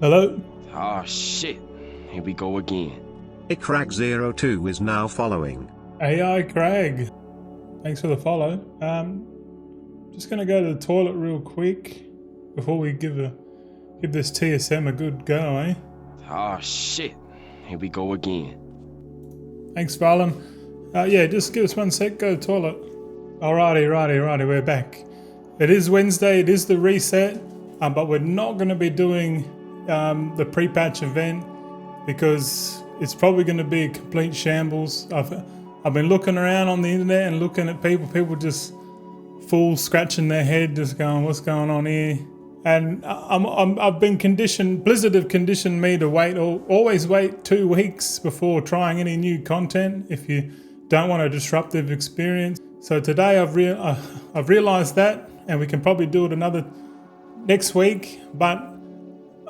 Hello? Ah, shit. Here we go again. Crag02 is now following. AI Craig. Thanks for the follow. Just gonna go to the toilet real quick before we give this TSM a good go, eh? Ah, shit. Here we go again. Thanks, Farlan. Yeah, just give us 1 sec, go to the toilet. Alrighty, we're back. It is Wednesday, it is the reset, but we're not gonna be doing the pre-patch event because it's probably gonna be a complete shambles. I've been looking around on the internet and looking at people just full scratching their head, just going, what's going on here? And I've been conditioned, Blizzard have conditioned me to always wait 2 weeks before trying any new content if you don't want a disruptive experience. So today I've realized that, and we can probably do it another next week, but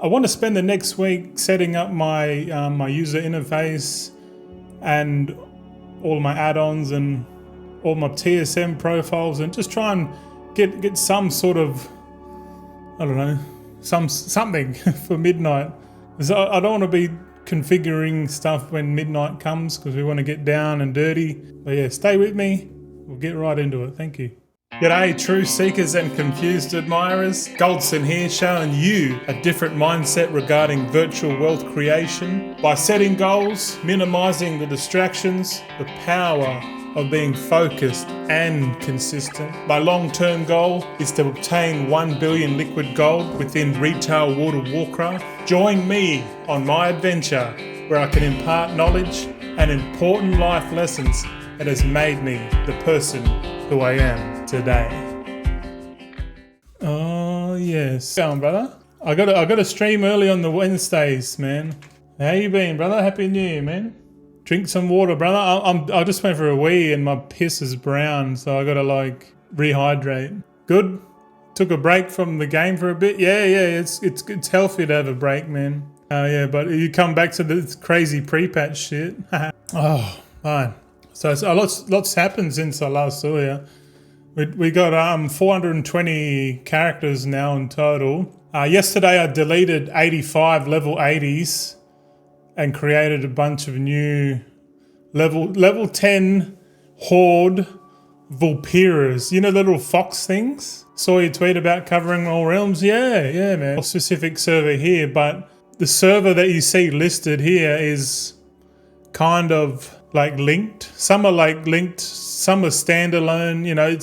I want to spend the next week setting up my my user interface and all my add-ons and all my TSM profiles, and just try and get some sort of, I don't know, something for midnight. Because I don't want to be configuring stuff when midnight comes, because we want to get down and dirty. But yeah, stay with me. We'll get right into it. Thank you. G'day, true seekers and confused admirers. Goldson here, showing you a different mindset regarding virtual wealth creation. By setting goals, minimizing the distractions, the power of being focused and consistent. My long-term goal is to obtain 1 billion liquid gold within retail World of Warcraft. Join me on my adventure where I can impart knowledge and important life lessons that has made me the person who I am today. Oh yes. How you going, brother? I got a stream early on the Wednesdays, man. How you been, brother? Happy New Year, man. Drink some water, brother. I just went for a wee and my piss is brown, so I gotta like rehydrate. Good. Took a break from the game for a bit. Yeah. It's healthy to have a break, man. Yeah, but you come back to this crazy pre-patch shit. Oh, fine. So lots happened since I last saw you. We got 420 characters now in total. Yesterday I deleted 85 level 80s and created a bunch of new level 10 horde Vulpiras. You know the little fox things? Saw your tweet about covering all realms. Yeah, man. A specific server here, but the server that you see listed here is kind of like linked. Some are like linked, some are standalone, you know,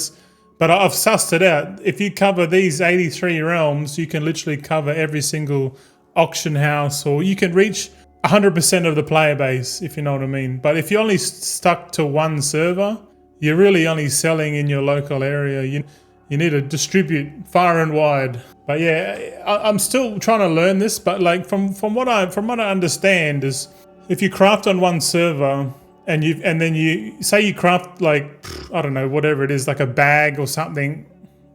but I've sussed it out. If you cover these 83 realms, you can literally cover every single auction house, or you can reach 100% of the player base, if you know what I mean. But if you're only stuck to one server, you're really only selling in your local area. You need to distribute far and wide. But yeah, I'm still trying to learn this, but like from what I understand is, if you craft on one server, and then you say you craft like, I don't know, whatever it is, like a bag or something,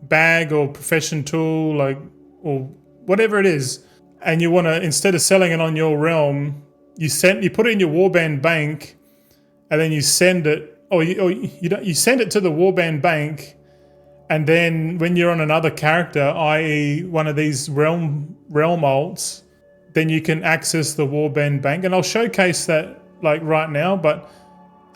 bag or profession tool, like, or whatever it is, and you want to, instead of selling it on your realm, you put it in your Warband Bank, and then you send it, or you send it to the Warband Bank, and then when you're on another character, i.e. one of these realm alts, then you can access the Warband Bank, and I'll showcase that like right now, but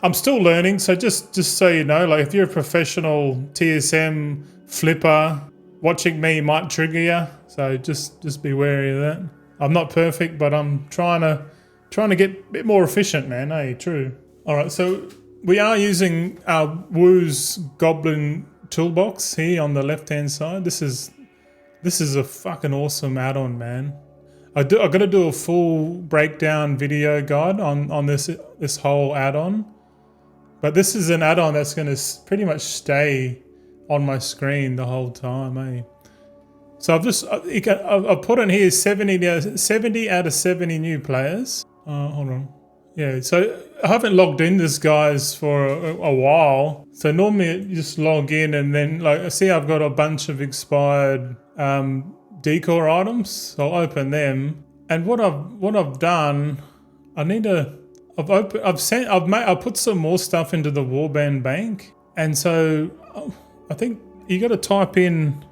I'm still learning. So just so you know, like if you're a professional TSM flipper, watching me might trigger you. So just be wary of that. I'm not perfect, but I'm trying to get a bit more efficient, man. Hey, true. All right, so we are using our Woo's Goblin toolbox here on the left-hand side. This is a fucking awesome add-on, man. I got to do a full breakdown video guide on this whole add-on, but this is an add-on that's going to pretty much stay on my screen the whole time, eh? So I've put in here 70 out of 70 new players. Hold on. Yeah, so I haven't logged in this guys for a while. So normally you just log in and then like I see I've got a bunch of expired decor items. So I'll open them. And what I've done, I've put some more stuff into the Warband Bank. And so I think you got to type in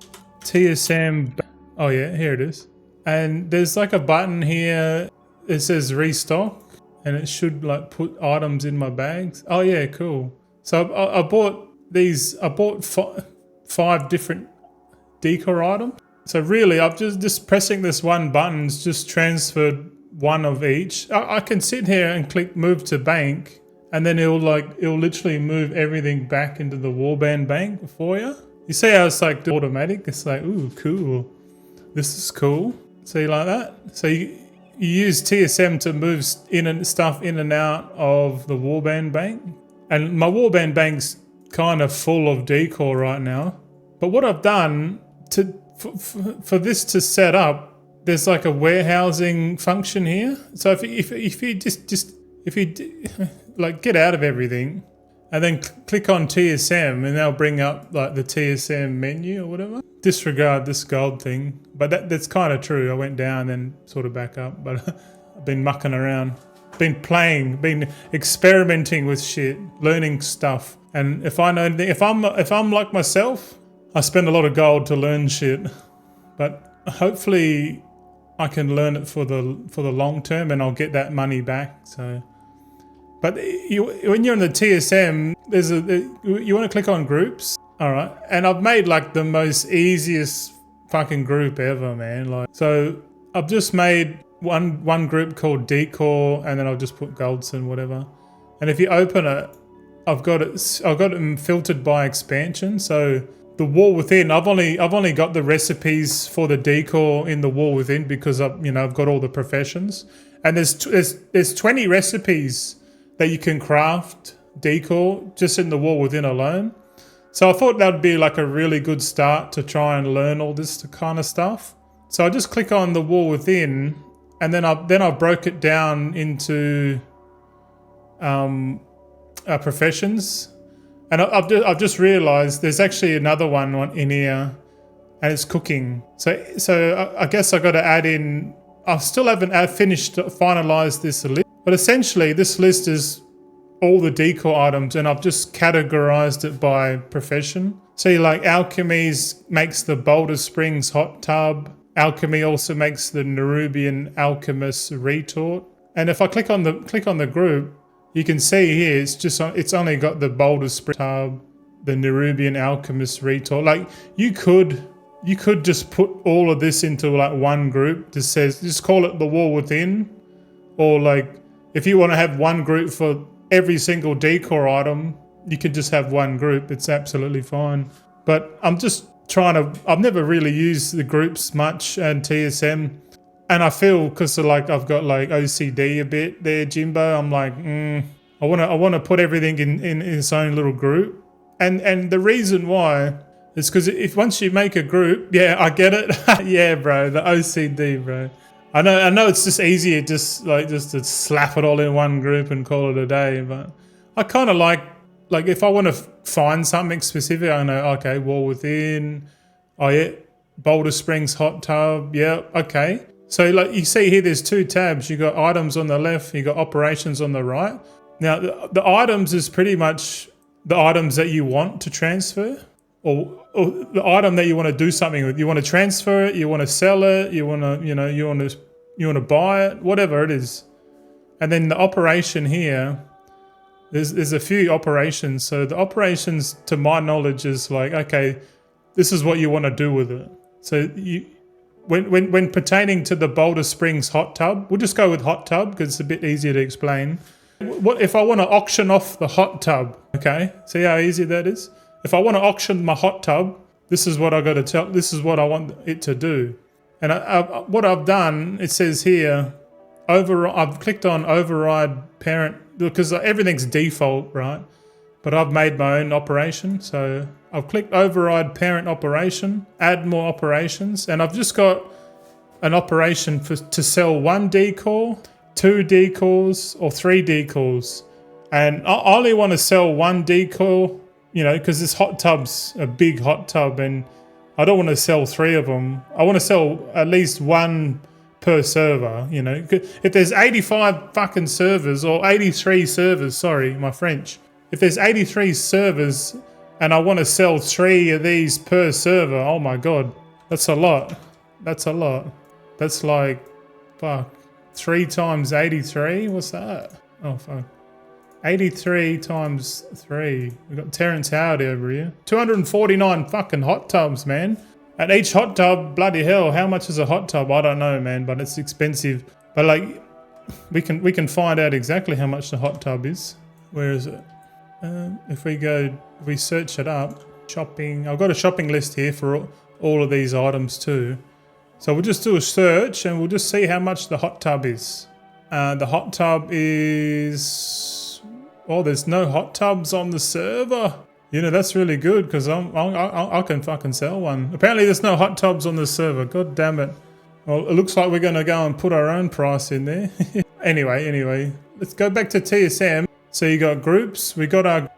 TSM. Oh yeah, here it is. And there's like a button here. It says restock, and it should like put items in my bags. Oh yeah, cool. So I bought these. I bought 5 different decor items. So really, I've just pressing this one button's just transferred one of each. I can sit here and click move to bank, and then it'll literally move everything back into the Warband Bank for you. You see how it's like automatic? It's like, ooh, cool. This is cool. See like that? So you use TSM to move stuff in and out of the Warband Bank. And my Warband Bank's kind of full of decor right now. But what I've done for this to set up, there's like a warehousing function here. So if you like get out of everything and then click on TSM, and they'll bring up like the TSM menu or whatever. Disregard this gold thing, but that's kind of true. I went down and sort of back up, but I've been mucking around, been playing, been experimenting with shit, learning stuff. And if I know anything, if I'm like myself, I spend a lot of gold to learn shit, but hopefully I can learn it for the long term, and I'll get that money back. So, but when you're in the TSM, you want to click on groups. All right, and I've made like the most easiest fucking group ever, man. Like, so I've just made one group called Decor, and then I'll just put Goldson, whatever. And if you open it, I've got it filtered by expansion. So the wall within, I've only got the recipes for the decor in the wall within because I've got all the professions. And there's 20 recipes that you can craft decor just in the wall within alone. So I thought that would be like a really good start to try and learn all this kind of stuff. So I just click on the wall within, and then I broke it down into professions. And I've just realised there's actually another one in here, and it's cooking. So I guess I got to add in. I still haven't finalised this list, but essentially this list is all the decor items, and I've just categorized it by profession. See, like alchemy makes the Boulder Springs hot tub. Alchemy also makes the Nerubian alchemist retort. And if I click on the group, you can see here it's only got the Boulder Springs tub, the Nerubian alchemist retort. Like you could just put all of this into like one group. Just call it the wall within, or like if you want to have one group for every single decor item, you could just have one group. It's absolutely fine. But I'm just I've never really used the groups much and TSM, and I feel because I've got like OCD a bit there, Jimbo. I'm like, I want to put everything in its own little group, and the reason why is because if once you make a group, yeah, I get it. Yeah, bro, the OCD, bro. I know it's just easier just to slap it all in one group and call it a day, but I kind of like if I want to find something specific, I know, okay, wall within, oh yeah, Boulder Springs hot tub, yeah, okay. So like you see here, there's 2 tabs. You got items on the left, you got operations on the right. Now the items is pretty much the items that you want to transfer, or the item that you want to do something with. You want to transfer it, you want to sell it, you want to buy it, whatever it is. And then the operation here, there's a few operations. So the operations, to my knowledge, is like, okay, this is what you want to do with it. So when pertaining to the Boulder Springs hot tub, we'll just go with hot tub because it's a bit easier to explain. What if I want to auction off the hot tub? Okay, see how easy that is? If I want to auction my hot tub, this is what I got to tell. This is what I want it to do. And what I've done, it says here, I've clicked on override parent because everything's default, right? But I've made my own operation. So I've clicked override parent operation, add more operations, and I've just got an operation to sell 1 decor, 2 decors, or 3 decors. And I only want to sell 1 decor, because this hot tub's a big hot tub, and I don't want to sell 3 of them. I want to sell at least 1 per server, If there's 85 fucking servers, or 83 servers, sorry, my French. If there's 83 servers and I want to sell 3 of these per server, oh my God, that's a lot. That's a lot. That's like, fuck, 3 times 83? What's that? Oh, fuck. 83 times 3. We've got Terrence Howard over here. 249 fucking hot tubs, man. And each hot tub, bloody hell, how much is a hot tub? I don't know, man, but it's expensive. But like, we can find out exactly how much the hot tub is. Where is it? If we search it up, shopping. I've got a shopping list here for all of these items too. So we'll just do a search and we'll just see how much the hot tub is. The hot tub is... Oh, there's no hot tubs on the server. You know, that's really good because I can fucking sell one. Apparently there's no hot tubs on the server. God damn it. Well, it looks like we're going to go and put our own price in there. Anyway, let's go back to TSM. So you got groups. We got our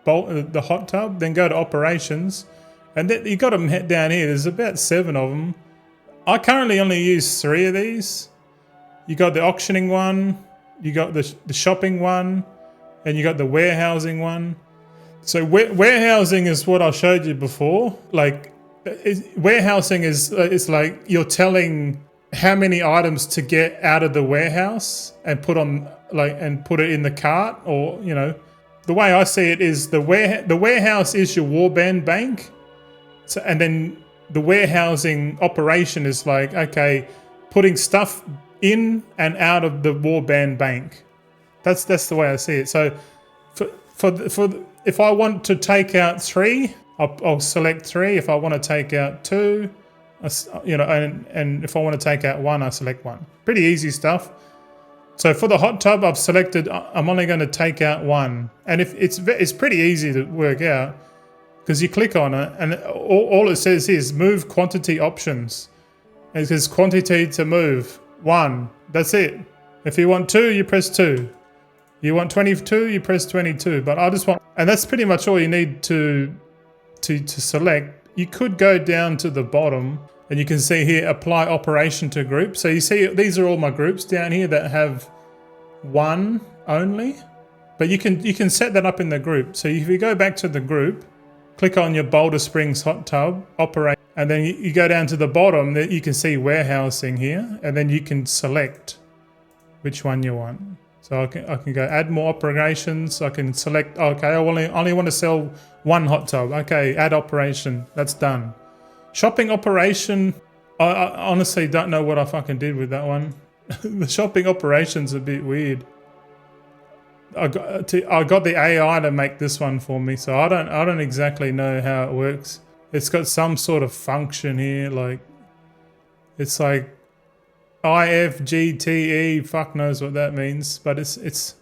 the hot tub. Then go to operations. And then you got them down here. There's about 7 of them. I currently only use 3 of these. You got the auctioning one. You got the shopping one. And you got the warehousing one. So warehousing is what I showed you before. Like warehousing is it's like you're telling how many items to get out of the warehouse and put on and put it in the cart, or you know, the way I see it is the warehouse is your Warband Bank. So and then the warehousing operation is like, okay, putting stuff in and out of the Warband Bank. That's the way I see it. So for if I want to take out 3, I'll select 3. If I want to take out 2, you know, and if I want to take out 1, I select 1. Pretty easy stuff. So for the hot tub, I've selected I'm only going to take out 1, and if it's pretty easy to work out because you click on it and all it says is move quantity options. And it says quantity to move 1. That's it. If you want 2, you press 2. You want 22, you press 22. But I just want, and that's pretty much all you need to select. You could go down to the bottom and you can see here, apply operation to group. So you see, these are all my groups down here that have 1 only. But you can set that up in the group. So if you go back to the group, click on your Boulder Springs hot tub, operate, and then you go down to the bottom, that you can see warehousing here, and then you can select which one you want. So I can go add more operations. I can select, okay, I only want to sell 1 hot tub. Okay, add operation. That's done. Shopping operation, I honestly don't know what I fucking did with that one. The shopping operation's a bit weird. I got the AI to make this one for me, so I don't exactly know how it works. It's got some sort of function here, like it's like IFGTE, fuck knows what that means, but it's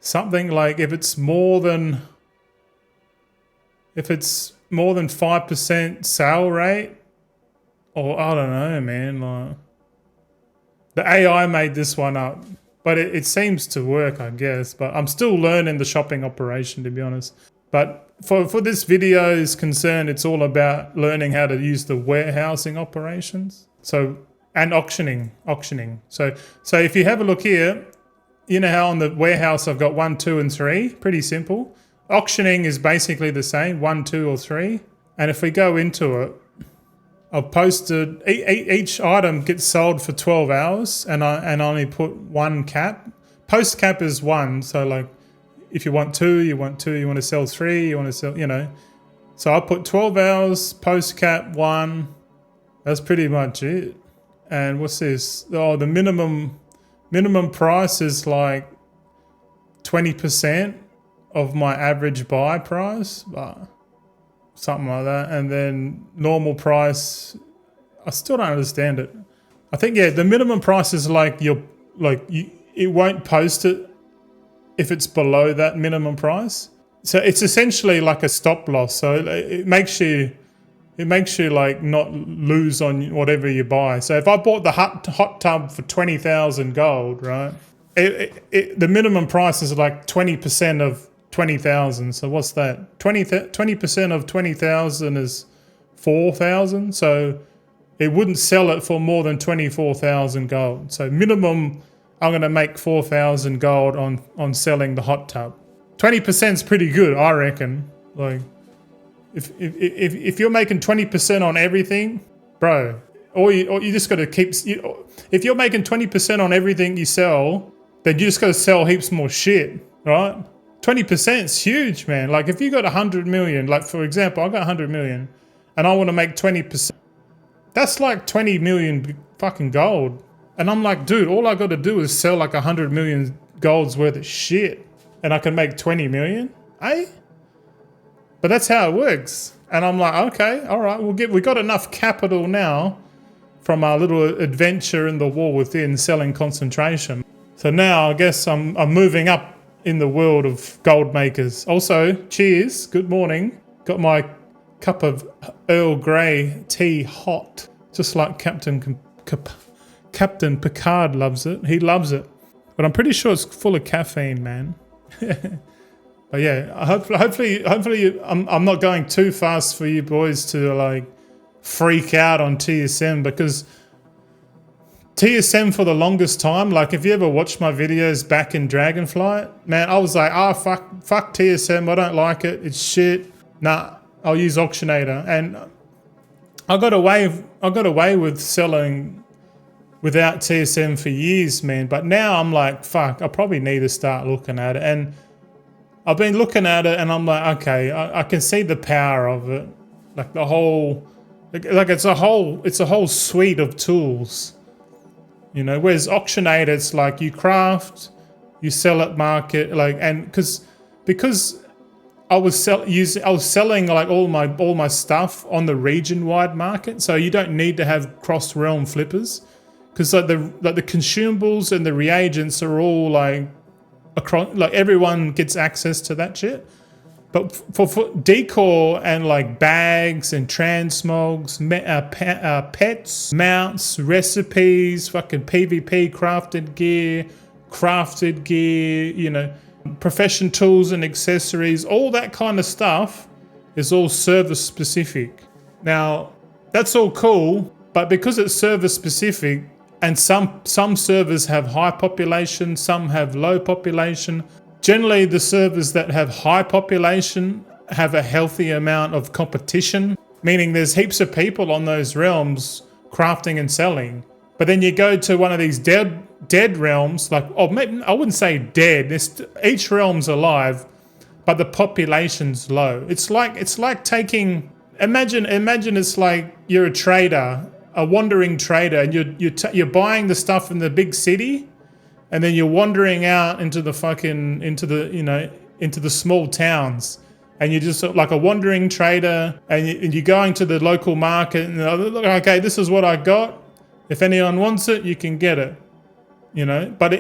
something like if it's more than 5% sale rate, or I don't know, man. Like the AI made this one up, but it seems to work, I guess. But I'm still learning the shopping operation, to be honest. But for this video is concerned, it's all about learning how to use the warehousing operations. So. And auctioning. So if you have a look here, you know how on the warehouse I've got 1, 2, and 3. Pretty simple. Auctioning is basically the same, 1, 2, or 3. And if we go into it, I've posted each item gets sold for 12 hours, and I only put 1 cap. Post cap is 1. So like, if you want 2, you want 2. You want to sell 3, you want to sell, you know. So I put 12 hours, post cap 1. That's pretty much it. And what's this? Oh, the minimum price is like 20% of my average buy price, something like that. And then normal price, I still don't understand it. I think, yeah, the minimum price is like it won't post it if it's below that minimum price. So it's essentially like a stop loss. So it makes you like not lose on whatever you buy. So if I bought the hot tub for 20,000 gold, right? The minimum price is like 20% of 20,000. So what's that? 20% of 20,000 is 4,000. So it wouldn't sell it for more than 24,000 gold. So minimum, I'm going to make 4,000 gold on selling the hot tub. 20% is pretty good, I reckon. Like, if you're making 20% on everything, bro, or you just got to keep. If you're making 20% on everything you sell, then you just got to sell heaps more shit, right? 20% is huge, man. Like if you got 100 million, like for example, I got 100 million, and I want to make 20%. That's like 20 million fucking gold. And I'm like, dude, all I got to do is sell like 100 million gold's worth of shit, and I can make 20 million, eh? But that's how it works. And I'm like, okay, all right, we got enough capital now from our little adventure in the war within selling concentration. So now I guess I'm moving up in the world of gold makers. Also, cheers, good morning. Got my cup of Earl Grey tea hot, just like Captain Picard loves it. He loves it. But I'm pretty sure it's full of caffeine, man. But yeah, hopefully I'm not going too fast for you boys to like freak out on TSM, because TSM for the longest time, like if you ever watched my videos back in Dragonflight, man, I was like, fuck TSM, I don't like it, it's shit. Nah, I'll use Auctionator. And I got away with selling without TSM for years, man. But now I'm like, fuck, I probably need to start looking at it. And I've been looking at it and I'm like, okay, I can see the power of it. Like the whole, like it's a whole suite of tools. You know, whereas Auctionator, it's like you craft, you sell at market, like, and because I was selling like all my stuff on the region-wide market, so you don't need to have cross-realm flippers, because like the consumables and the reagents are all like across, like everyone gets access to that shit. But for decor and like bags and transmogs, pets, mounts, recipes, fucking PvP crafted gear, you know, profession tools and accessories, all that kind of stuff is all service specific. Now, that's all cool, but because it's service specific, and some servers have high population, some have low population. Generally, the servers that have high population have a healthy amount of competition, meaning there's heaps of people on those realms crafting and selling. But then you go to one of these dead realms, like, oh, maybe, I wouldn't say dead. Each realm's alive, but the population's low. It's like taking. Imagine it's like you're a trader, a wandering trader, and you're buying the stuff in the big city. And then you're wandering out into the small towns, and you're just like a wandering trader, and you're going to the local market, and okay, this is what I got. If anyone wants it, you can get it. You know, but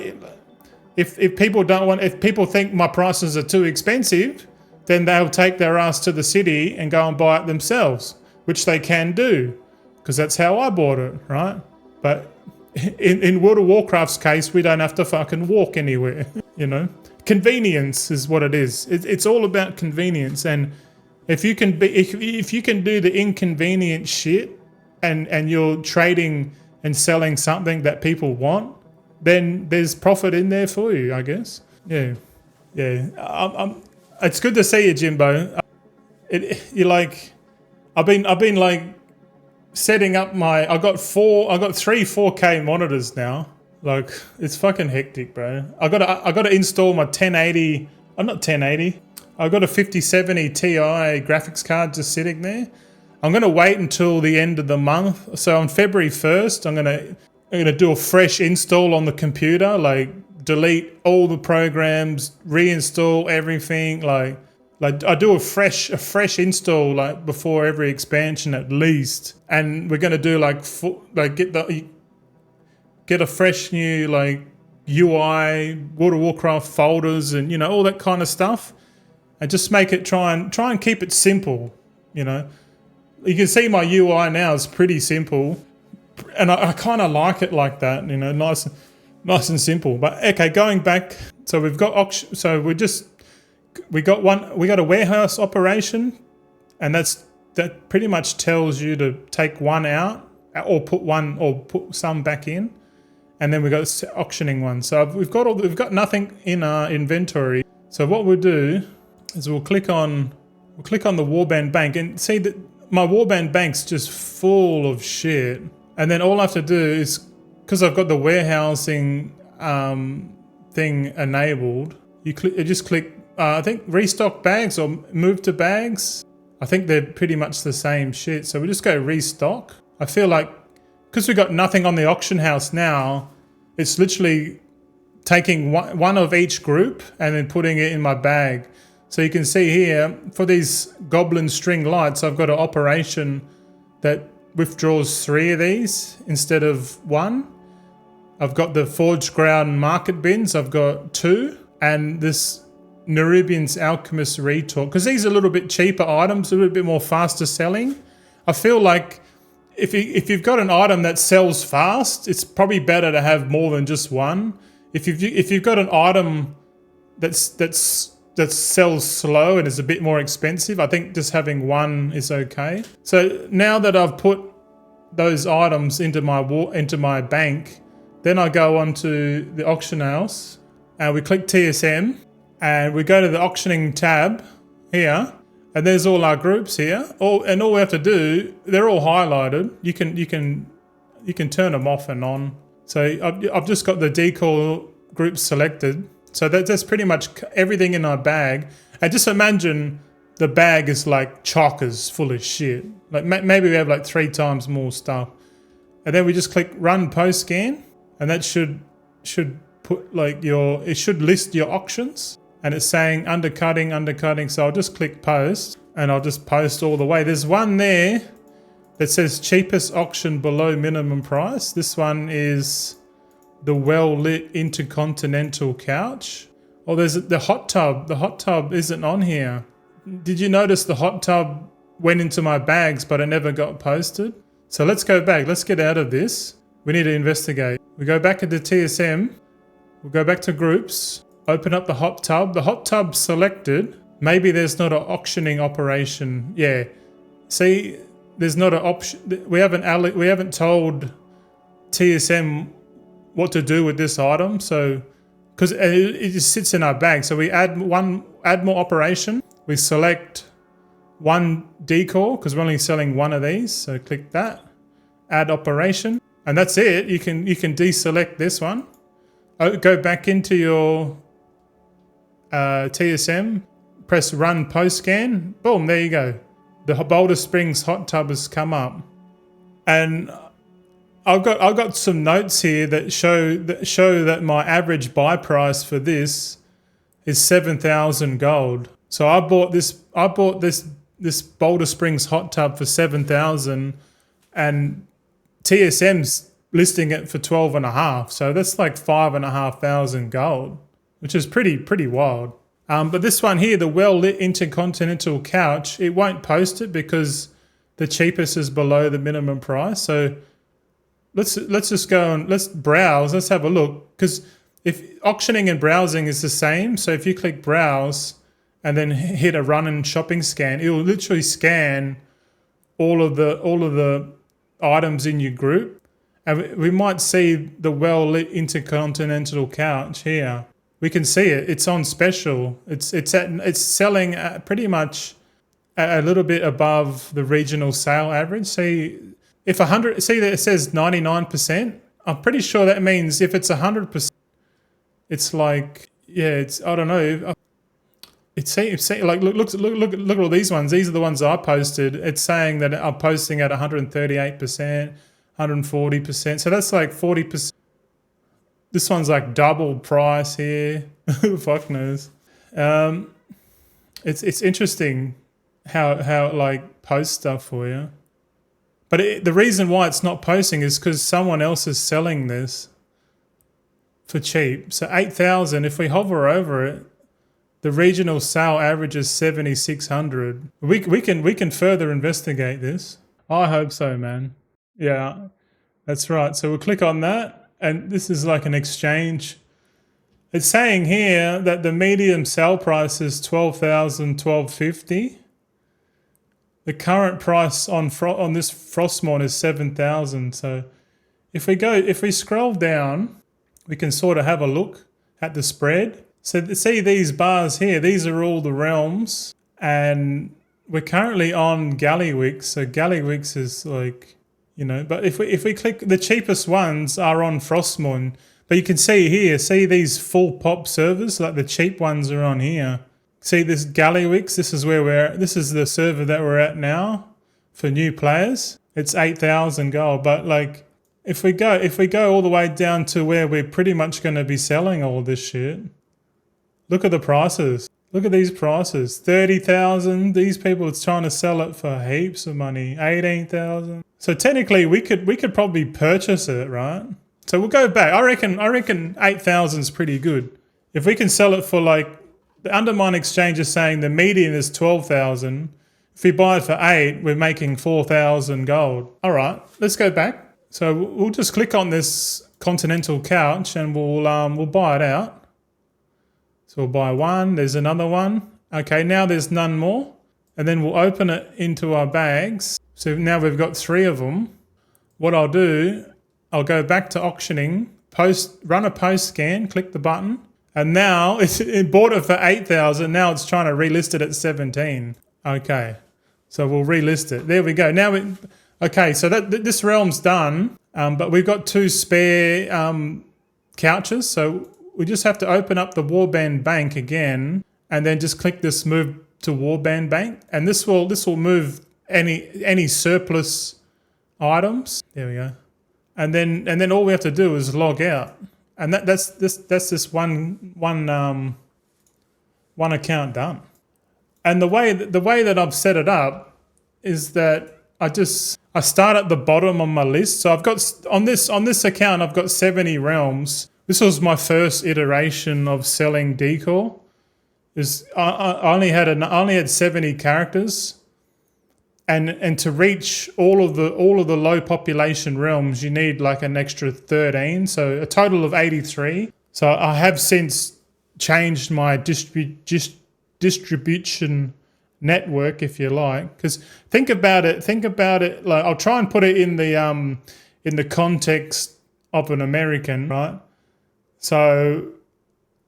if people think my prices are too expensive, then they'll take their ass to the city and go and buy it themselves, which they can do, because that's how I bought it, right? But in World of Warcraft's case, we don't have to fucking walk anywhere, you know? Convenience is what it is. It's all about convenience. And if you can do the inconvenient shit and you're trading and selling something that people want, then there's profit in there for you, I guess. Yeah. It's good to see you, Jimbo. I've been like setting up I got three 4K monitors now. Like, it's fucking hectic, bro. I gotta install my 1080. I'm not 1080. I got a 5070 Ti graphics card just sitting there. I'm gonna wait until the end of the month. So on February 1st, I'm gonna do a fresh install on the computer. Like, delete all the programs, reinstall everything. Like I do a fresh install like before every expansion at least, and we're gonna do get a fresh new like UI, World of Warcraft folders, and you know, all that kind of stuff, and just make it try and keep it simple. You know, you can see my UI now is pretty simple, and I kind of like it like that. You know, nice and simple. But okay, going back, so we've got auction. So we got a warehouse operation, and that pretty much tells you to take one out or put some back in, and then we got auctioning one. So we've got nothing in our inventory. So what we'll do is we'll click on the Warband Bank and see that my Warband Bank's just full of shit, And then all I have to do is, because I've got the warehousing thing enabled, you just click, I think restock bags or move to bags. I think they're pretty much the same shit. So we just go restock. I feel like, because we've got nothing on the auction house now, it's literally taking one of each group and then putting it in my bag. So you can see here, for these goblin string lights, I've got an operation that withdraws 3 of these instead of 1. I've got the forged ground market bins, I've got 2, and this Nerubian's Alchemist Retort, because these are a little bit cheaper items, a little bit more faster selling. I feel like if you've got an item that sells fast, it's probably better to have more than just one. If you've got an item that sells slow and is a bit more expensive, I think just having one is okay. So now that I've put those items into my bank, then I go onto the auction house and we click TSM and we go to the auctioning tab here, and there's all our groups here. And all we have to do, they're all highlighted. You can turn them off and on. So I've just got the decor group selected. So that's pretty much everything in our bag. And just imagine the bag is like chockers full of shit. Like maybe we have like 3 times more stuff. And then we just click run post scan, and that should put like it should list your auctions. And it's saying undercutting. So I'll just click post and I'll just post all the way. There's one there that says cheapest auction below minimum price. This one is the well-lit intercontinental couch. Oh, there's the hot tub. The hot tub isn't on here. Did you notice the hot tub went into my bags, but it never got posted? So let's go back. Let's get out of this. We need to investigate. We go back into TSM. We'll go back to groups. Open up the hot tub. The hot tub selected. Maybe there's not an auctioning operation. Yeah. See, there's not an option. We haven't told TSM what to do with this item. So, because it just sits in our bag. So we add more operation. We select one decor because we're only selling one of these. So click that. Add operation, and that's it. You can deselect this one. Go back into your TSM, press run post scan, boom, there you go. The Boulder Springs hot tub has come up. And I've got some notes here that show that my average buy price for this is 7,000 gold. So I bought this Boulder Springs hot tub for 7,000, and TSM's listing it for 12.5. So that's like 5,500 gold, which is pretty wild. But this one here, the well-lit intercontinental couch, it won't post it because the cheapest is below the minimum price. So let's just go and let's browse. Let's have a look, because if auctioning and browsing is the same, so if you click browse and then hit a run and shopping scan, it will literally scan all of the items in your group, and we might see the well-lit intercontinental couch here. We can see it. It's on special. It's selling at pretty much a little bit above the regional sale average. See, if 100, see that it says 99%. I'm pretty sure that means if it's 100%, it's like, yeah, it's, I don't know. It's like look at all these ones. These are the ones I posted. It's saying that I'm posting at 138%, 140%. So that's like 40%. This one's like double price here. Who the fuck knows? It's interesting how it like posts stuff for you. But the reason why it's not posting is because someone else is selling this for cheap. So 8,000, if we hover over it, the regional sale average is 7,600. We can further investigate this. I hope so, man. Yeah, that's right. So we'll click on that. And this is like an exchange. It's saying here that the medium sale price is 12,050. The current price on this Frostmourne is 7,000. So if we scroll down, we can sort of have a look at the spread. So see these bars here, these are all the realms, and we're currently on Gallywix. So Gallywix is like, you know. But if we click, the cheapest ones are on Frostmourne. But you can see here, see these full pop servers, like the cheap ones are on here. See this Gallywix, this is where we're at. This is the server that we're at now for new players. It's 8,000 gold, but like if we go all the way down to where we're pretty much going to be selling all this shit. Look at the prices. Look at these prices. 30,000. These people are trying to sell it for heaps of money. 18,000. So technically we could probably purchase it, right? So we'll go back. I reckon 8,000 is pretty good. If we can sell it for like, the Undermine Exchange is saying the median is 12,000. If we buy it for 8, we're making 4,000 gold. All right, let's go back. So we'll just click on this Continental Couch and we'll buy it out. So we'll buy one. There's another one. Okay, now there's none more. And then we'll open it into our bags. So now we've got 3 of them. What I'll do, I'll go back to auctioning, run a post scan, click the button, and now it bought it for 8,000. Now it's trying to relist it at 17. Okay, so we'll relist it. There we go. Now okay, so this realm's done, but we've got 2 spare couches, so we just have to open up the Warband Bank again, and then just click this move to Warband Bank, and this will move any surplus items. There we go. And then all we have to do is log out, and that's this one account done. And the way that I've set it up is that I start at the bottom on my list. So I've got on this account I've got 70 realms. This was my first iteration of selling decor. I only had 70 characters. And to reach all of the low population realms, you need like an extra 13, so a total of 83. So I have since changed my distribution network, if you like, because think about it. Like I'll try and put it in the context of an American, right? So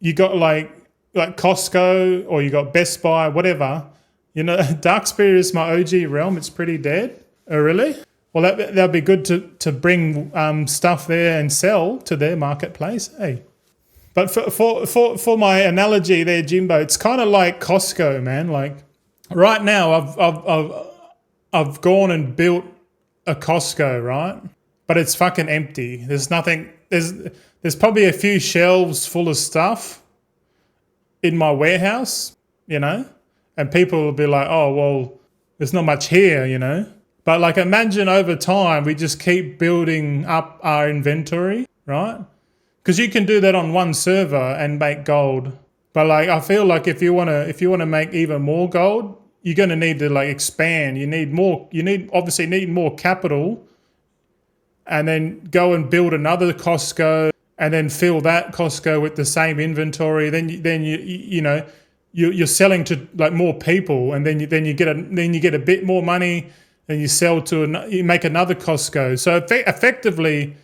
you got like Costco, or you got Best Buy, whatever. You know, Darkspear is my OG realm. It's pretty dead. Oh, really? Well, that'd be good to bring stuff there and sell to their marketplace. Hey, but for my analogy there, Jimbo, it's kind of like Costco, man. Like right now, I've gone and built a Costco, right? But it's fucking empty. There's nothing. There's probably a few shelves full of stuff in my warehouse, you know. And people will be like, oh, well, there's not much here, you know. But like imagine over time we just keep building up our inventory, right? Because you can do that on one server and make gold. But like I feel like if you wanna make even more gold, you're gonna need to like expand. You need obviously need more capital, and then go and build another Costco, and then fill that Costco with the same inventory. Then you know. You're selling to like more people, and then you get a bit more money, and you sell to you make another Costco. So effectively,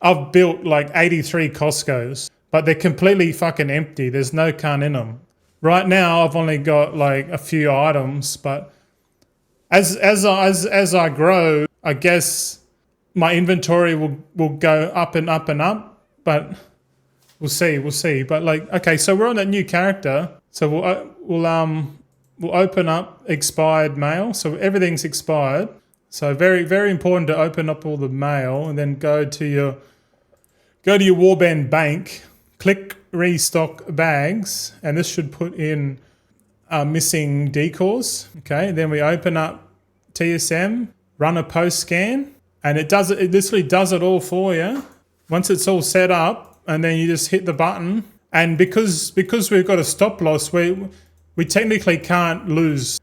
I've built like 83 Costcos, but they're completely fucking empty. There's no cunt in them. Right now, I've only got like a few items, but as I grow, I guess my inventory will go up and up and up. But we'll see. But like, okay, so we're on that new character. So we'll open up expired mail. So everything's expired. So very, very important to open up all the mail, and then go to your Warband Bank, click restock bags, and this should put in missing decors. Okay, then we open up TSM, run a post scan, and it literally does it all for you. Once it's all set up, and then you just hit the button. And because we've got a stop loss, we technically can't lose.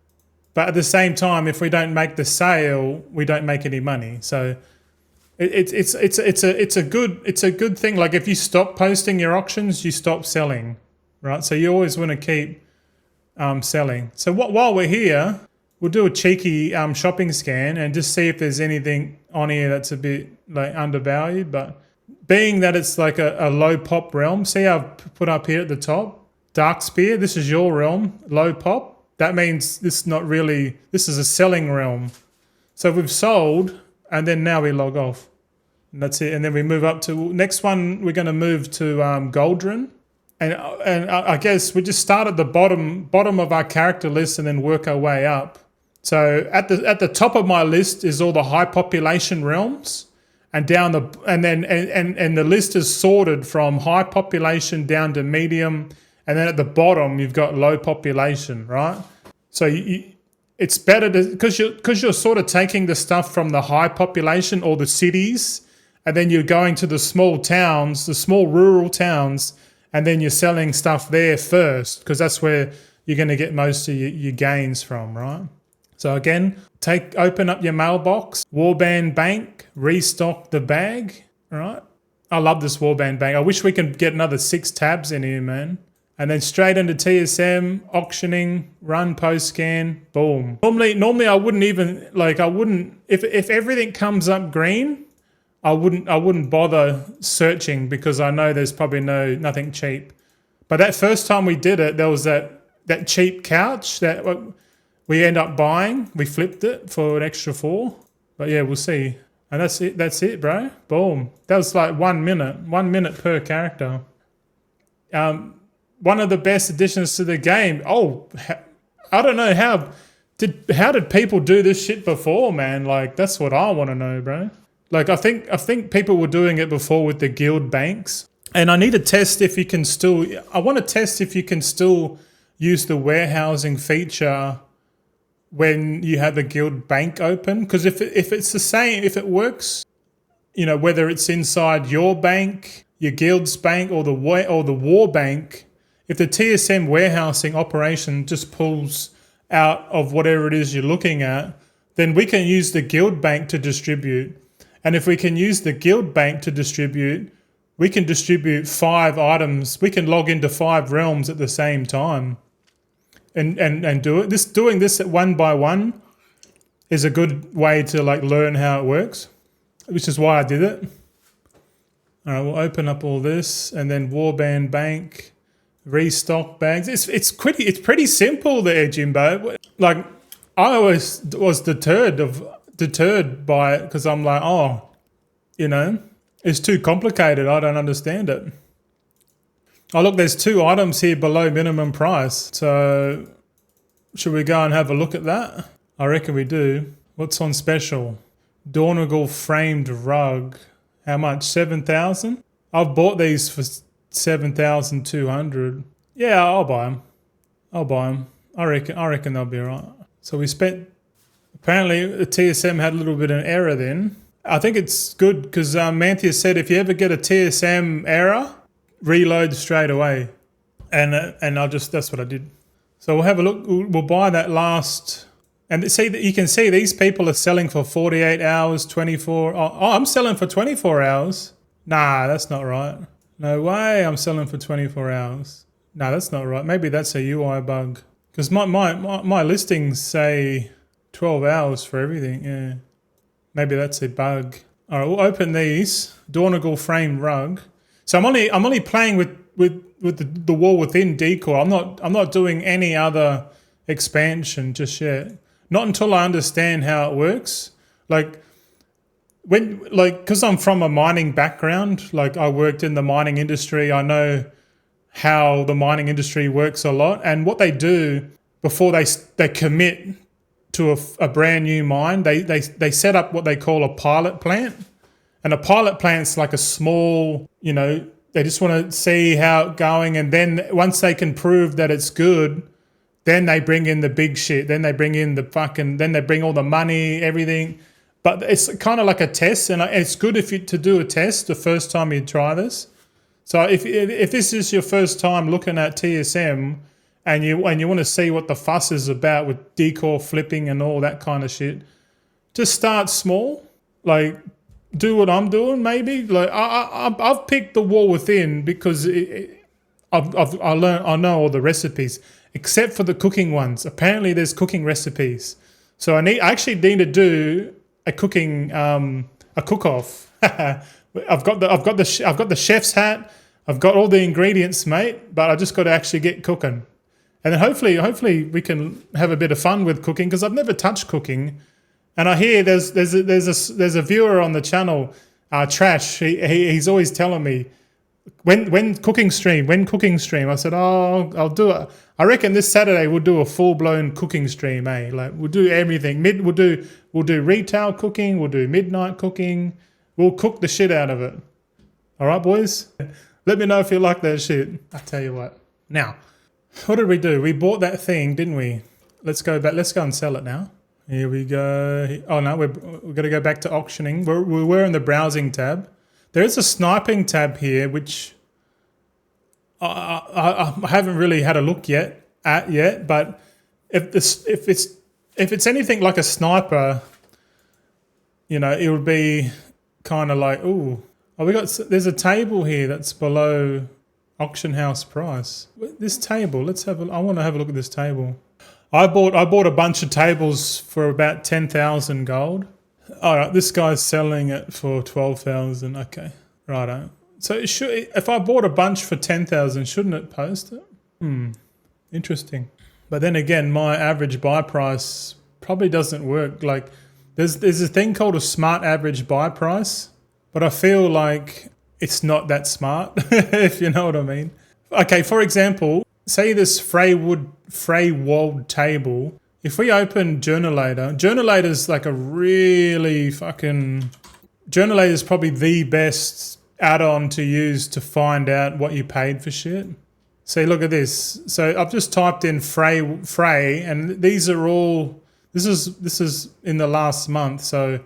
But at the same time, if we don't make the sale, we don't make any money. So it's a good thing. Like if you stop posting your auctions, you stop selling, right? So you always want to keep selling. So while we're here, we'll do a cheeky shopping scan and just see if there's anything on here that's a bit like undervalued. But being that it's like a low pop realm, see how I've put up here at the top, Darkspear, this is your realm, low pop. That means this is a selling realm. So we've sold and then now we log off. And that's it. And then we move up to next one. We're going to move to Goldrin, and I guess we just start at the bottom of our character list and then work our way up. So at the top of my list is all the high population realms, and down and the list is sorted from high population down to medium, and then at the bottom you've got low population, right? So it's better because you're sort of taking the stuff from the high population or the cities, and then you're going to the small towns, the small rural towns, and then you're selling stuff there first because that's where you're going to get most of your gains from, right? So again, open up your mailbox, Warband Bank, restock the bag, right? I love this Warband Bank. I wish we could get another 6 tabs in here, man. And then straight into TSM, auctioning, run, post scan, boom. Normally I wouldn't even, if everything comes up green, I wouldn't bother searching because I know there's probably nothing cheap. But that first time we did it, there was that cheap couch that we end up buying. We flipped it for an extra 4. But yeah, we'll see. And that's it, bro. Boom. That was like 1 minute. 1 minute per character. One of the best additions to the game. Oh, I don't know how did people do this shit before, man? Like, that's what I want to know, bro. Like, I think people were doing it before with the guild banks. And I need to test if you can still... I want to test if you can still use the warehousing feature when you have a guild bank open. Because if it's the same, if it works, you know, whether it's inside your bank, your guild's bank, or the war bank, if the TSM warehousing operation just pulls out of whatever it is you're looking at, then we can use the guild bank to distribute. And if we can use the guild bank to distribute, we can distribute 5 items. We can log into 5 realms at the same time and do it. Doing this at 1 by 1 is a good way to like learn how it works, which is why I did it. All right, we'll open up all this and then Warband Bank, restock bags. It's pretty simple there, Jimbo. Like, I always was deterred by it because I'm like, oh, you know, it's too complicated. I don't understand it. Oh, look, there's 2 items here below minimum price. So should we go and have a look at that? I reckon we do. What's on special? Dornagle framed rug. How much? 7,000? I've bought these for 7,200. Yeah, I'll buy them. I reckon they'll be all right. So we spent... Apparently, the TSM had a little bit of an error then. I think it's good because Manthea said if you ever get a TSM error, reload straight away. And that's what I did. So we'll have a look. We'll buy that last. And see, you can see these people are selling for 48 hours, 24. Oh, I'm selling for 24 hours. Nah, that's not right. No way I'm selling for 24 hours. Nah, that's not right. Maybe that's a UI bug. Because my listings say 12 hours for everything, yeah. Maybe that's a bug. All right, we'll open these. Dornagle frame rug. So I'm only playing with the Wall Within decor. I'm not doing any other expansion just yet. Not until I understand how it works. Because I'm from a mining background, like I worked in the mining industry, I know how the mining industry works a lot. And what they do before they commit to a brand new mine, they set up what they call a pilot plant. And a pilot plant's like a small, you know, they just want to see how it's going. And then once they can prove that it's good, then they bring in the big shit. Then they bring in then they bring all the money, everything. But it's kind of like a test. And it's good to do a test the first time you try this. So if this is your first time looking at TSM and you want to see what the fuss is about with decor flipping and all that kind of shit, just start small. Like, do what I'm doing, maybe. Like I've picked the Wall Within because I know all the recipes except for the cooking ones. Apparently, there's cooking recipes, so I actually need to do a cooking a cook-off. I've got the chef's hat. I've got all the ingredients, mate. But I just got to actually get cooking, and then hopefully we can have a bit of fun with cooking because I've never touched cooking. And I hear there's a viewer on the channel, Trash. He's always telling me when cooking stream. I said, oh, I'll do it. I reckon this Saturday we'll do a full blown cooking stream, eh? Like we'll do everything. We'll do retail cooking. We'll do midnight cooking. We'll cook the shit out of it. All right, boys. Let me know if you like that shit. I tell you what. Now, what did we do? We bought that thing, didn't we? Let's go back. Let's go and sell it now. Here we go. Oh no, we're going to go back to auctioning. We were in the browsing tab. There is a sniping tab here, which I haven't really had a look yet. But if it's anything like a sniper, you know, it would be kind of like, ooh, there's a table here that's below auction house price. This table, I want to have a look at this table. I bought a bunch of tables for about 10,000 gold. All right, this guy's selling it for 12,000. Okay, righto. So if I bought a bunch for 10,000, shouldn't it post it? Interesting. But then again, my average buy price probably doesn't work. Like there's a thing called a smart average buy price, but I feel like it's not that smart, if you know what I mean. Okay, for example, say this Freywald table. If we open Journalator's like a really fucking... Journalator's probably the best add-on to use to find out what you paid for shit. See, look at this. So I've just typed in Frey, and these are all... This is in the last month, so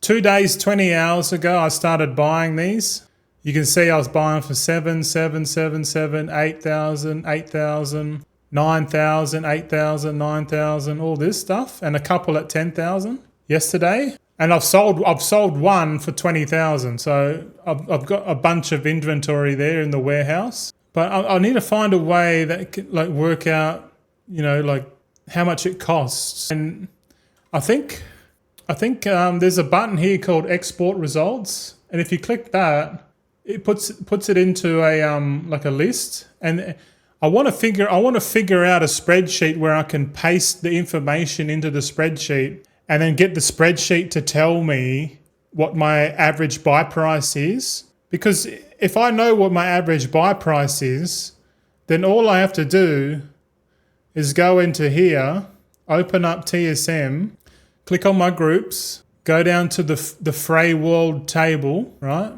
2 days, 20 hours ago, I started buying these. You can see I was buying for 7, 7, 7, 7, 8,000, 8,000, 9,000, 8,000, 9,000, all this stuff, and a couple at 10,000 yesterday. And I've sold one for 20,000. So I've got a bunch of inventory there in the warehouse. But I need to find a way that can like work out, you know, like how much it costs. And I think there's a button here called Export Results, and if you click that, it puts it into a like a list. And I want to figure out a spreadsheet where I can paste the information into the spreadsheet and then get the spreadsheet to tell me what my average buy price is. Because if I know what my average buy price is, then all I have to do is go into here, open up TSM, click on my groups, go down to the Freywald table, right?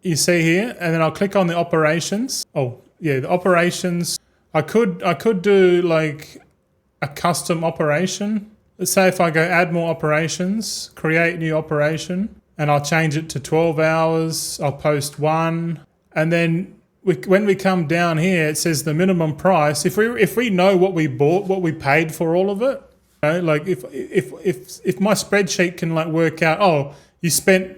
You see here, and then I'll click on the operations. Oh, yeah, the operations. I could do like a custom operation. Let's say if I go add more operations, create new operation, and I'll change it to 12 hours. I'll post one, and then when we come down here, it says the minimum price. If we know what we bought, what we paid for all of it, you know, like if my spreadsheet can like work out, oh, you spent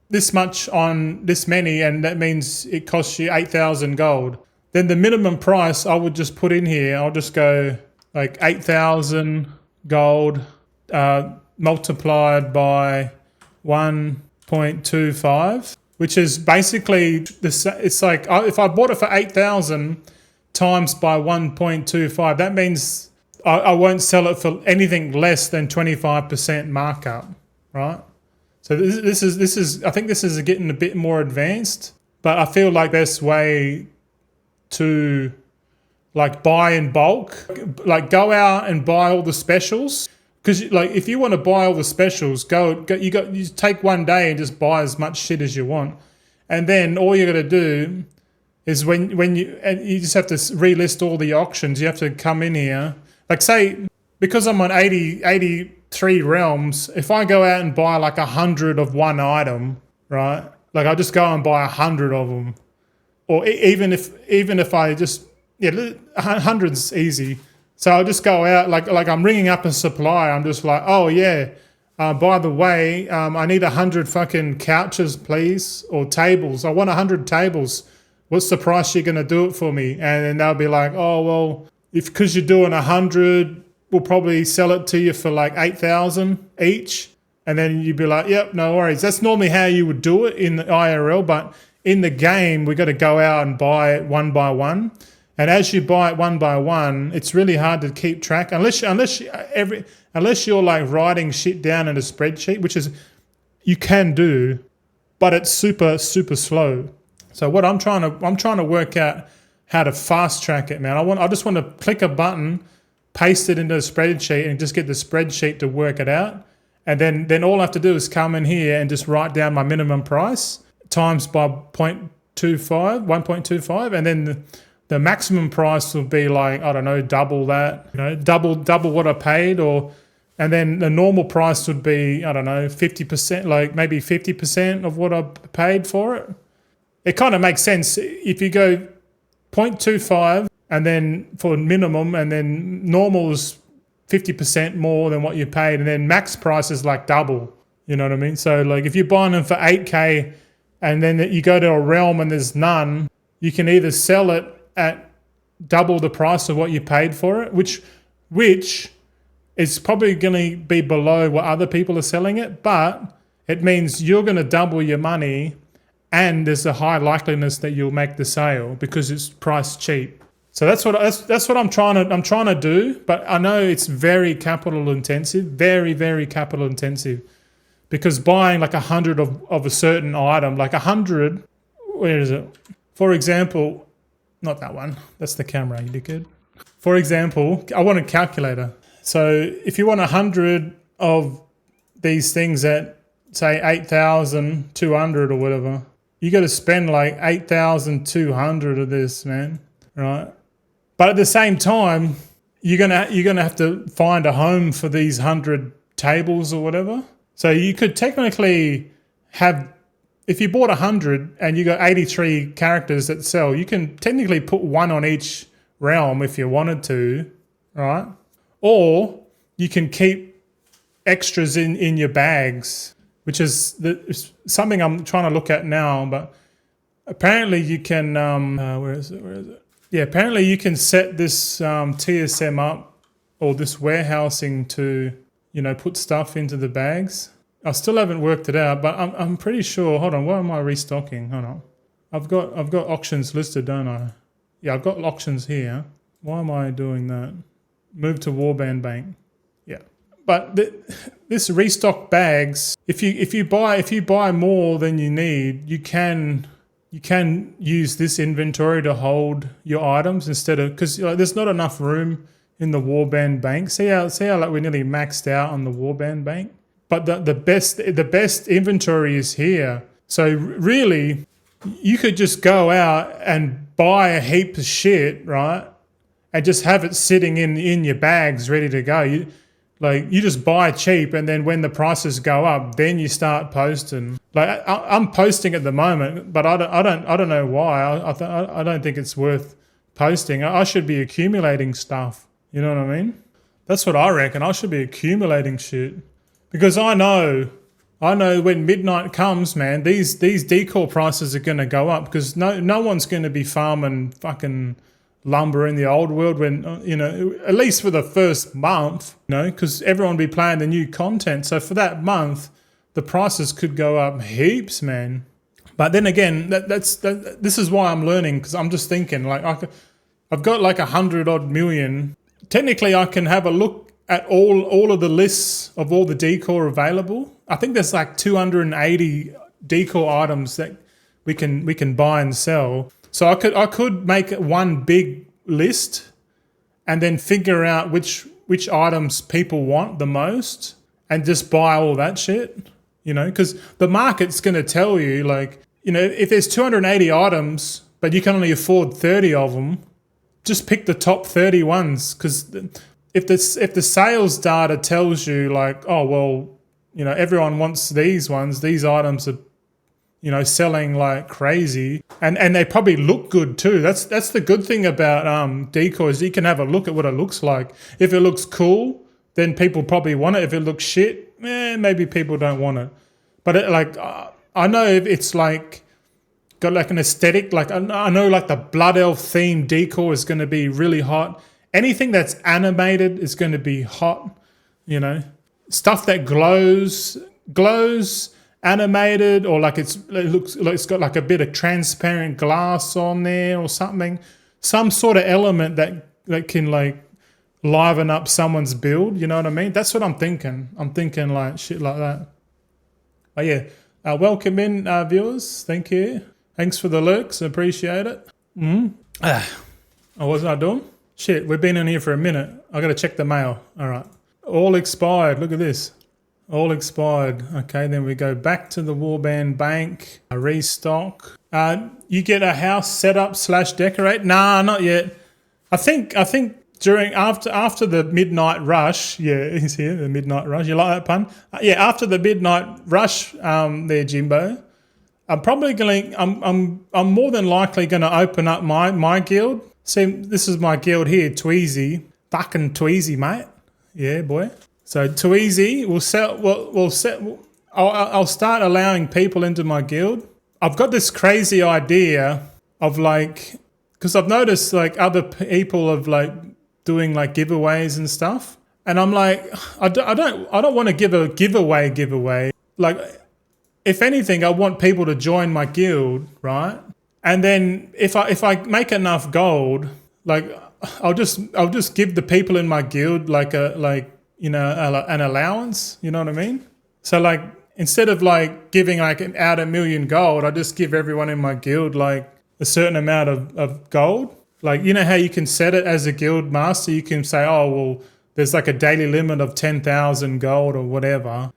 this much on this many, and that means it costs you 8,000 gold. Then the minimum price I would just put in here. I'll just go like 8,000 gold multiplied by 1.25, which is basically it's like if I bought it for 8,000 times by 1.25, that means I won't sell it for anything less than 25% markup, right? So this is I think this is getting a bit more advanced, but I feel like there's way to like buy in bulk, like go out and buy all the specials. Because like if you want to buy all the specials, you take one day and just buy as much shit as you want, and then all you got to do is when you just have to relist all the auctions. You have to come in here, like say because I'm on 83 realms. If I go out and buy like 100 of one item, right? Like I just go and buy 100 of them, or even if I just 100's easy. So I'll just go out, like I'm ringing up a supplier. I'm just like, oh yeah, by the way, I need 100 fucking couches, please, or tables. I want 100 tables. What's the price you're gonna do it for me? And then they'll be like, oh well, because you're doing 100, we'll probably sell it to you for like 8,000 each. And then you'd be like, yep, no worries. That's normally how you would do it in the IRL, but in the game, we got to go out and buy it one by one. And as you buy it one by one, it's really hard to keep track unless you're like writing shit down in a spreadsheet, which is you can do, but it's super slow. So what I'm trying to work out how to fast track it, man. I just want to click a button, paste it into a spreadsheet, and just get the spreadsheet to work it out. And then all I have to do is come in here and just write down my minimum price times by 1.25, and then the maximum price will be like, I don't know, double that, double what I paid, and then the normal price would be, I don't know, 50%, like maybe 50% of what I paid for it. It kind of makes sense if you go 0.25 and then for minimum, and then normal's 50% more than what you paid, and then max price is like double. You know what I mean? So like if you're buying them for 8K and then you go to a realm and there's none, you can either sell it at double the price of what you paid for it, which is probably going to be below what other people are selling it, but it means you're going to double your money, and there's a high likeliness that you'll make the sale because it's priced cheap. So that's what I'm trying to do, but I know it's very capital intensive, very capital intensive, because buying like 100 of a certain item, like 100, where is it? For example, not that one. That's the camera, you dickhead. For example, I want a calculator. So if you want 100 of these things at, say, 8,200 or whatever, you got to spend like 8,200 of this, man, right? But at the same time, you're gonna have to find a home for these 100 tables or whatever. So you could technically have, if you bought 100 and you got 83 characters that sell, you can technically put one on each realm if you wanted to, right? Or you can keep extras in your bags, which is something I'm trying to look at now. But apparently you can, where is it? Yeah, apparently you can set this TSM up, or this warehousing to, put stuff into the bags. I still haven't worked it out, but I'm pretty sure. Hold on, what am I restocking? Hold on, I've got auctions listed, don't I? Yeah, I've got auctions here. Why am I doing that? Move to Warband Bank. Yeah, but this restock bags, if you buy more than you need, you can use this inventory to hold your items instead of, because there's not enough room in the Warband Bank. See how like we're nearly maxed out on the Warband Bank. But the best inventory is here. So really, you could just go out and buy a heap of shit, right? And just have it sitting in your bags ready to go. You just buy cheap, and then when the prices go up, then you start posting. Like I'm posting at the moment, but I don't know why. I don't think it's worth posting. I should be accumulating stuff. You know what I mean? That's what I reckon. I should be accumulating shit. Because I know when midnight comes, man, these decor prices are going to go up, because no one's going to be farming fucking lumber in the old world when, at least for the first month, because everyone will be playing the new content. So for that month, the prices could go up heaps, man. But then again, this is why I'm learning, because I'm just thinking, like, I've got like 100 odd million. Technically, I can have a look at all of the lists of all the decor available. I think there's like 280 decor items that we can buy and sell. So I could make one big list and then figure out which items people want the most and just buy all that shit, because the market's going to tell you, like, if there's 280 items but you can only afford 30 of them, just pick the top 30 ones, because if the sales data tells you, like, oh well, everyone wants these ones, these items are selling like crazy, and they probably look good too. That's the good thing about decor, is you can have a look at what it looks like. If it looks cool, then people probably want it. If it looks shit, maybe people don't want it. But I know if it's like got like an aesthetic, like I know like the Blood Elf themed decor is going to be really hot. Anything that's animated is going to be hot, stuff that glows, animated, or like it looks like it's got like a bit of transparent glass on there or something. some sort of element that can like liven up someone's build. You know what I mean? That's what I'm thinking. I'm thinking like shit like that. But yeah, welcome in viewers. Thank you. Thanks for the lurks. Appreciate it. Oh, what was I doing? Shit, we've been in here for a minute. I got to check the mail. All right. All expired. Look at this. All expired. Okay, then we go back to the Warband Bank. A restock. You get a house set up / decorate? Nah, not yet. I think during after the midnight rush. Yeah, he's here. The midnight rush. You like that pun? Yeah, after the midnight rush. There, Jimbo. I'm probably going. I'm more than likely going to open up my guild. See, this is my guild here, Tweezy. Fucking Tweezy, mate. Yeah, boy. So Tweezy will sell. I'll start allowing people into my guild. I've got this crazy idea of like, because I've noticed like other people of like doing like giveaways and stuff, and I'm like, I don't want to give a giveaway. Like, if anything, I want people to join my guild, right? And then if I make enough gold, like I'll just give the people in my guild like an allowance. You know what I mean? So like instead of like giving like out $1 million gold, I just give everyone in my guild like a certain amount of gold. Like, you know how you can set it as a guild master? You can say, oh well, there's like a daily limit of 10,000 gold or whatever.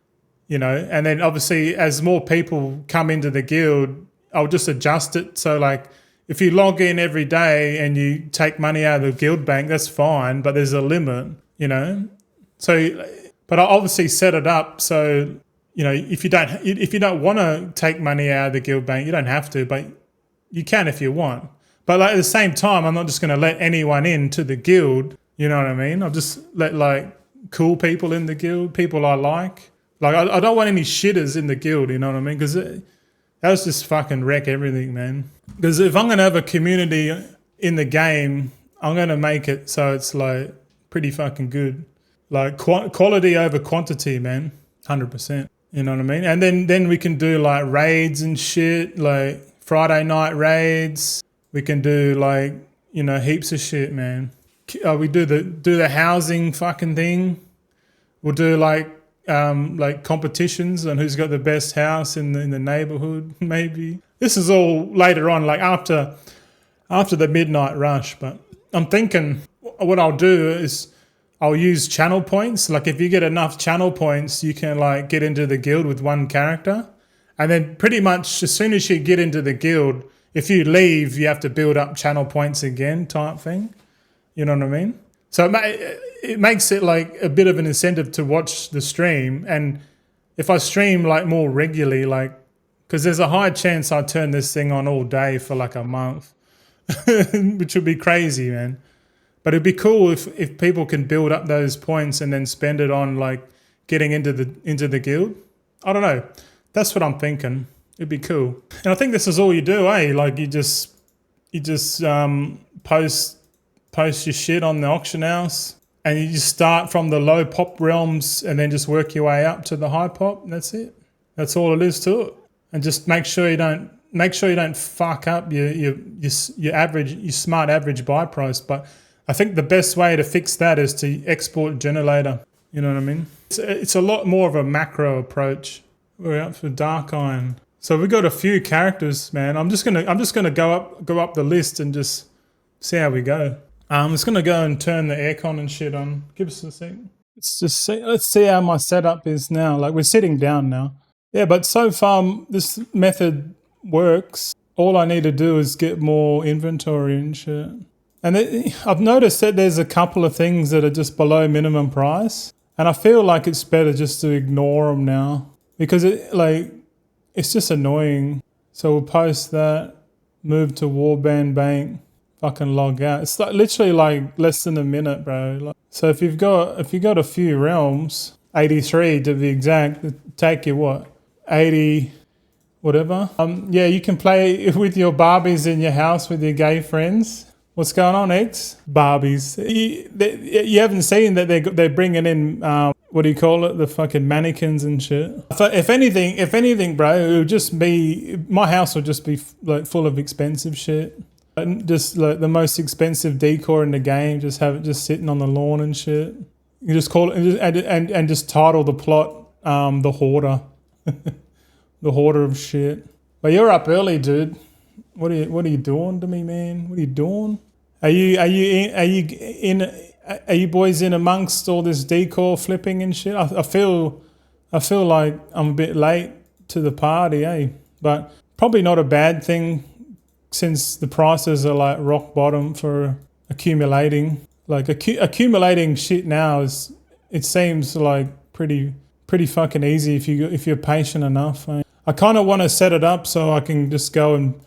You know, and then obviously as more people come into the guild, I'll just adjust it. So like if you log in every day and you take money out of the guild bank, that's fine, but there's a limit, you know. So, but I obviously set it up so, you know, if you don't want to take money out of the guild bank, you don't have to, but you can if you want. But like at the same time, I'm not just going to let anyone into the guild. You know what I mean? I'll just let like cool people in the guild, people I like. Like I don't want any shitters in the guild. You know what I mean? Because that was just fucking wreck everything, man. Because if I'm going to have a community in the game, I'm going to make it so it's like pretty fucking good. Like quality over quantity, man. 100%. You know what I mean? And then we can do like raids and shit, like Friday night raids. We can do like, you know, heaps of shit, man. We do the housing fucking thing. We'll do like competitions on who's got the best house in the neighborhood, maybe. This is all later on, like after the midnight rush. But I'm thinking what I'll do is I'll use channel points. Like if you get enough channel points, you can like get into the guild with one character. And then pretty much as soon as you get into the guild, if you leave, you have to build up channel points again type thing. You know what I mean? So it makes it like a bit of an incentive to watch the stream. And if I stream like more regularly, like, because there's a high chance I turn this thing on all day for like a month, which would be crazy, man. But it'd be cool if people can build up those points and then spend it on like getting into the guild. I don't know. That's what I'm thinking. It'd be cool. And I think this is all you do, eh? Like you just post your shit on the auction house, and you just start from the low pop realms and then just work your way up to the high pop. And that's it. That's all it is to it. And just make sure you don't fuck up your smart average buy price. But I think the best way to fix that is to export generator. You know what I mean? It's a lot more of a macro approach. We're up for Dark Iron. So we've got a few characters, man. I'm just gonna go up the list and just see how we go. I'm just gonna go and turn the aircon and shit on. Give us a sec. Let's see how my setup is now. Like we're sitting down now. Yeah, but so far this method works. All I need to do is get more inventory and shit. And I've noticed that there's a couple of things that are just below minimum price, and I feel like it's better just to ignore them now because it's just annoying. So we'll post that, move to Warband Bank, fucking log out. It's like literally like less than a minute, bro. So if you got a few realms, 83 to be exact, it'll take you what? 80 whatever. Yeah, you can play with your Barbies in your house with your gay friends. What's going on, X? Barbies. You haven't seen that they're bringing in what do you call it? The fucking mannequins and shit. If anything, bro, it would just be my house would just be like full of expensive shit. Just like the most expensive decor in the game, just have it just sitting on the lawn and shit. You just call it and just title the plot the hoarder. The hoarder of shit. But you're up early, dude. What are you doing to me, man? What are you doing? Are you boys in amongst all this decor flipping and shit? I feel like I'm a bit late to the party, eh? But probably not a bad thing since the prices are like rock bottom for accumulating. Like accumulating shit now it seems like pretty fucking easy if you're patient enough. I kind of want to set it up so I can just go and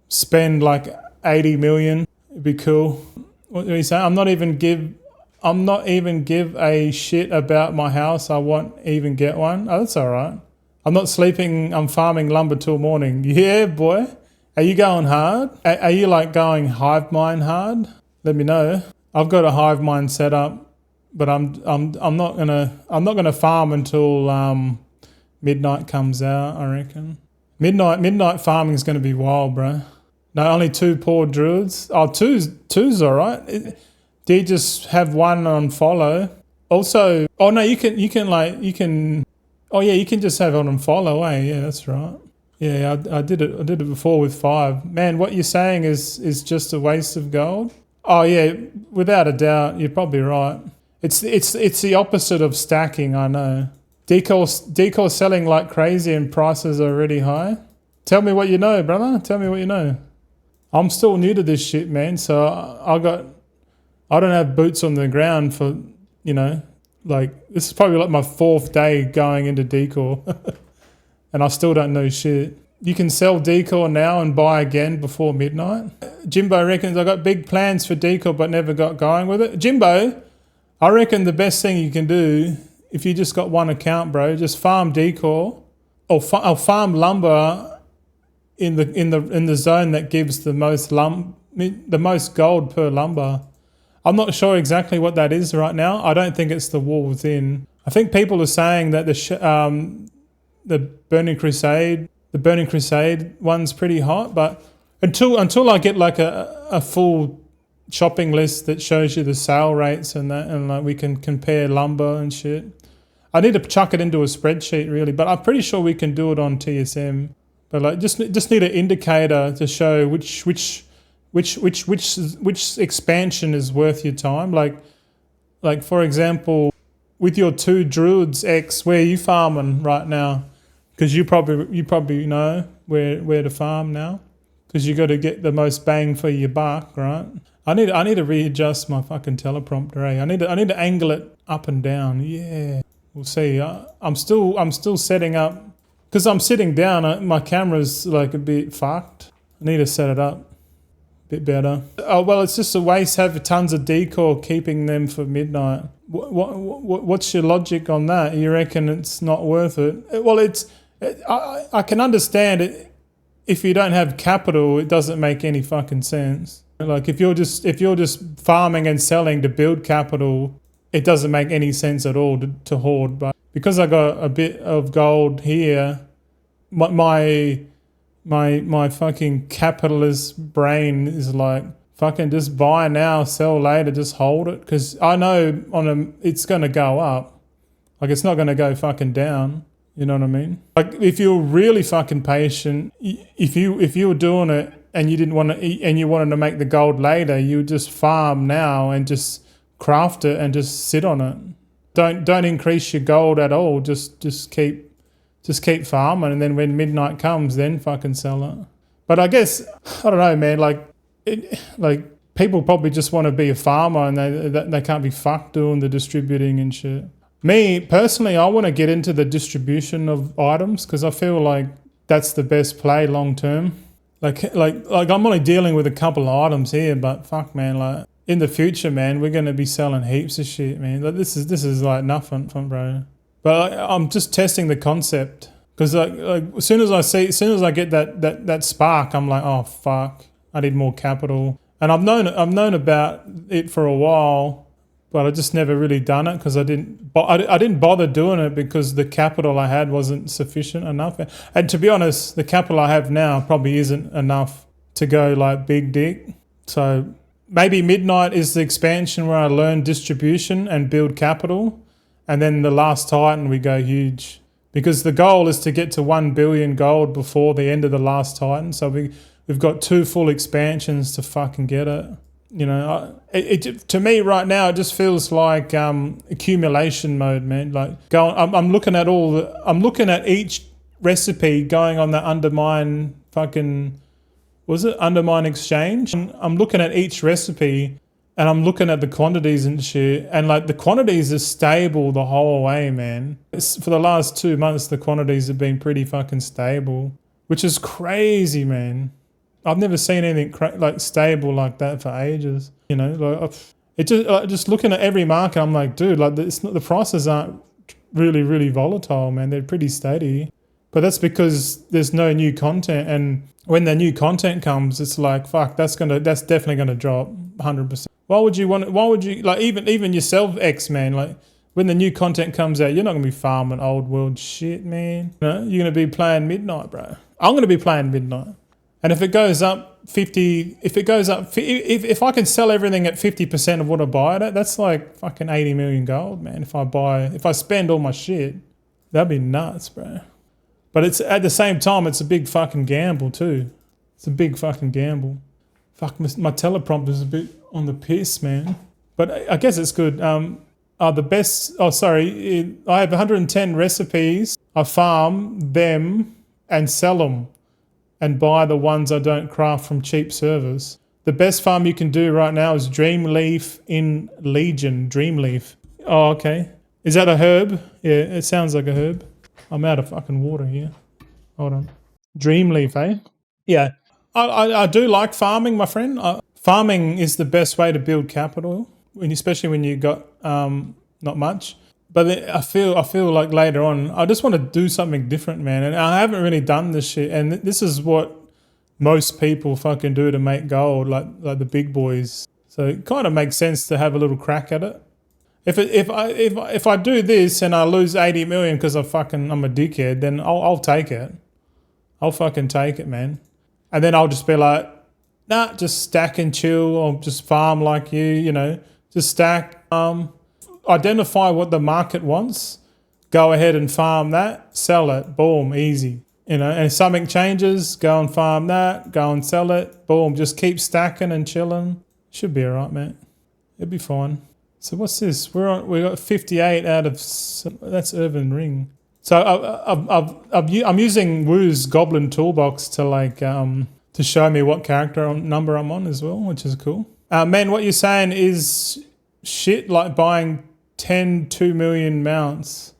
spend like 80 million. It'd be cool. What do you say? I'm not even give a shit about my house. I won't even get one. Oh, that's all right. I'm not sleeping. I'm farming lumber till morning. Yeah, boy. Are you going hard? Are you like going hive mind hard? Let me know. I've got a hive mind set up, but I'm not gonna farm until midnight comes out. I reckon midnight farming is gonna be wild, bro. No, only 2 poor druids. Oh, two's all right. Do you just have one on follow? Also, oh no, you can. Oh yeah, you can just have it on follow. Eh? Yeah, that's right. Yeah, I did it before with 5. Man, what you're saying is just a waste of gold. Oh yeah, without a doubt, you're probably right. It's the opposite of stacking. I know. Decor selling like crazy and prices are really high. Tell me what you know, brother. Tell me what you know. I'm still new to this shit, man. So I don't have boots on the ground for, like this is probably like my 4th day going into decor, and I still don't know shit. You can sell decor now and buy again before midnight. Jimbo reckons I got big plans for decor but never got going with it. Jimbo, I reckon the best thing you can do if you just got one account, bro, just farm decor or farm lumber in the zone that gives the most gold per lumber. I'm not sure exactly what that is right now. I don't think it's the wall within. I think people are saying that the Burning Crusade one's pretty hot, but until I get like a full shopping list that shows you the sale rates and that, and like we can compare lumber and shit. I need to chuck it into a spreadsheet really, but I'm pretty sure we can do it on TSM. But like just need an indicator to show which expansion is worth your time. Like for example, with your 2 druids X, where are you farming right now? Because you probably know where to farm now. Because you got to get the most bang for your buck, right? I need to readjust my fucking teleprompter. Eh? I need to angle it up and down. Yeah, we'll see. I'm still setting up because I'm sitting down. My camera's like a bit fucked. I need to set it up a bit better. Oh well, it's just a waste having tons of decor keeping them for midnight. What's your logic on that? You reckon it's not worth it? Well, I can understand it. If you don't have capital, it doesn't make any fucking sense. Like if you're just farming and selling to build capital, it doesn't make any sense at all to hoard. But because I got a bit of gold here, my fucking capitalist brain is like, fucking just buy now, sell later, just hold it. Because I know it's going to go up. Like it's not going to go fucking down. You know what I mean? Like if you're really fucking patient, if you were doing it and you didn't want to eat and you wanted to make the gold later, you would just farm now and just craft it and just sit on it. Don't increase your gold at all. Just keep farming, and then when midnight comes, then fucking sell it. But I guess I don't know, man. Like people probably just want to be a farmer and they can't be fucked doing the distributing and shit. Me, personally, I want to get into the distribution of items because I feel like that's the best play long term. Like I'm only dealing with a couple of items here, but fuck, man, like in the future, man, we're going to be selling heaps of shit, man. Like this is like nothing, bro. But I'm just testing the concept because like as soon as I get that spark, I'm like, oh fuck, I need more capital. And I've known about it for a while. But I just never really done it because I didn't bother doing it because the capital I had wasn't sufficient enough. And to be honest, the capital I have now probably isn't enough to go like big dick. So maybe midnight is the expansion where I learn distribution and build capital. And then the last Titan, we go huge. Because the goal is to get to 1 billion gold before the end of the last Titan. So we've got 2 full expansions to fucking get it. You know, to me right now, it just feels like accumulation mode, man. Like I'm looking at each recipe going on the Undermine fucking, was it Undermine Exchange? I'm looking at each recipe and I'm looking at the quantities and shit, and like the quantities are stable the whole way, man. For the last 2 months, the quantities have been pretty fucking stable, which is crazy, man. I've never seen anything like stable like that for ages. You know, like just looking at every market, I'm like, dude, like the prices aren't really volatile, man. They're pretty steady. But that's because there's no new content, and when the new content comes, it's like, fuck, that's definitely gonna drop 100%. Why would you like even yourself, X-Man, like when the new content comes out, you're not gonna be farming old world shit, man. No, you're gonna be playing midnight, bro. I'm gonna be playing midnight. And if it goes up 50, if I can sell everything at 50% of what I buy it at, that's like fucking 80 million gold, man. If I spend all my shit, that'd be nuts, bro. But it's at the same time, it's a big fucking gamble too. It's a big fucking gamble. Fuck, my teleprompter's a bit on the piss, man. But I guess it's good. I have 110 recipes. I farm them and sell them, and buy the ones I don't craft from cheap servers. The best farm you can do right now is Dreamleaf in Legion. Dreamleaf. Oh, okay. Is that a herb? Yeah, it sounds like a herb. I'm out of fucking water here. Hold on. Dreamleaf, eh? Yeah. I do like farming, my friend. Farming is the best way to build capital, especially when you got not much. But I feel like later on, I just want to do something different, man. And I haven't really done this shit. And this is what most people fucking do to make gold, like the big boys. So it kind of makes sense to have a little crack at it. If I do this and I lose 80 million because I'm a dickhead, then I'll take it. I'll fucking take it, man. And then I'll just be like, nah, just stack and chill, or just farm like you know, just stack. Identify what the market wants, go ahead and farm that, sell it, boom, easy. You know, and if something changes, go and farm that, go and sell it, boom, just keep stacking and chilling. Should be all right, mate. It'll be fine. So what's this? We got 58 out of, that's Urban Ring. So I'm using Woo's Goblin Toolbox to show me what character number I'm on as well, which is cool. Man, what you're saying is shit, like buying 2 million mounts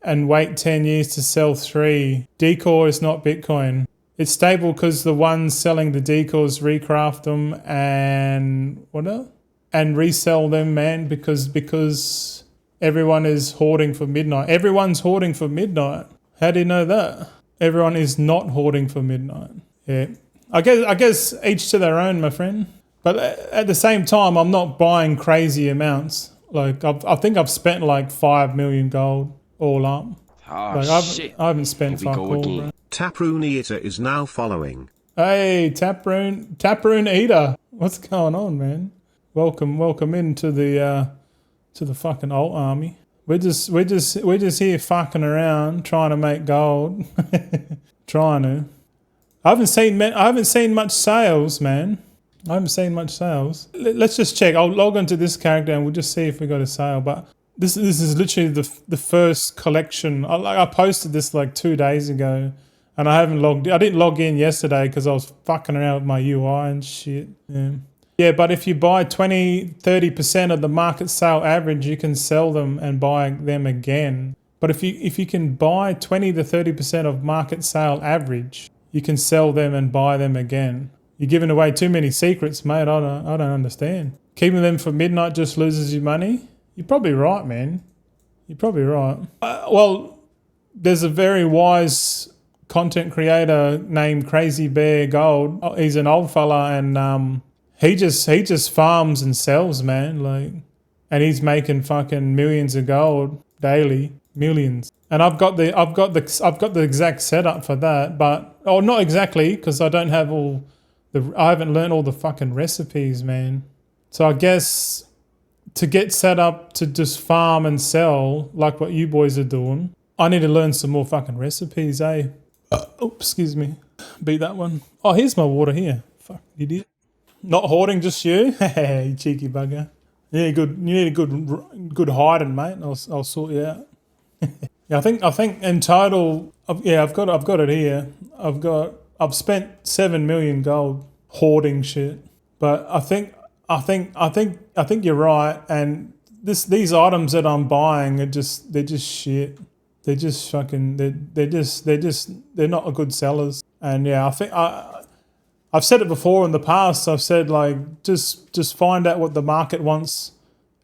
and wait 10 years to sell 3. Decor is not Bitcoin. It's stable because the ones selling the decors recraft them and what else? And resell them, man, because everyone is hoarding for midnight. Everyone's hoarding for midnight. How do you know that? Everyone is not hoarding for midnight. Yeah. I guess each to their own, my friend. But at the same time, I'm not buying crazy amounts. Like I think I've spent like 5 million gold all up. Oh, like shit. I haven't spent fuck all, bro. Taproon Eater is now following. Hey, Taproon Eater. What's going on, man? Welcome into the fucking alt army. We're just here fucking around trying to make gold. Trying to. I haven't seen much sales, man. I haven't seen much sales. Let's just check. I'll log into this character and we'll just see if we got a sale. But this is literally the first collection. I posted this like 2 days ago, and I didn't log in yesterday because I was fucking around with my UI and shit. Yeah, but if you buy 20-30% of the market sale average, you can sell them and buy them again. But if you can buy 20 to 30% of market sale average, you can sell them and buy them again. You're giving away too many secrets, mate. I don't understand. Keeping them for midnight just loses you money. You're probably right, man. You're probably right. Well, there's a very wise content creator named Crazy Bear Gold. He's an old fella, and he just farms and sells, man. Like, and he's making fucking millions of gold daily, millions. And I've got the exact setup for that, but not exactly, because I don't have all I haven't learned all the fucking recipes, man. So I guess to get set up to just farm and sell like what you boys are doing, I need to learn some more fucking recipes, eh? Oh, excuse me. Beat that one. Oh, here's my water here. Fuck, idiot. Not hoarding, just you? You cheeky bugger. You need a good hiding, mate. I'll sort you out. Yeah, I think in total, I've got it here. I've spent 7 million gold hoarding shit. But I think you're right. And these items that I'm buying they're just shit. They're just fucking they're not good sellers. And yeah, I think I've said it before in the past. I've said like just find out what the market wants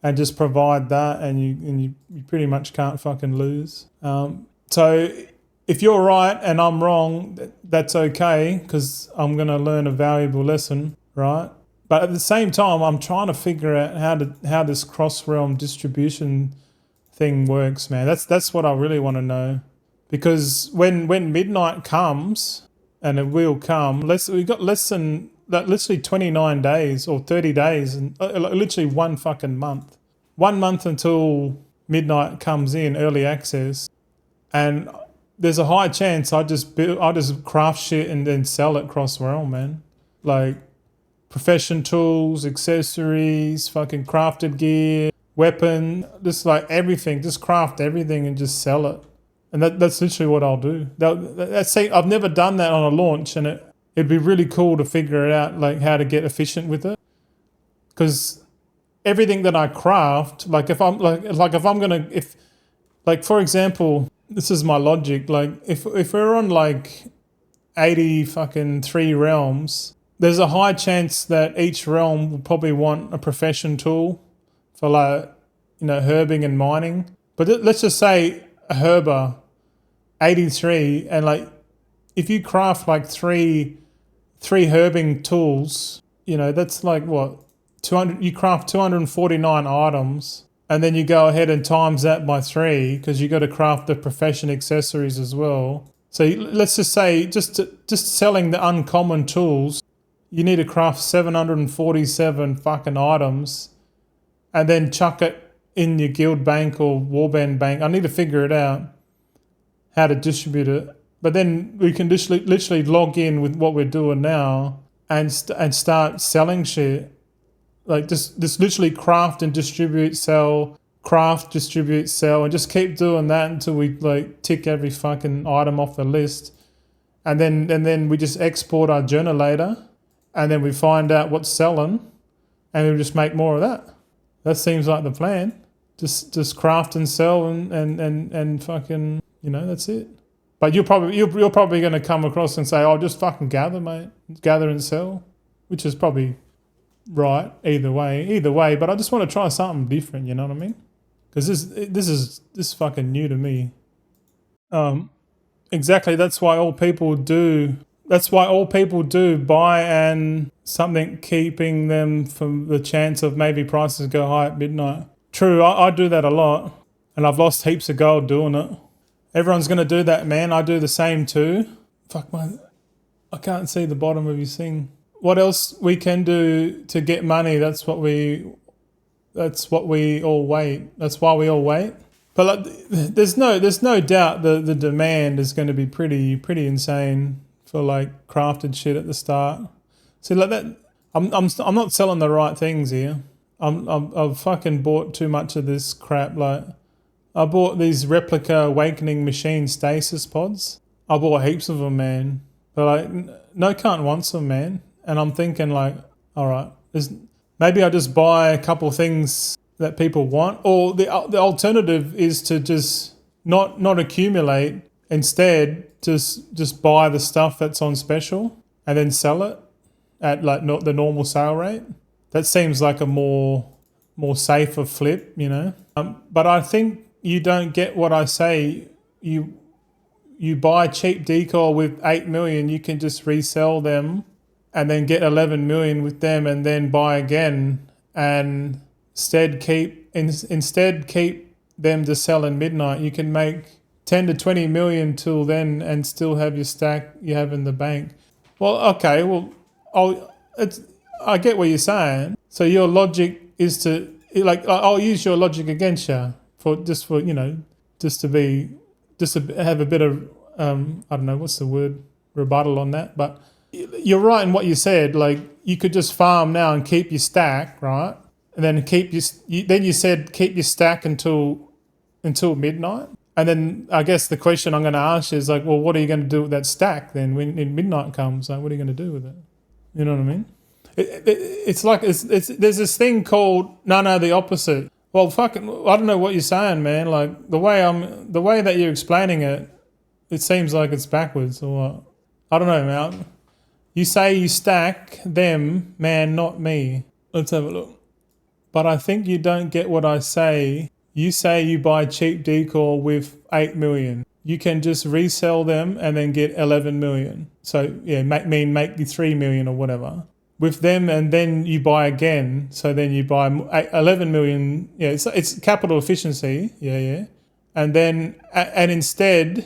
and just provide that, and you pretty much can't fucking lose. So if you're right and I'm wrong, that's okay, because I'm gonna learn a valuable lesson, right? But at the same time, I'm trying to figure out how this cross realm distribution thing works, man. That's what I really want to know, because when midnight comes, and it will come, we've got less than that, literally 29 days or 30 days, and literally 1 month until midnight comes in, early access, and there's a high chance I just craft shit and then sell it cross realm, man. Like profession tools, accessories, fucking crafted gear, weapon, just like everything, just craft everything and just sell it. And that's literally what I'll do. I've never done that on a launch, and it'd be really cool to figure it out, like how to get efficient with it. Because everything that I craft, like if I'm for example, this is my logic. Like if we're on like 80 fucking 3 realms, there's a high chance that each realm will probably want a profession tool for like, herbing and mining. But let's just say a herber, 83, and like if you craft like three herbing tools, that's like what, 200, you craft 249 items, and then you go ahead and times that by 3, because you got to craft the profession accessories as well. So let's just say just selling the uncommon tools, you need to craft 747 fucking items, and then chuck it in your guild bank or Warband Bank. I need to figure it out, how to distribute it. But then we can literally log in with what we're doing now and start selling shit. Like just literally craft and distribute, sell, craft, distribute, sell, and just keep doing that until we like tick every fucking item off the list. And then we just export our journal later, and then we find out what's selling, and we just make more of that. That seems like the plan. Just craft and sell and fucking, that's it. But you're probably going to come across and say, "Oh, just fucking gather, mate. Gather and sell," which is probably right either way. But I just want to try something different. You know what I mean? Because this is fucking new to me. Exactly. That's why all people do buy and something, keeping them from the chance of maybe prices go high at midnight. True, I do that a lot, and I've lost heaps of gold doing it. Everyone's going to do that, man. I do the same too. Fuck, man. I can't see the bottom of your thing. What else we can do to get money? That's what we all wait. That's why we all wait. But like, there's no doubt the demand is going to be pretty insane for like crafted shit at the start. See, like that, I'm not selling the right things here. I've fucking bought too much of this crap. Like, I bought these replica awakening machine stasis pods. I bought heaps of them, man. But like, no cunt wants them, man. And I'm thinking like, all right, maybe I just buy a couple things that people want, or the alternative is to just not accumulate. Instead, just buy the stuff that's on special and then sell it at like not the normal sale rate. That seems like a more safer flip, But I think you don't get what I say. You buy cheap decor with 8 million, you can just resell them and then get 11 million with them, and then buy again, and instead keep them to sell in midnight. You can make 10 to 20 million till then and still have your stack you have in the bank. Well, okay, I get what you're saying. So your logic is to like I'll use your logic against you just to have a bit of I don't know what's the word, rebuttal on that. But you're right in what you said. Like you could just farm now and keep your stack, right? And then then you said keep your stack until midnight. And then I guess the question I'm going to ask you is like, well, what are you going to do with that stack then when midnight comes? Like, what are you going to do with it? You know what I mean? It's like there's this thing called the opposite. Well, fucking, I don't know what you're saying, man. Like the way that you're explaining it, it seems like it's backwards or what? I don't know, man. You say you stack them, man, not me. Let's have a look. But I think you don't get what I say. You say you buy cheap decor with 8 million. You can just resell them and then get 11 million. So yeah, make you 3 million or whatever. With them, and then you buy again. So then you buy 11 million. Yeah, it's capital efficiency. Yeah. And then instead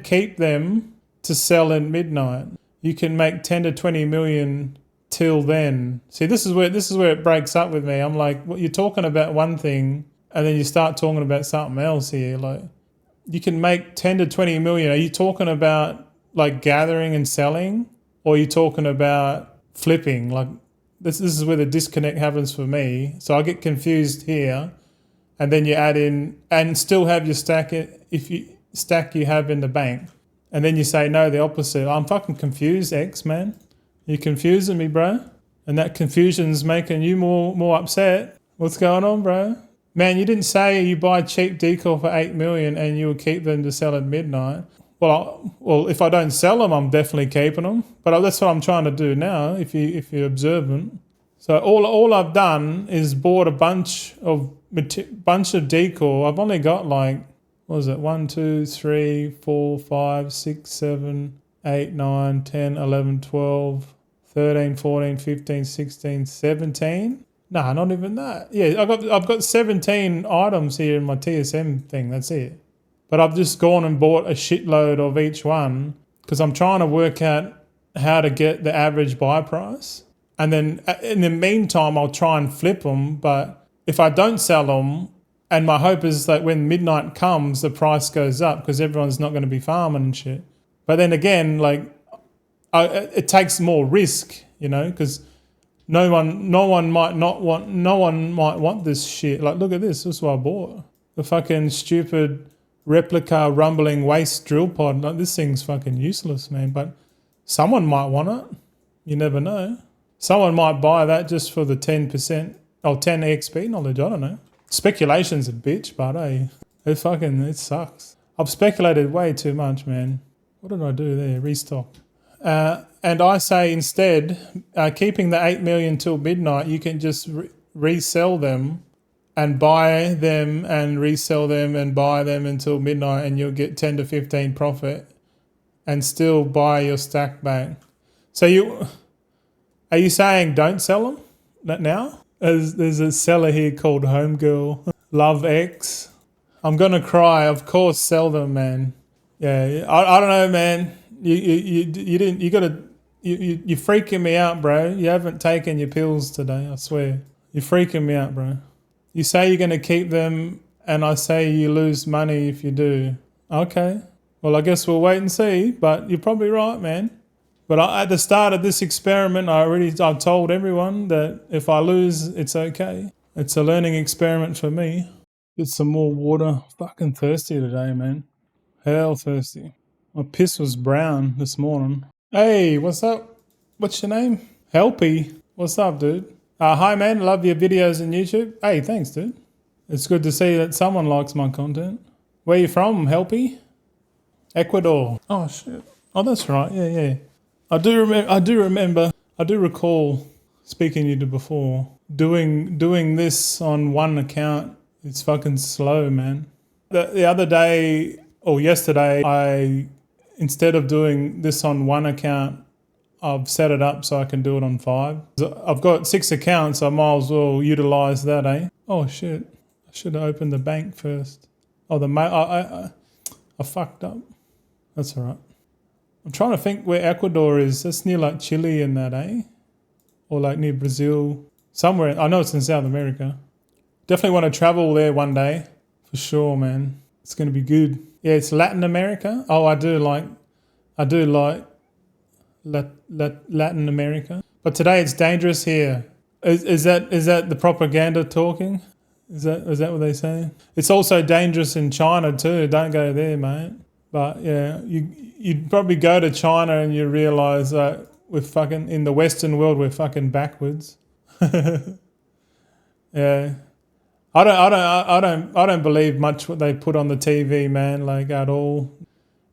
keep them to sell at midnight. You can make 10 to 20 million till then. See, this is where it breaks up with me. I'm like, well, you're talking about one thing and then you start talking about something else here. Like you can make 10 to 20 million. Are you talking about like gathering and selling, or are you talking about flipping? Like this is where the disconnect happens for me. So I get confused here, and then you add in and still have your stack if you stack you have in the bank, and then you say no, the opposite. I'm fucking confused, X man. You're confusing me, bro, and that confusion's making you more upset. What's going on, bro? Man, you didn't say you buy cheap decor for 8 million and you will keep them to sell at midnight. Well, if I don't sell them, I'm definitely keeping them. But that's what I'm trying to do now. If you're observant, so all I've done is bought a bunch of decor. I've only got like, what was it? 1, 2, 3, 4, 5, 6, 7, 8, 9, 10, 11, 12, 13, 14, 15, 16, 17. No, not even that. Yeah, I've got 17 items here in my TSM thing. That's it. But I've just gone and bought a shitload of each one because I'm trying to work out how to get the average buy price. And then in the meantime, I'll try and flip them. But if I don't sell them, and my hope is that when midnight comes, the price goes up because everyone's not going to be farming and shit. But then again, like it takes more risk, you know, because no one might want this shit. Like, look at this. This is what I bought. The fucking stupid replica rumbling waste drill pod. Like, this thing's fucking useless, man. But someone might want it. You never know. Someone might buy that just for the 10% or 10 XP knowledge. I don't know. Speculation's a bitch, but hey, it sucks. I've speculated way too much, man. What did I do there? Restock. And I say instead, keeping the 8 million till midnight, you can just resell them and buy them and resell them and buy them until midnight, and you'll get 10 to 15 profit and still buy your stack back. So are you saying don't sell them now? There's a seller here called Homegirl Love X. I'm gonna cry. Of course, sell them, man. Yeah, I don't know, man. You're freaking me out, bro. You haven't taken your pills today, I swear. You're freaking me out, bro. You say you're going to keep them, and I say you lose money if you do. Okay. Well, I guess we'll wait and see, but you're probably right, man. But at the start of this experiment, I've told everyone that if I lose, it's okay. It's a learning experiment for me. Get some more water. Fucking thirsty today, man. Hell thirsty. My piss was brown this morning. Hey, what's up? What's your name? Helpy. What's up, dude? Hi, man. Love your videos on YouTube. Hey, thanks, dude. It's good to see that someone likes my content. Where you from, Helpy? Ecuador. Oh, shit. Oh, that's right. Yeah. I do recall speaking to you before. Doing this on one account, it's fucking slow, man. The other day, or yesterday, instead of doing this on one account, I've set it up so I can do it on 5. I've got 6 accounts, I might as well utilise that, eh? Oh shit, I should have opened the bank first. Oh, I fucked up. That's all right. I'm trying to think where Ecuador is. That's near like Chile and that, eh? Or like near Brazil. Somewhere. I know it's in South America. Definitely want to travel there one day. For sure, man. It's going to be good. Yeah, it's Latin America. Oh, I do like Latin America. But today it's dangerous here. Is that the propaganda talking? Is that what they say? It's also dangerous in China too. Don't go there, mate. But yeah, you'd probably go to China and you realise that we're fucking in the Western world. We're fucking backwards. Yeah, I don't believe much what they put on the TV, man. Like at all.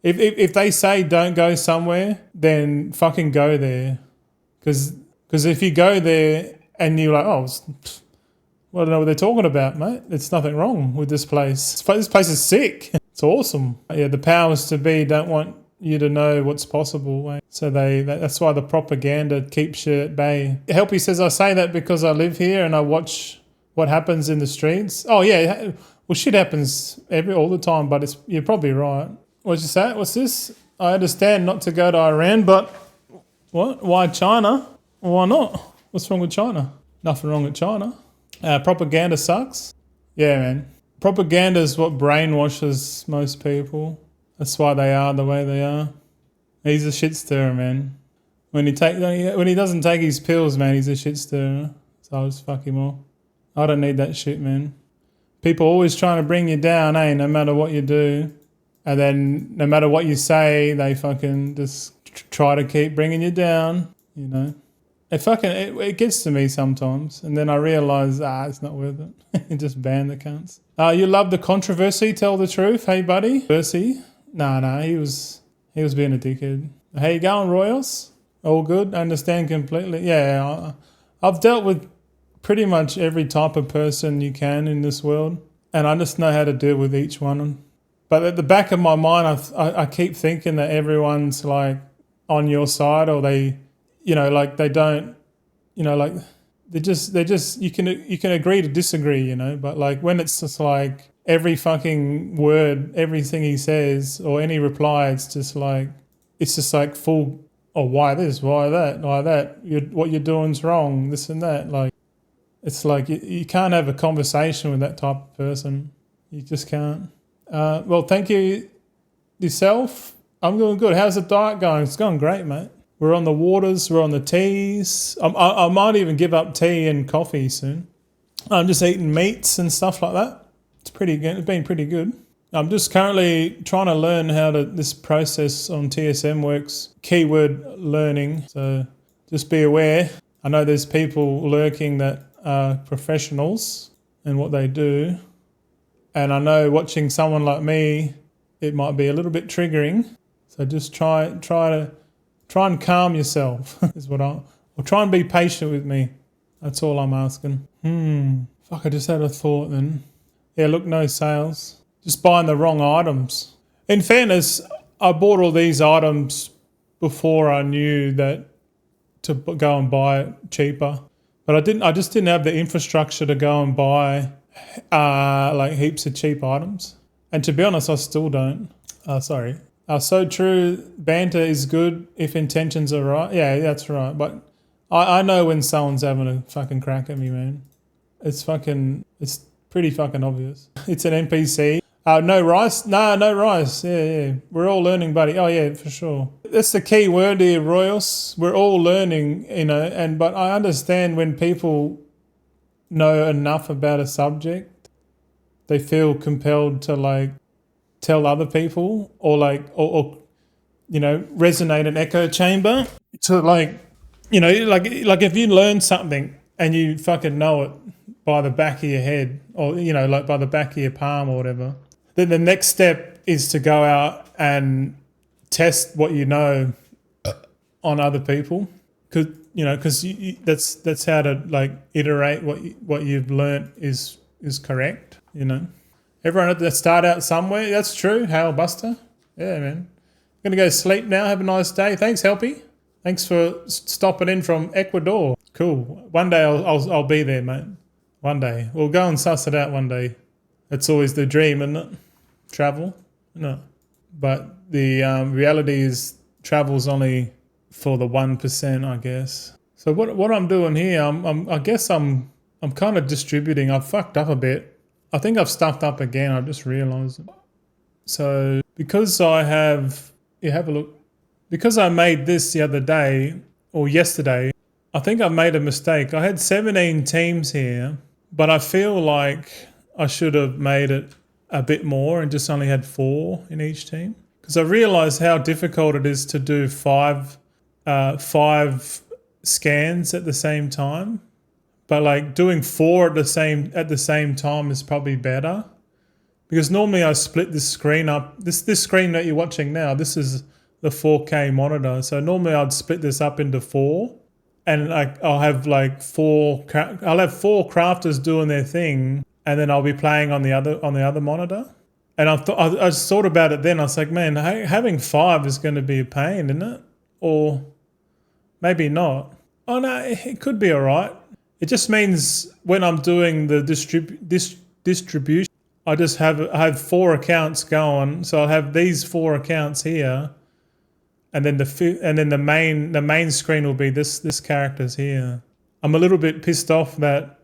If they say don't go somewhere, then fucking go there. Because if you go there and you're like, oh, well, I don't know what they're talking about, mate. There's nothing wrong with this place. This place is sick. It's awesome. Yeah, the powers to be don't want you to know what's possible, mate. So that's why the propaganda keeps you at bay. Helpy says, I say that because I live here and I watch what happens in the streets. Oh, yeah. Well, shit happens all the time, but you're probably right. What'd you say? What's this? I understand not to go to Iran, but what? Why China? Why not? What's wrong with China? Nothing wrong with China. Propaganda sucks. Yeah, man. Propaganda is what brainwashes most people. That's why they are the way they are. He's a shit stirrer, man. When he doesn't take his pills, man, he's a shit stirrer. So I'll just fuck him off. I don't need that shit, man. People always trying to bring you down, eh? No matter what you do. And then no matter what you say, they fucking just try to keep bringing you down, you know. It gets to me sometimes. And then I realise, it's not worth it. Just ban the cunts. You love the controversy, tell the truth. Hey, buddy. Percy? No, he was being a dickhead. How you going, Royals? All good? Understand completely? Yeah, I've dealt with pretty much every type of person you can in this world. And I just know how to deal with each one. But at the back of my mind, I keep thinking that everyone's like on your side, or they, you know, like they don't, you know, like they just you can agree to disagree, you know. But like when it's just like every fucking word, everything he says or any reply, it's just like full. Oh, why this? Why that? Why that? What you're doing's wrong. This and that. Like it's like you can't have a conversation with that type of person. You just can't. Well, thank you yourself. I'm doing good. How's the diet going? It's going great, mate. We're on the waters. We're on the teas. I might even give up tea and coffee soon. I'm just eating meats and stuff like that. It's pretty good. It's been pretty good. I'm just currently trying to learn how this process on TSM works. Keyword learning. So just be aware. I know there's people lurking that are professionals in what they do. And I know watching someone like me, it might be a little bit triggering. So just try and calm yourself is what or try and be patient with me. That's all I'm asking. Fuck, I just had a thought then. Yeah, look, no sales. Just buying the wrong items. In fairness, I bought all these items before I knew that to go and buy it cheaper. But I just didn't have the infrastructure to go and buy like heaps of cheap items. And to be honest, I still don't. Sorry. So true, banter is good if intentions are right. Yeah, that's right. But I know when someone's having a fucking crack at me, man. It's pretty fucking obvious. It's an NPC. No rice? No rice. Yeah. We're all learning, buddy. Oh, yeah, for sure. That's the key word here, Royals. We're all learning, you know, but I understand when people know enough about a subject, they feel compelled to like tell other people or you know, resonate an echo chamber to like, you know, like if you learn something and you fucking know it by the back of your head or, you know, like by the back of your palm or whatever, then the next step is to go out and test what you know on other people. Because that's how to like iterate what you've learnt is correct. You know, everyone had to start out somewhere. That's true. Hail Buster. Yeah, man. I'm gonna go sleep now. Have a nice day. Thanks, Helpy. Thanks for stopping in from Ecuador. Cool. One day I'll be there, mate. One day we'll go and suss it out. One day. That's always the dream, isn't it? Travel, no. But the reality is travel's only for the 1%, I guess. So what I'm doing here, I guess I'm kind of distributing. I've fucked up a bit. I think I've stuffed up again. I just realized. So because I have, you have a look. Because I made this the other day or yesterday, I think I made a mistake. I had 17 teams here, but I feel like I should have made it a bit more and just only had 4 in each team. Because I realized how difficult it is to do five scans at the same time. But like doing 4 at the same time is probably better. Because normally I split this screen up. This screen that you're watching now, this is the 4K monitor. So normally I'd split this up into 4, and I'll have 4 crafters doing their thing, and then I'll be playing on the other monitor. And I just thought about it then. I was like, man, having 5 is going to be a pain, isn't it? Or maybe not. Oh no, it could be all right. It just means when I'm doing the distribution, I have 4 accounts going. So I'll have these 4 accounts here, and then the main screen will be this characters here. I'm a little bit pissed off that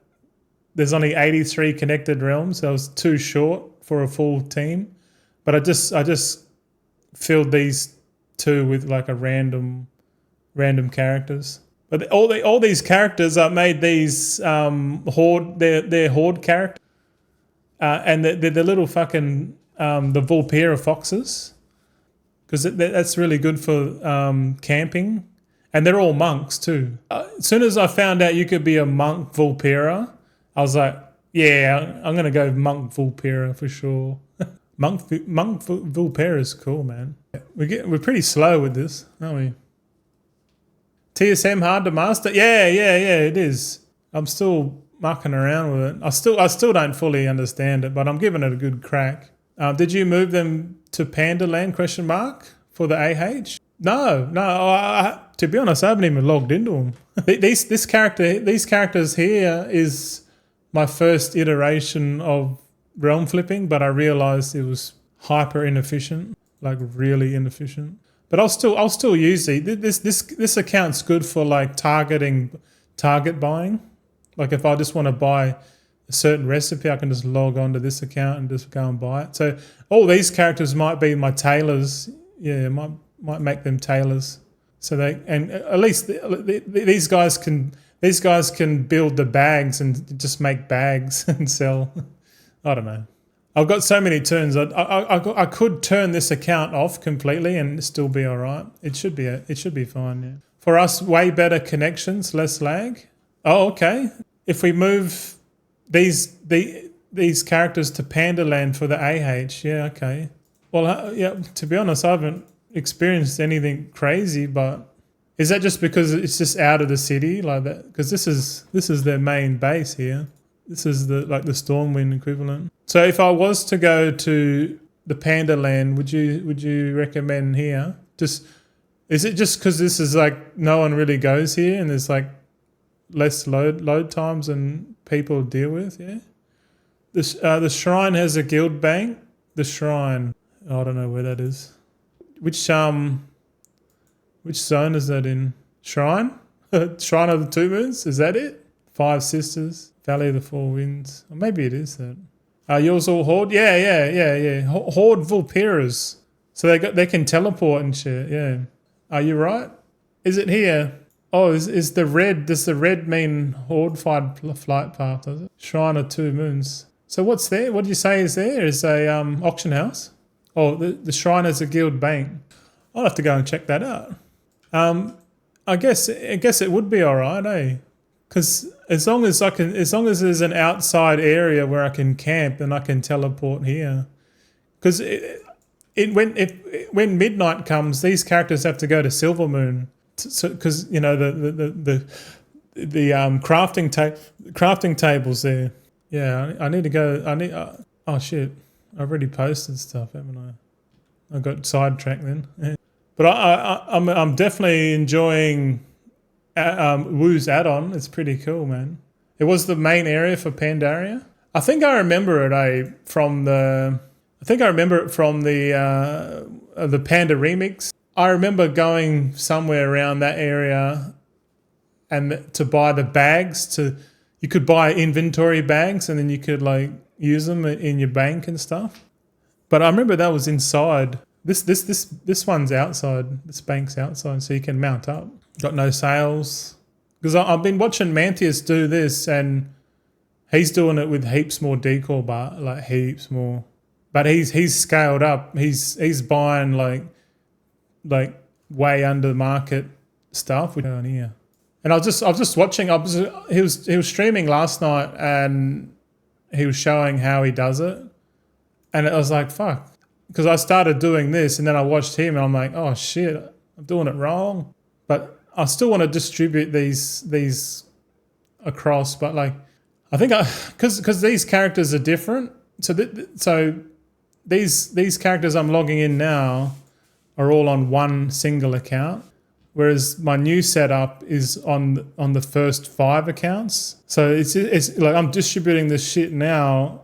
there's only 83 connected realms. So I was too short for a full team, but I just filled these 2 with like a random characters. But all these characters I made these horde. They're horde characters, and they're the little fucking the Vulpera foxes, because that's really good for camping, and they're all monks too. As soon as I found out you could be a monk Vulpera, I was like, yeah, I'm gonna go monk Vulpera for sure. monk Vulpera is cool, man. We're pretty slow with this, aren't we? TSM hard to master? Yeah, it is. I'm still mucking around with it. I still don't fully understand it, but I'm giving it a good crack. Did you move them to Panda Land ? For the AH? No. To be honest, I haven't even logged into them. These characters here is my first iteration of realm flipping, but I realized it was hyper inefficient, like really inefficient. But I'll still use it. This account's good for like target buying. Like if I just want to buy a certain recipe, I can just log on to this account and just go and buy it. So all these characters might be my tailors. Yeah, might make them tailors. So at least these guys can build the bags and just make bags and sell. I don't know. I've got so many turns. I could turn this account off completely and still be all right. It should be fine. Yeah. For us, way better connections, less lag. Oh, okay. If we move these characters to Panda Land for the AH, yeah, okay. Well, yeah. To be honest, I haven't experienced anything crazy, but is that just because it's just out of the city like that? Because this is their main base here. This is the Stormwind equivalent. So if I was to go to the Panda Land, would you recommend here? Is it just because this is like no one really goes here and there's like less load times and people deal with? Yeah. The shrine has a guild bank. The shrine, I don't know where that is. Which zone is that in? Shrine? Shrine of the Two Moons? Is that it? 5 Sisters, Valley of the Four Winds. Or maybe it is that. Yours all horde? Yeah. Horde Vulperas. So they can teleport and shit. Yeah. Are you right? Is it here? Oh, is the red? Does the red mean horde flight path? Does it? Shrine of Two Moons. So what's there? What do you say is there? Is a auction house? Oh, the shrine has a guild bank. I'll have to go and check that out. I guess it would be all right, eh? Because as long as there's an outside area where I can camp, then I can teleport here. Because when midnight comes, these characters have to go to Silvermoon, because you know the crafting tables there. Yeah, I need to go. Oh shit! I've already posted stuff, haven't I? I got sidetracked then. Yeah. But I'm definitely enjoying Woo's add-on. It's pretty cool, man. It was the main area for Pandaria. I think I remember it from the Panda remix. I remember going somewhere around that area and to buy the bags you could buy inventory bags and then you could like use them in your bank and stuff. But I remember that was inside. This one's outside. This bank's outside, so you can mount up. Got no sales. Because I've been watching Mantius do this, and he's doing it with heaps more decor, but like heaps more. But he's scaled up. He's buying like way under market stuff down here. And I was just watching. He was streaming last night, and he was showing how he does it. And I was like, fuck. Because I started doing this and then I watched him and I'm like, oh shit, I'm doing it wrong. But I still want to distribute these across. But like, I think because these characters are different. So these characters I'm logging in now are all on one single account. Whereas my new setup is on the first 5 accounts. So it's like I'm distributing this shit now.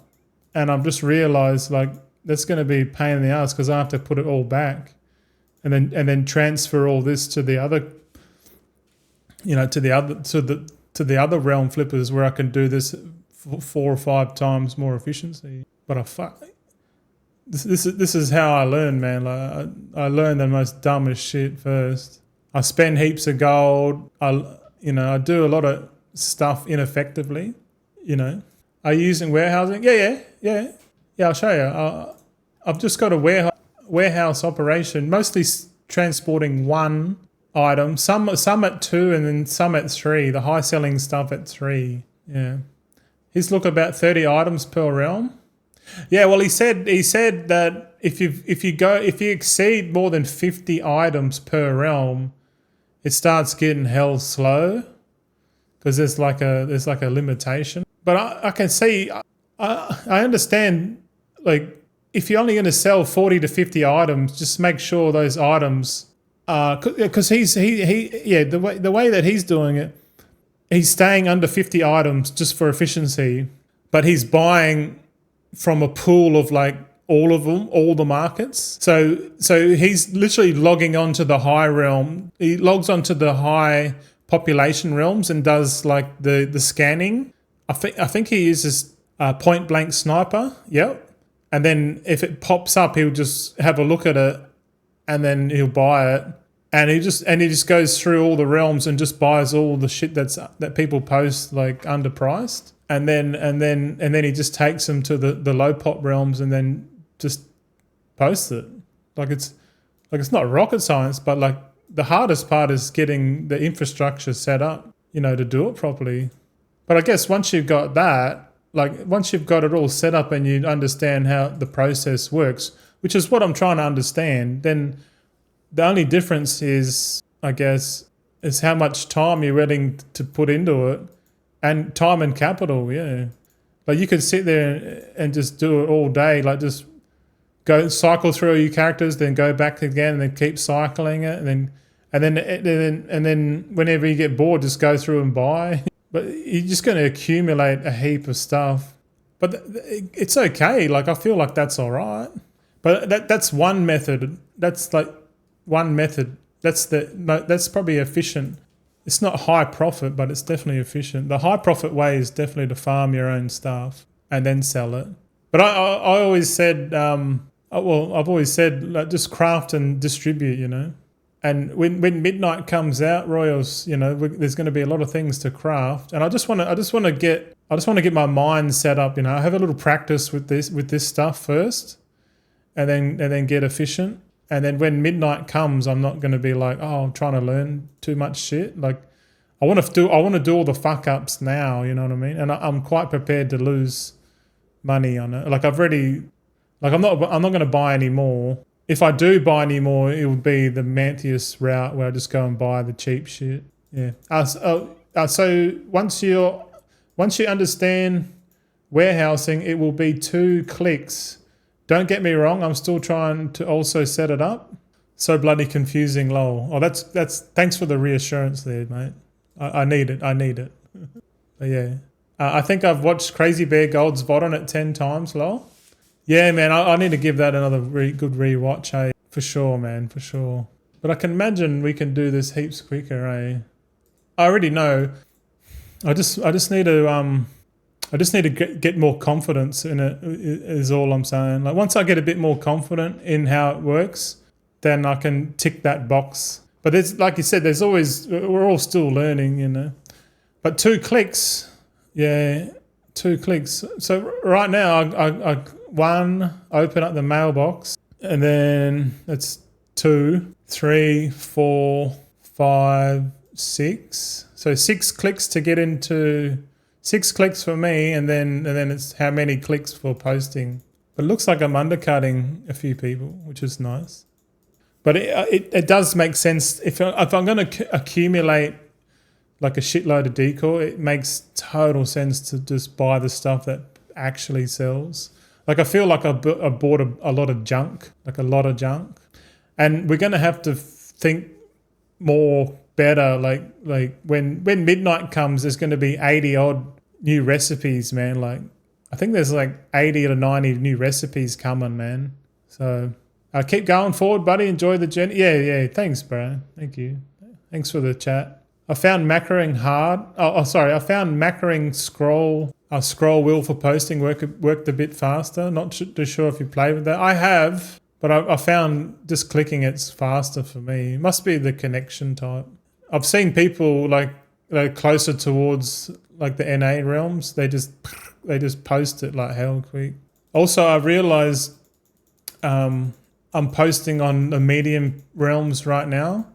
And I've just realized like that's going to be a pain in the ass because I have to put it all back, and then transfer all this to the other, to the other realm flippers where I can do this 4 or 5 times more efficiency. But this is how I learn, man. Like I learn the most dumbest shit first. I spend heaps of gold. I do a lot of stuff ineffectively. Are you using warehousing? Yeah. I'll show you. I've just got a warehouse operation, mostly transporting 1 item. Some at 2 and then some at 3. The high selling stuff at 3. Yeah. He's about 30 items per realm. Yeah. Well, he said that if you exceed more than 50 items per realm, it starts getting hell slow because there's like a limitation. But I can see, I understand, like, if you're only going to sell 40 to 50 items, just make sure those items, because the way that he's doing it, he's staying under 50 items just for efficiency, but he's buying from a pool of like all of them, all the markets. So he's literally logging onto the high realm. He logs onto the high population realms and does like the scanning. I think he uses point blank sniper. Yep. And then if it pops up, he'll just have a look at it, and then he'll buy it. And he just goes through all the realms and just buys all the shit that people post like underpriced. And then he just takes them to the low pop realms and then just posts it. It's not rocket science, but like the hardest part is getting the infrastructure set up, to do it properly. But I guess once you've got that, once you've got it all set up and you understand how the process works, which is what I'm trying to understand, then the only difference is, I guess, is how much time you're willing to put into it, and time and capital, yeah. Like you could sit there and just do it all day, like just go cycle through your characters, then go back again, and then keep cycling it, and then whenever you get bored, just go through and buy. But you're just going to accumulate a heap of stuff. But it's okay. Like I feel like that's all right. But that's one method. That's like one method. That's probably efficient. It's not high profit, but it's definitely efficient. The high profit way is definitely to farm your own stuff and then sell it. But I always said, I've always said like just craft and distribute, And when midnight comes out, Royals, there's going to be a lot of things to craft, and I just want to get my mind set up. I have a little practice with this stuff first, and then get efficient. And then when midnight comes, I'm not going to be like, oh, I'm trying to learn too much shit. Like I want to do all the fuck ups now. You know what I mean? And I'm quite prepared to lose money on it. Like I'm not going to buy any more. If I do buy any more, it would be the Mantius route where I just go and buy the cheap shit. Yeah. So once you understand warehousing, it will be 2 clicks. Don't get me wrong. I'm still trying to also set it up. So bloody confusing, lol. Oh, that's thanks for the reassurance there, mate. I need it. But yeah. I think I've watched Crazy Bear Gold's VOD on it 10 times, lol. Yeah, man, I need to give that another good rewatch, hey? For sure, man, for sure. But I can imagine we can do this heaps quicker, eh? I already know. I just need to get more confidence in it is all I'm saying. Like once I get a bit more confident in how it works, then I can tick that box. But there's, like you said, there's always, we're all still learning, you know. But 2 clicks, yeah, 2 clicks. So right now, I open up the mailbox, and then it's 2, 3, 4, 5, 6. So 6 clicks to get into, 6 clicks for me, and then it's how many clicks for posting. But it looks like I'm undercutting a few people, which is nice. But it does make sense if I'm going to accumulate like a shitload of decor. It makes total sense to just buy the stuff that actually sells. Like I feel like I bought a lot of junk, and we're going to have to think more better. Like when midnight comes, there's going to be 80 odd new recipes, man. Like I think there's like 80 to 90 new recipes coming, man. So keep going forward, buddy. Enjoy the journey. Yeah. Thanks, bro. Thank you. Thanks for the chat. I found macroing hard. I found macroing scroll wheel for posting worked a bit faster. Not too sure if you play with that. I have, but I found just clicking it's faster for me. It must be the connection type. I've seen people like closer towards like the NA realms. They just post it like hell quick. Also, I realized I'm posting on the medium realms right now.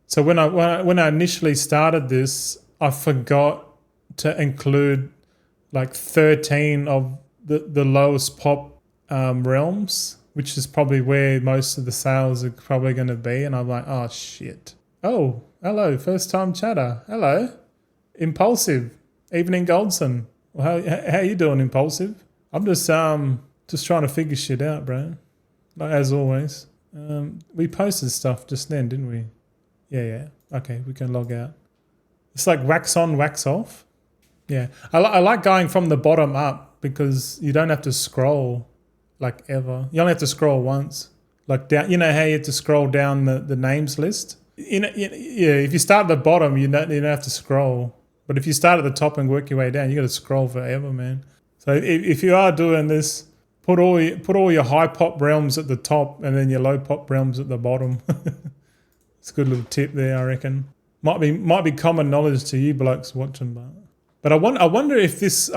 So when I initially started this, I forgot to include like 13 of the lowest pop realms, which is probably where most of the sales are probably going to be. And I'm like, oh shit. Oh, hello, first time chatter. Hello, Impulsive, Evening Goldson. Well, how you doing, Impulsive? I'm just trying to figure shit out, bro. Like as always. We posted stuff just then, didn't we? Yeah. Okay, we can log out. It's like wax on, wax off. Yeah, I like going from the bottom up because you don't have to scroll like ever. You only have to scroll once. Like down, you know how you have to scroll down the names list? Yeah, if you start at the bottom, you don't have to scroll. But if you start at the top and work your way down, you got to scroll forever, man. So if you are doing this, put all your high pop realms at the top and then your low pop realms at the bottom. It's a good little tip there, I reckon. Might be common knowledge to you blokes watching, but I wonder if this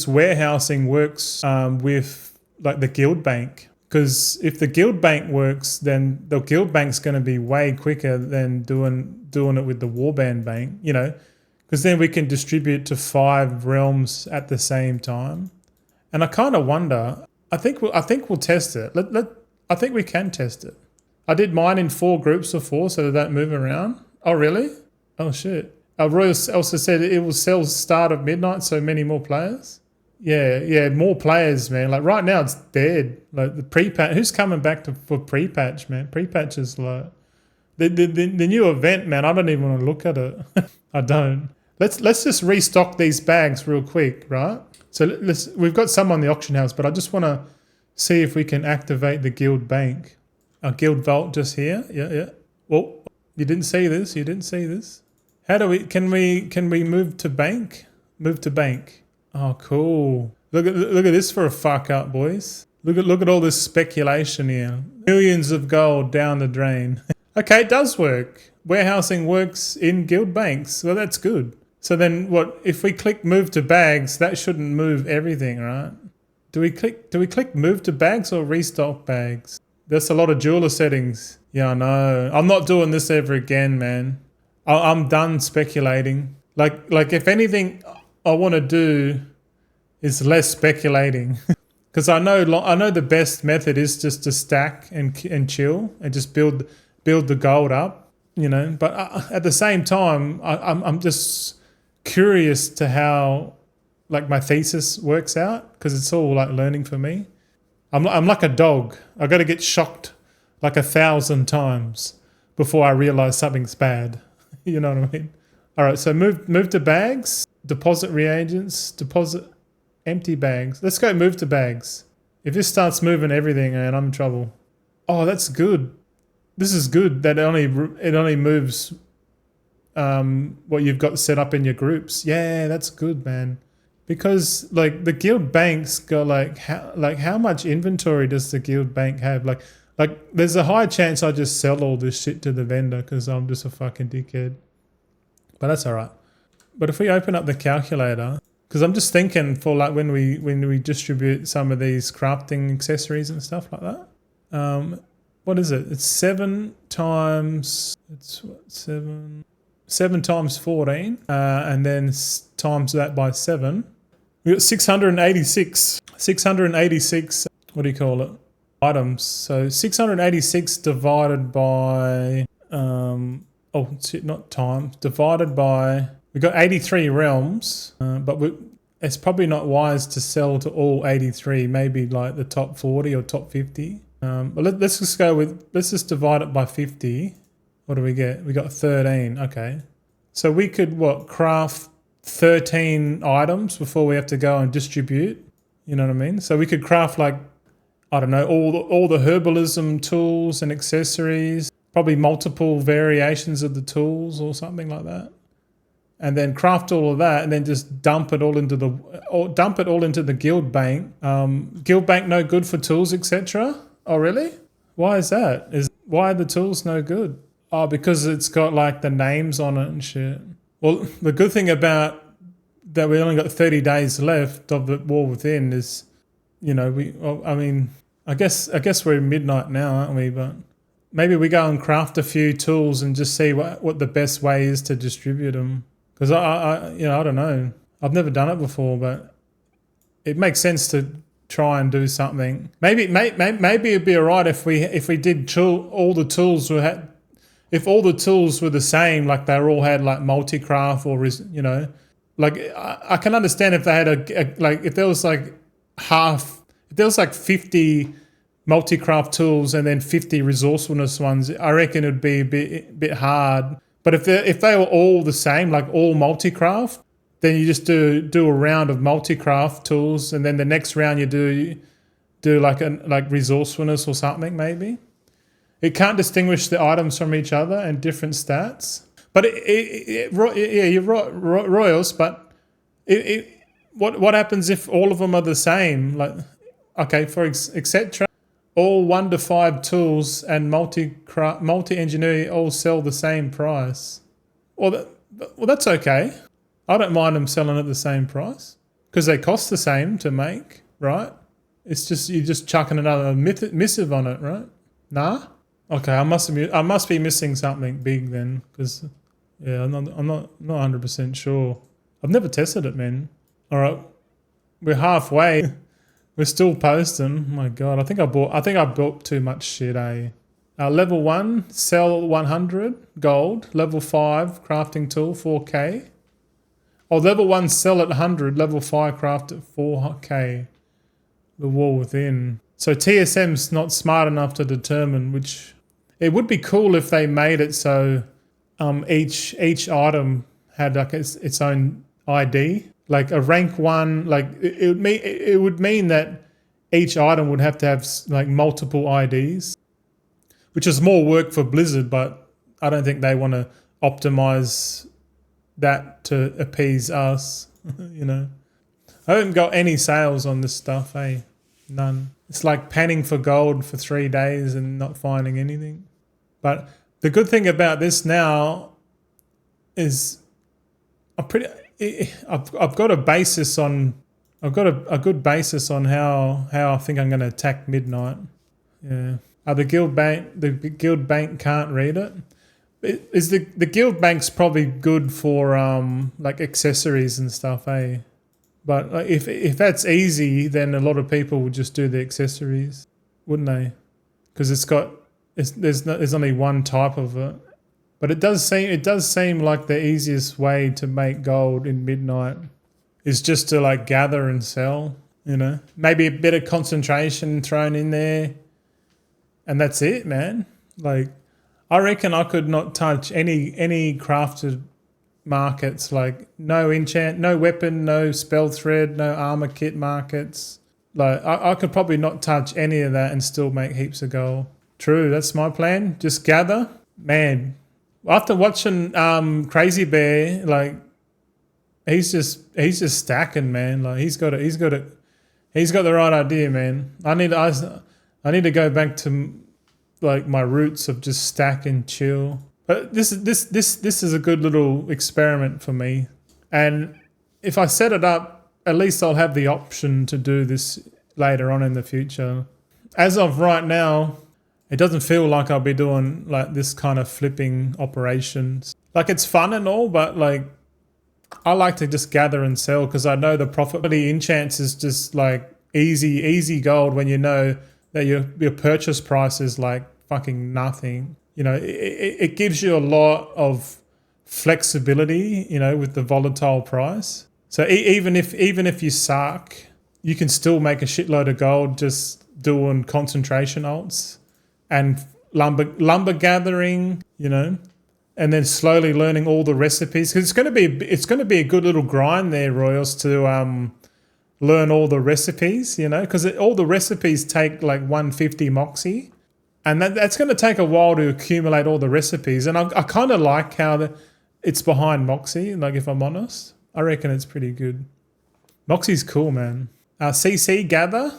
warehousing works with like the guild bank. Because if the guild bank works, then the guild bank's going to be way quicker than doing it with the Warband Bank, you know, because then we can distribute to 5 realms at the same time. And I kind of wonder. I think we'll test it. I think we can test it. I did mine in 4 groups of 4, so they don't move around. Oh really? Oh shit. Roy also said it will sell start of midnight, so many more players. Yeah, more players, man. Like right now, it's dead. Like the pre-patch. Who's coming back for pre-patch, man? Pre-patch is like the new event, man. I don't even want to look at it. I don't. Let's just restock these bags real quick, right? So we've got some on the auction house, but I just want to see if we can activate the guild bank. Our guild vault just here. Yeah. Well, you didn't see this. How do we? Can we move to bank? Move to bank. Oh, cool. Look at this for a fuck up, boys. Look at all this speculation here. Millions of gold down the drain. Okay, it does work. Warehousing works in guild banks. Well, that's good. So then what, if we click move to bags, that shouldn't move everything, right? Do we click move to bags or restock bags? That's a lot of jeweler settings. Yeah, I know. I'm not doing this ever again, man. I'm done speculating. Like if anything I want to do is less speculating. Because I know the best method is just to stack and chill and just build the gold up, you know. But at the same time, I'm just curious to how like my thesis works out, because it's all like learning for me. I'm like a dog. I got to get shocked like 1,000 times before I realize something's bad. You know what I mean? All right, so move to bags, deposit reagents, deposit empty bags. Let's go move to bags. If this starts moving everything, man, I'm in trouble. Oh, that's good. this is good that it only moves what you've got set up in your groups. Yeah, that's good, man. Because like the guild banks got how much inventory does the guild bank have? Like there's a high chance I just sell all this shit to the vendor because I'm just a fucking dickhead. But that's all right. But if we open up the calculator, because I'm just thinking for like when we distribute some of these crafting accessories and stuff like that. What is it? It's 7 times. It's what, 7 times 14, and then times that by 7. We got 686. 686. What do you call it? Items. So 686 divided by. Not times. Divided by. We got 83 realms, but it's probably not wise to sell to all 83. Maybe like the top 40 or top 50. But let's just go with. Let's just divide it by 50. What do we get? We got 13. Okay. So we could, craft 13 items before we have to go and distribute. You know what I mean? So we could craft like, I don't know, all the herbalism tools and accessories, probably multiple variations of the tools or something like that. And then craft all of that and then just dump it all into the guild bank. Guild bank no good for tools, etc. Oh, really? Why is that? Why are the tools no good? Oh, because it's got like the names on it and shit. Well, the good thing about that we only got 30 days left of the War Within is, I guess we're midnight now, aren't we? But maybe we go and craft a few tools and just see what the best way is to distribute them. Because I don't know. I've never done it before, but it makes sense to try and do something. Maybe it'd be alright if we did all the tools if all the tools were the same, like they all had like multi-craft or like I can understand if they had if there was like 50 multi-craft tools and then 50 resourcefulness ones, I reckon it'd be a bit hard. But if they were all the same, like all multi-craft, then you just do a round of multi-craft tools, and then the next round you do like resourcefulness or something maybe. It can't distinguish the items from each other and different stats. But you're right, Royals. But what happens if all of them are the same? Like, okay, for etc. All 1 to 5 tools and multi-engineering all sell the same price. Well, that's okay. I don't mind them selling at the same price because they cost the same to make, right? It's just you're just chucking another missive on it, right? Nah. Okay, I must be missing something big then, because I'm not 100% sure. I've never tested it, man. All right, we're halfway. We're still posting. Oh my God, I think I bought too much shit. Level 1 sell 100 gold. Level 5 crafting tool 4k. Or level 1 sell at 100. Level 5 craft at 4k. The War Within. So TSM's not smart enough to determine which. It would be cool if they made it so each item had like its own ID, like a rank 1. Like it would mean that each item would have to have like multiple IDs, which is more work for Blizzard. But I don't think they want to optimize that to appease us. I haven't got any sales on this stuff. None. It's like panning for gold for 3 days and not finding anything. But the good thing about this now is I've got a basis on. I've got a good basis on how I think I'm going to attack Midnight. Yeah. The guild bank can't read it. Is the guild bank's probably good for like accessories and stuff, eh? But if that's easy, then a lot of people would just do the accessories, wouldn't they? Because there's only one type of it. But it does seem like the easiest way to make gold in Midnight is just to like gather and sell. Maybe a bit of concentration thrown in there, and that's it, man. Like, I reckon I could not touch any crafted markets, like no enchant, no weapon, no spell thread, no armor kit markets. Like I could probably not touch any of that and still make heaps of gold. True, that's my plan. Just gather. Man, after watching Crazy Bear, like he's just stacking, man. Like he's got the right idea, man. I need to go back to like my roots of just stack and chill. But this is a good little experiment for me. And if I set it up, at least I'll have the option to do this later on in the future. As of right now, it doesn't feel like I'll be doing like this kind of flipping operations. Like it's fun and all, but like I like to just gather and sell because I know the profitability in chance is just like easy gold when you know that your purchase price is like fucking nothing. You know, it gives you a lot of flexibility, you know, with the volatile price. So even if you suck, you can still make a shitload of gold just doing concentration alts and lumber gathering, you know, and then slowly learning all the recipes. Because it's going to be a good little grind there, Royals, to learn all the recipes, you know, because all the recipes take like 150 moxie. And that's going to take a while to accumulate all the recipes. And I kind of like how it's behind Moxie, like if I'm honest. I reckon it's pretty good. Moxie's cool, man. CC, gather.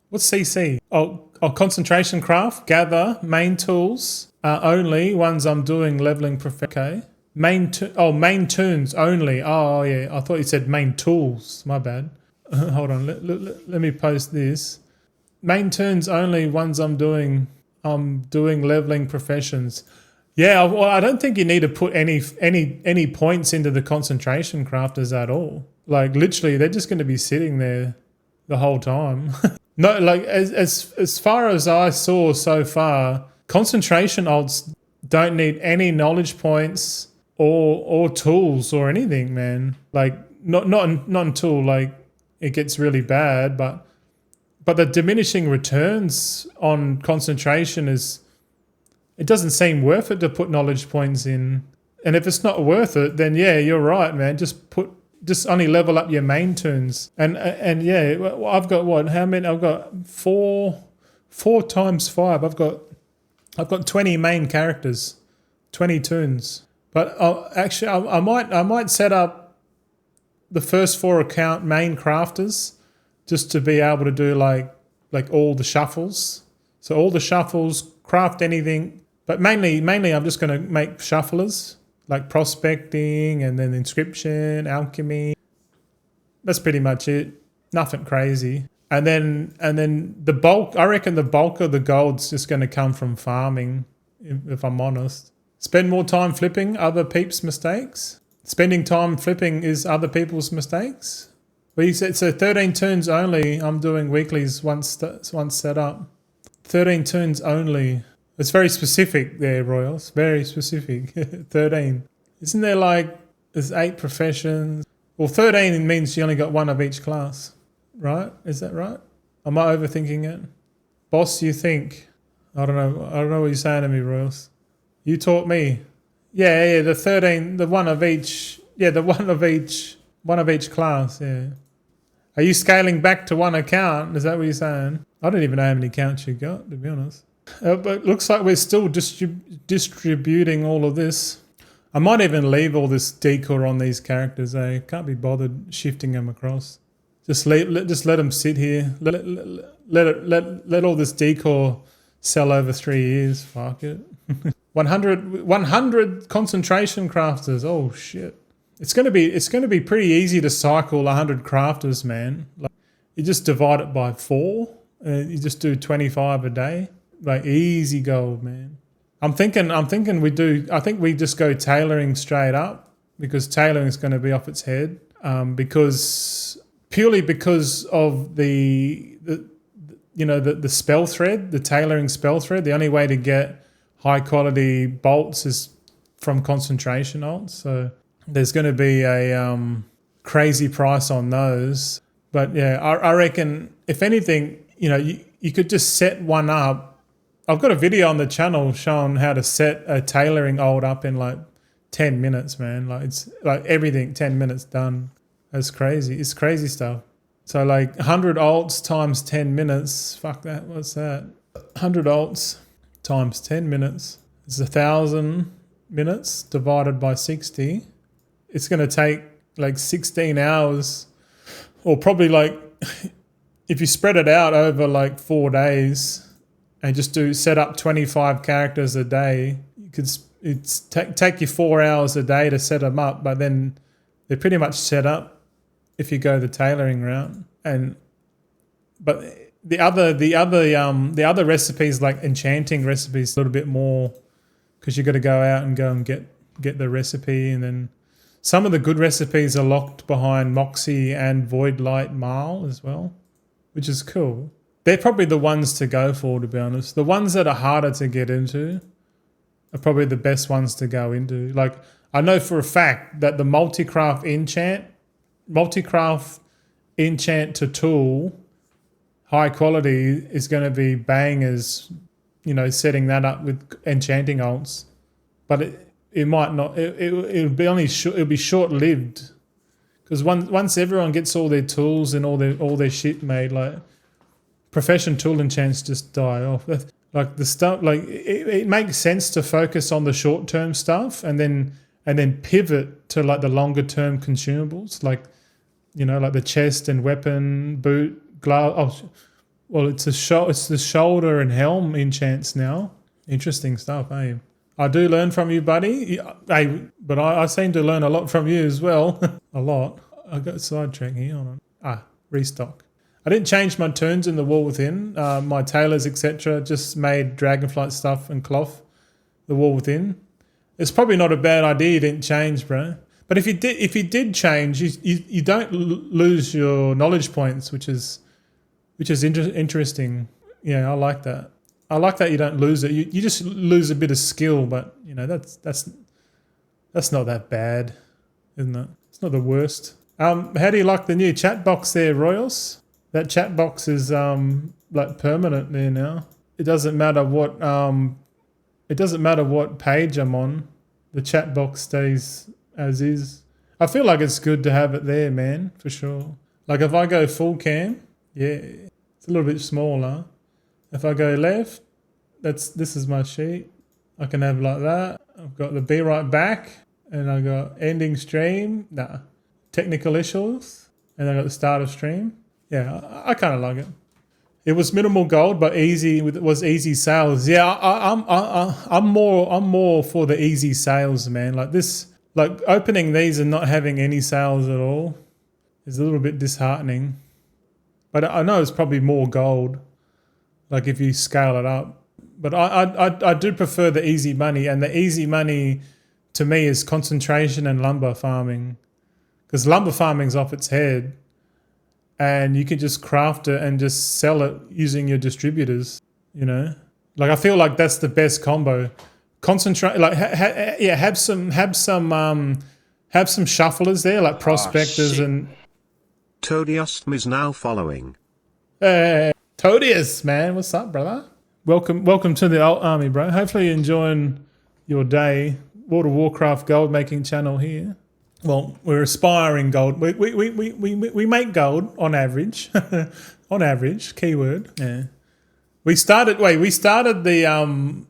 What's CC? Oh, concentration craft, gather, main tools, only, ones I'm doing leveling okay. Main tunes only. Oh, yeah, I thought you said main tools. My bad. Hold on, let me post this. Main tunes only, ones I'm doing leveling professions. Yeah, well, I don't think you need to put any points into the concentration crafters at all. Like literally, they're just going to be sitting there the whole time. No, like as far as I saw so far, concentration alts don't need any knowledge points or tools or anything, man. Like not until like it gets really bad, but the diminishing returns on concentration it doesn't seem worth it to put knowledge points in. And if it's not worth it, then yeah, you're right, man. Just only level up your main tunes. And yeah, I've got what? How many? I've got four times 5. I've got 20 main characters, 20 tunes. But actually, I might set up the first 4 account main crafters just to be able to do like all the shuffles. So all the shuffles, craft anything, but mainly I'm just going to make shufflers like prospecting and then inscription, alchemy. That's pretty much it. Nothing crazy. And then the bulk, I reckon the bulk of the gold's just going to come from farming, if I'm honest. Spend more time flipping other peeps' mistakes. Spending time flipping is other people's mistakes. Well, you said so 13 turns only. I'm doing weeklies once set up. 13 turns only. It's very specific there, Royals. Very specific. 13. Isn't there like there's 8 professions? Well, 13 means you only got 1 of each class, right? Is that right? Am I overthinking it? Boss, you think? I don't know what you're saying to me, Royals. You taught me. Yeah, the 13, the 1 of each. Yeah, the 1 of each class, yeah. Are you scaling back to 1 account? Is that what you're saying? I don't even know how many accounts you got, to be honest. But it looks like we're still distributing all of this. I might even leave all this decor on these characters. I can't be bothered shifting them across. Just let them sit here. Let all this decor sell over 3 years. Fuck it. 100 concentration crafters. Oh shit. It's gonna be pretty easy to cycle 100 crafters, man. Like, you just divide it by 4 and you just do 25 a day. Like easy gold, man. I think we just go tailoring straight up because tailoring is going to be off its head. Purely because of the spell thread, the tailoring spell thread. The only way to get high quality bolts is from concentration alts. So there's going to be a crazy price on those. But yeah, I reckon if anything, you could just set one up. I've got a video on the channel showing how to set a tailoring alt up in like 10 minutes, man. Like it's like everything 10 minutes done. That's crazy. It's crazy stuff. So like 100 alts times 10 minutes. Fuck that. What's that? 100 alts times 10 minutes. It's 1,000 minutes divided by 60. It's going to take like 16 hours, or probably like, if you spread it out over like 4 days and just set up 25 characters a day, you could take you 4 hours a day to set them up, but then they're pretty much set up if you go the tailoring route. But the other recipes, like enchanting recipes, a little bit more, because you got to go out and get the recipe, and then some of the good recipes are locked behind Moxie and Void Light Marl as well, which is cool. They're probably the ones to go for, to be honest. The ones that are harder to get into are probably the best ones to go into. Like, I know for a fact that the multi-craft enchant to tool, high quality, is going to be bangers, setting that up with enchanting alts. But it might not, it'll be short-lived. Because once everyone gets all their tools and all their shit made, like, profession tool enchants just die off. Like the stuff, like it makes sense to focus on the short-term stuff and then pivot to like the longer-term consumables, like, like the chest and weapon, boot, glove. Oh, well, it's the shoulder and helm enchants now. Interesting stuff, eh? I do learn from you, buddy. Hey, but I seem to learn a lot from you as well. A lot. I got sidetracked here. Hold on. Restock. I didn't change my turns in the wall within. My tailors, etc., just made dragonflight stuff and cloth. The wall within. It's probably not a bad idea you didn't change, bro. But if you did change, you don't lose your knowledge points, which is interesting. Yeah, I like that. I like that you don't lose it. You just lose a bit of skill, but that's not that bad, isn't it? It's not the worst. How do you like the new chat box there, Royals? That chat box is like permanent there now. It doesn't matter what page I'm on. The chat box stays as is. I feel like it's good to have it there, man, for sure. Like if I go full cam, yeah, it's a little bit smaller. If I go left, this is my sheet. I can have like that. I've got the be right back, and I got ending stream. Technical issues, and I got the start of stream. Yeah, I kind of like it. It was minimal gold, but easy. It was easy sales. Yeah, I'm more for the easy sales, man. Like this, like opening these and not having any sales at all is a little bit disheartening. But I know it's probably more gold, like if you scale it up. But I do prefer the easy money, and the easy money to me is concentration and lumber farming, because lumber farming's off its head. And you can just craft it and just sell it using your distributors, Like I feel like that's the best combo. Concentrate, like have some shufflers there, like prospectors and. Todius is now following. Hey, Todius, man, what's up, brother? Welcome to the alt army, bro. Hopefully you're enjoying your day. World of Warcraft gold making channel here. Well, we're aspiring gold. We make gold on average. On average, keyword. Yeah. We started the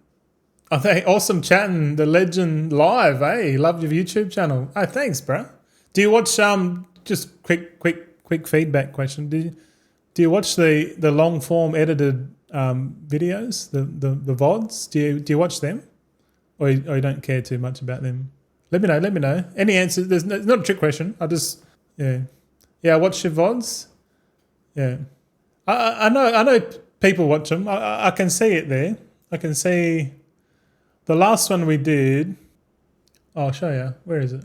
I think awesome chatting the legend live, eh? Love your YouTube channel. Oh, thanks, bro. Do you watch just quick feedback question. Do you watch the long form edited videos, the VODs? Do you watch them? Or you don't care too much about them? Let me know. Any answers? It's not a trick question. I watch your VODs. Yeah. I know people watch them. I can see it there. I can see the last one we did. I'll show you. Where is it?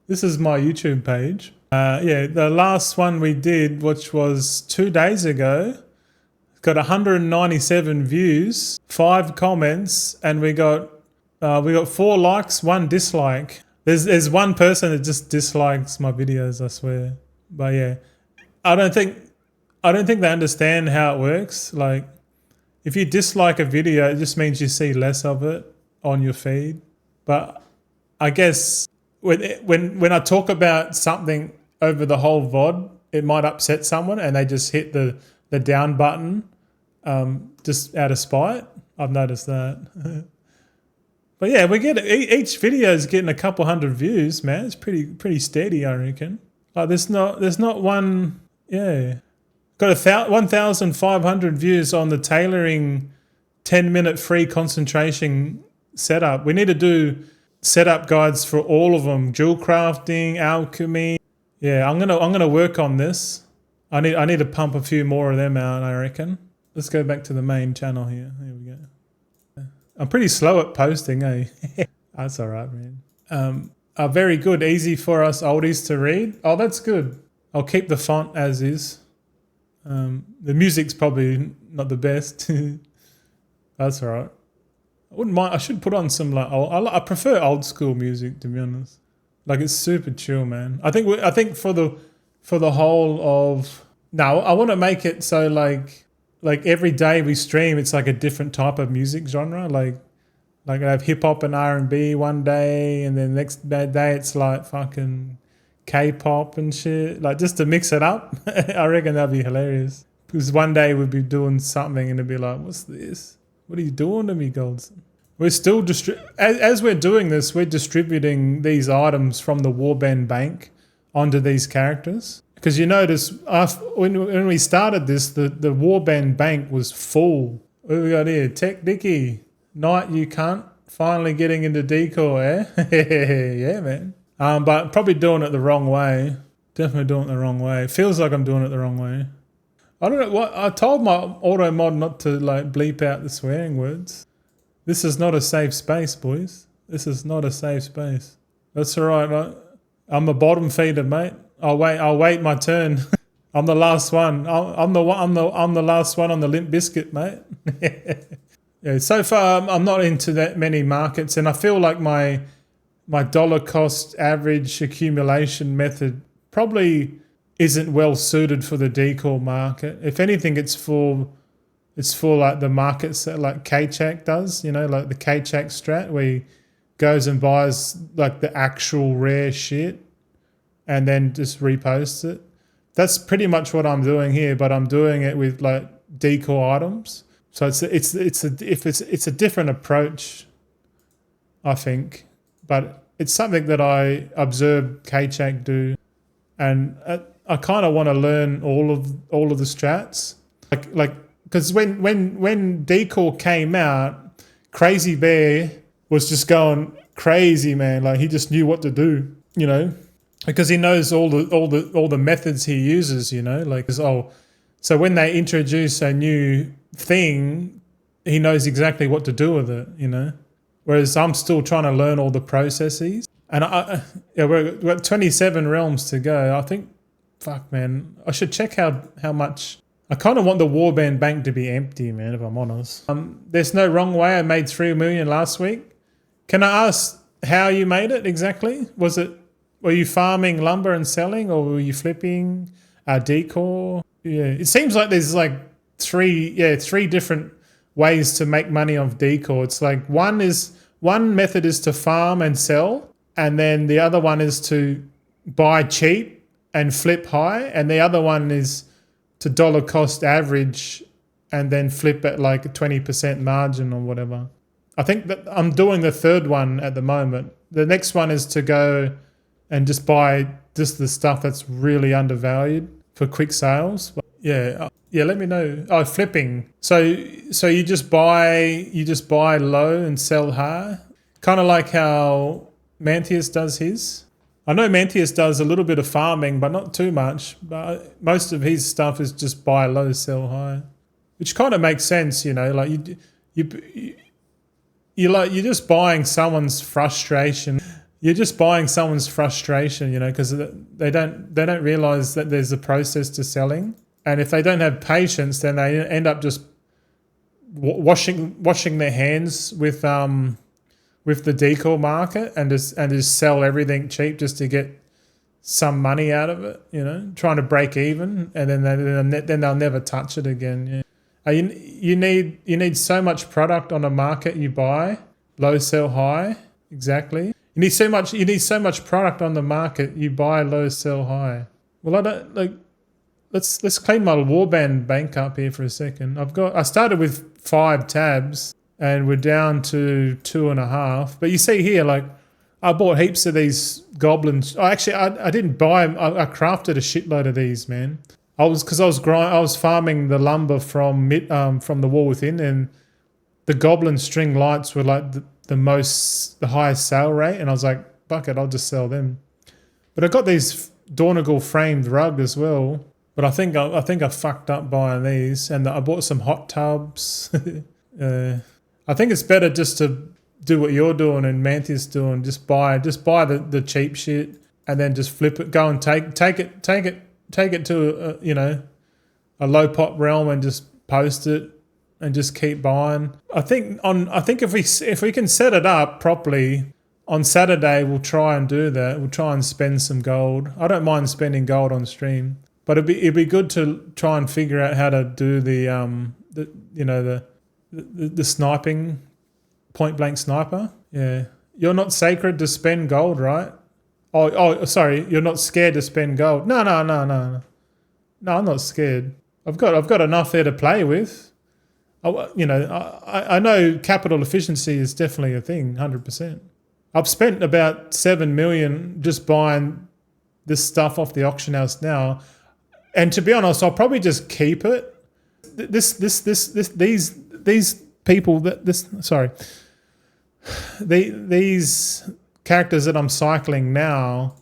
This is my YouTube page. The last one we did, which was 2 days ago, got 197 views, 5 comments, and we got 4 likes, 1 dislike. There's one person that just dislikes my videos, I swear. But yeah, I don't think they understand how it works. Like, if you dislike a video, it just means you see less of it on your feed. But I guess when I talk about something over the whole VOD, it might upset someone and they just hit the down button just out of spite. I've noticed that. But yeah, we get each video is getting a couple hundred views, man. It's pretty steady, I reckon. Like there's not one. Yeah, got 1,500 views on the tailoring 10-minute free concentration setup. We need to do setup guides for all of them. Jewel crafting, alchemy. Yeah, I'm gonna work on this. I need to pump a few more of them out, I reckon. Let's go back to the main channel here. Here we go. I'm pretty slow at posting, eh? That's all right, man. Are very good, easy for us oldies to read. Oh, that's good. I'll keep the font as is. The music's probably not the best. That's all right. I wouldn't mind. I should put on some like I prefer old school music, to be honest. Like it's super chill, man. I think for the whole of no, I want to make it so like every day we stream, it's like a different type of music genre. Like I have hip hop and R&B one day, and then next day it's like fucking K-pop and shit. Like just to mix it up. I reckon that'd be hilarious. Because one day we'd be doing something and it'd be like, what's this? What are you doing to me, Goldson? We're still as we're doing this, we're distributing these items from the Warband Bank onto these characters. Because you notice when we started this, the Warband Bank was full. What do we got here? Tech Dicky. Night you cunt. Finally getting into decor, eh? Yeah, man. But probably doing it the wrong way. Definitely doing it the wrong way. It feels like I'm doing it the wrong way. I don't know what I told my auto mod not to like bleep out the swearing words. This is not a safe space, boys. This is not a safe space. That's all right. I'm a bottom feeder, mate. I'll wait my turn. I'm the last one. I'm the last one on the limp biscuit, mate. Yeah. So far, I'm not into that many markets, and I feel like my dollar cost average accumulation method probably isn't well suited for the decor market. If anything, it's for like the markets that like K-Chak does, you know, like the K-Chak strat where he goes and buys like the actual rare shit and then just reposts it. That's pretty much what I'm doing here, but I'm doing it with like decor items. So it's a different approach, I think, but it's something that I observed K-Chak do, and I kind of want to learn all of the strats, like because when decor came out, Crazy Bear was just going crazy, man. Like he just knew what to do, you know, because he knows all the methods he uses, you know, like so when they introduce a new thing, he knows exactly what to do with it, you know. Whereas I'm still trying to learn all the processes, and we've got 27 realms to go. I think, fuck, man, I should check how much. I kind of want the Warband Bank to be empty, man, if I'm honest. There's no wrong way. I made 3 million last week. Can I ask how you made it exactly? Were you farming lumber and selling, or were you flipping decor? Yeah, it seems like there's like three different ways to make money off decor. It's like one method is to farm and sell, and then the other one is to buy cheap and flip high, and the other one is to dollar cost average and then flip at like a 20% margin or whatever. I think that I'm doing the third one at the moment. The next one is to go and just buy just the stuff that's really undervalued for quick sales. Yeah, let me know. Oh, flipping. So you just buy low and sell high, kind of like how Mantius does his. I know Mantius does a little bit of farming, but not too much. But most of his stuff is just buy low, sell high, which kind of makes sense, you know. Like you're just buying someone's frustration. You're just buying someone's frustration, you know, because they don't realize that there's a process to selling, and if they don't have patience, then they end up just washing their hands with the decor market and just sell everything cheap just to get some money out of it, you know, trying to break even, and then they'll never touch it again. Yeah. You need so much product on a market you buy low, sell high. Exactly. You need so much product on the market you buy low, sell high. Well, I don't like. Let's clean my Warband Bank up here for a second. I started with 5 tabs. and we're down to 2.5. But you see here, like, I bought heaps of these goblins. Oh, actually, I didn't buy them. I crafted a shitload of these, man. I was farming the lumber from the Wall Within, and the goblin string lights were like the highest sale rate, and I was like, fuck it, I'll just sell them. But I got these Dornagal framed rug as well. But I think I fucked up buying these, and I bought some hot tubs. I think it's better just to do what you're doing and Mantia's doing. Just buy the cheap shit and then just flip it. Go and take it to a low pop realm and just post it and just keep buying. I think if we can set it up properly on Saturday, we'll try and do that. We'll try and spend some gold. I don't mind spending gold on stream, but it'd be good to try and figure out how to do the sniping, point blank sniper. Yeah, you're not sacred to spend gold, right? Oh, sorry, you're not scared to spend gold. No, I'm not scared. I've got enough there to play with. I know capital efficiency is definitely a thing, 100%. I've spent about 7 million just buying this stuff off the auction house now, and to be honest, I'll probably just keep it. These characters that I'm cycling now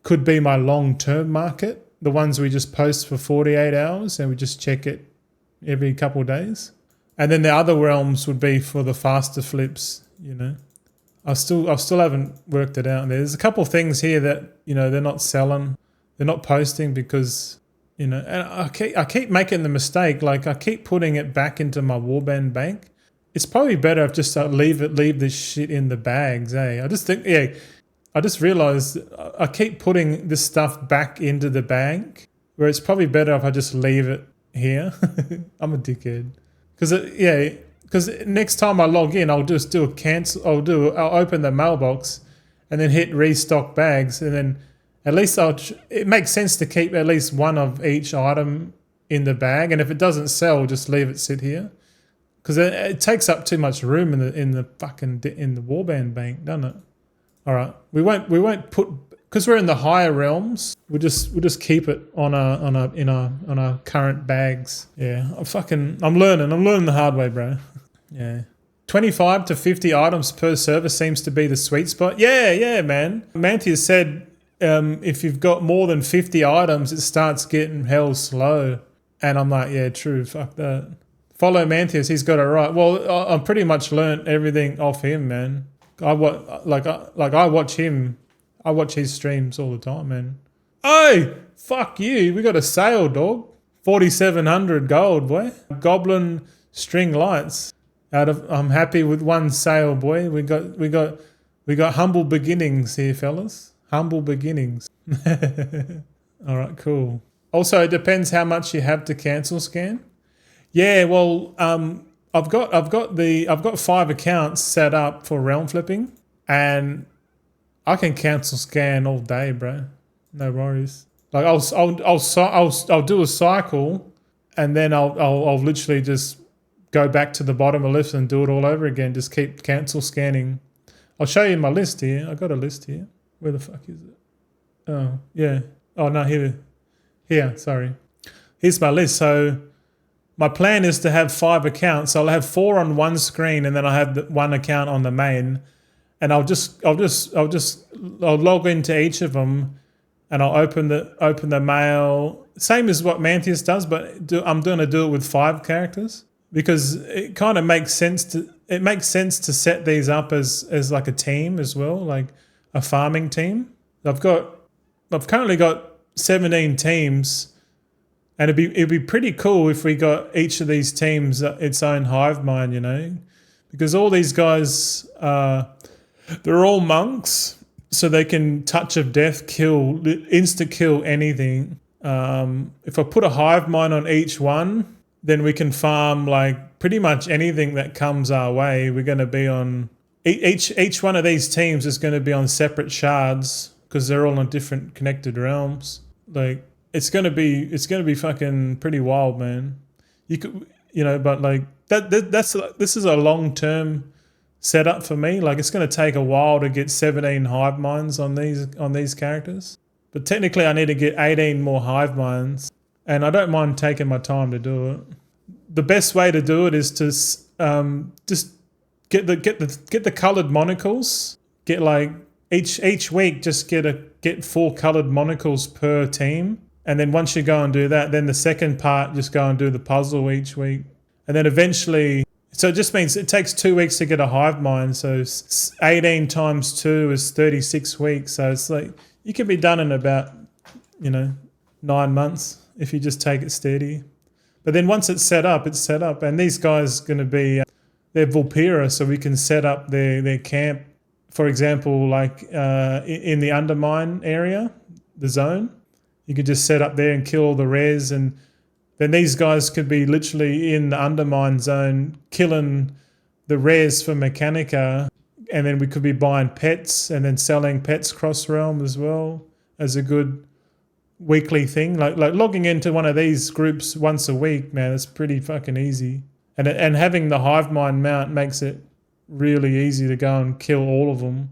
could be my long-term market. The ones we just post for 48 hours and we just check it every couple of days. And then the other realms would be for the faster flips, I still haven't worked it out. There's a couple of things here that, they're not selling. They're not posting because, and I keep making the mistake. Like, I keep putting it back into my Warband Bank. It's probably better if just leave this shit in the bags, eh? I just realized I keep putting this stuff back into the bank, where it's probably better if I just leave it here. I'm a dickhead. Because next time I log in, I'll just do a cancel. I'll open the mailbox and then hit restock bags, and then at least it makes sense to keep at least one of each item in the bag, and if it doesn't sell, just leave it sit here. Because it takes up too much room in the Warband Bank, doesn't it? All right, we won't put, because we're in the higher realms. We'll just keep it on our current bags. Yeah, I'm learning the hard way, bro. Yeah, 25 to 50 items per server seems to be the sweet spot. Yeah, man. Mantia said if you've got more than 50 items, it starts getting hell slow. And I'm like, yeah, true. Fuck that. Follow Mantius, he's got it right. Well, I pretty much learnt everything off him, man. I watch him. I watch his streams all the time, man. Hey, fuck you. We got a sale, dog. 4,700 gold, boy. Goblin string lights. I'm happy with one sale, boy. We got humble beginnings here, fellas. Humble beginnings. All right, cool. Also, it depends how much you have to cancel scan. Yeah, well, I've got 5 accounts set up for realm flipping, and I can cancel scan all day, bro. No worries. Like I'll do a cycle, and then I'll literally just go back to the bottom of the list and do it all over again. Just keep cancel scanning. I'll show you my list here. I got a list here. Where the fuck is it? Oh yeah. Oh no, here. Sorry. Here's my list. So my plan is to have 5 accounts. I'll have 4 on one screen, and then I'll have one account on the main. And I'll log into each of them, and I'll open the mail. Same as what Mantius does, but I'm going to do it with 5 characters, because it kind of makes sense to set these up as like a team as well, like a farming team. I've currently got 17 teams. And it'd be pretty cool if we got each of these teams its own hive mind, because all these guys, they're all monks, so they can touch of death insta kill anything. If I put a hive mind on each one, then we can farm like pretty much anything that comes our way. We're going to be on each one of these teams is going to be on separate shards, because they're all on different connected realms. Like, It's gonna be fucking pretty wild, man. you know, but like this is a long-term setup for me. Like it's going to take a while to get 17 hive minds on these characters. But technically I need to get 18 more hive minds, and I don't mind taking my time to do it. The best way to do it is to just get the colored monocles. Get like each week just get 4 colored monocles per team. And then once you go and do that, then the second part, just go and do the puzzle each week. And then eventually, so it just means it takes 2 weeks to get a hive mind. So 18 times 2 is 36 weeks. So it's like you can be done in about, 9 months if you just take it steady. But then once it's set up, it's set up. And these guys are going to be, they're Vulpera, so we can set up their camp, for example, like in the undermine area, the zone. You could just set up there and kill all the rares, and then these guys could be literally in the undermine zone killing the rares for Mechanica, and then we could be buying pets and then selling pets cross realm as well as a good weekly thing. Like logging into one of these groups once a week, man, it's pretty fucking easy. And having the hive mind mount makes it really easy to go and kill all of them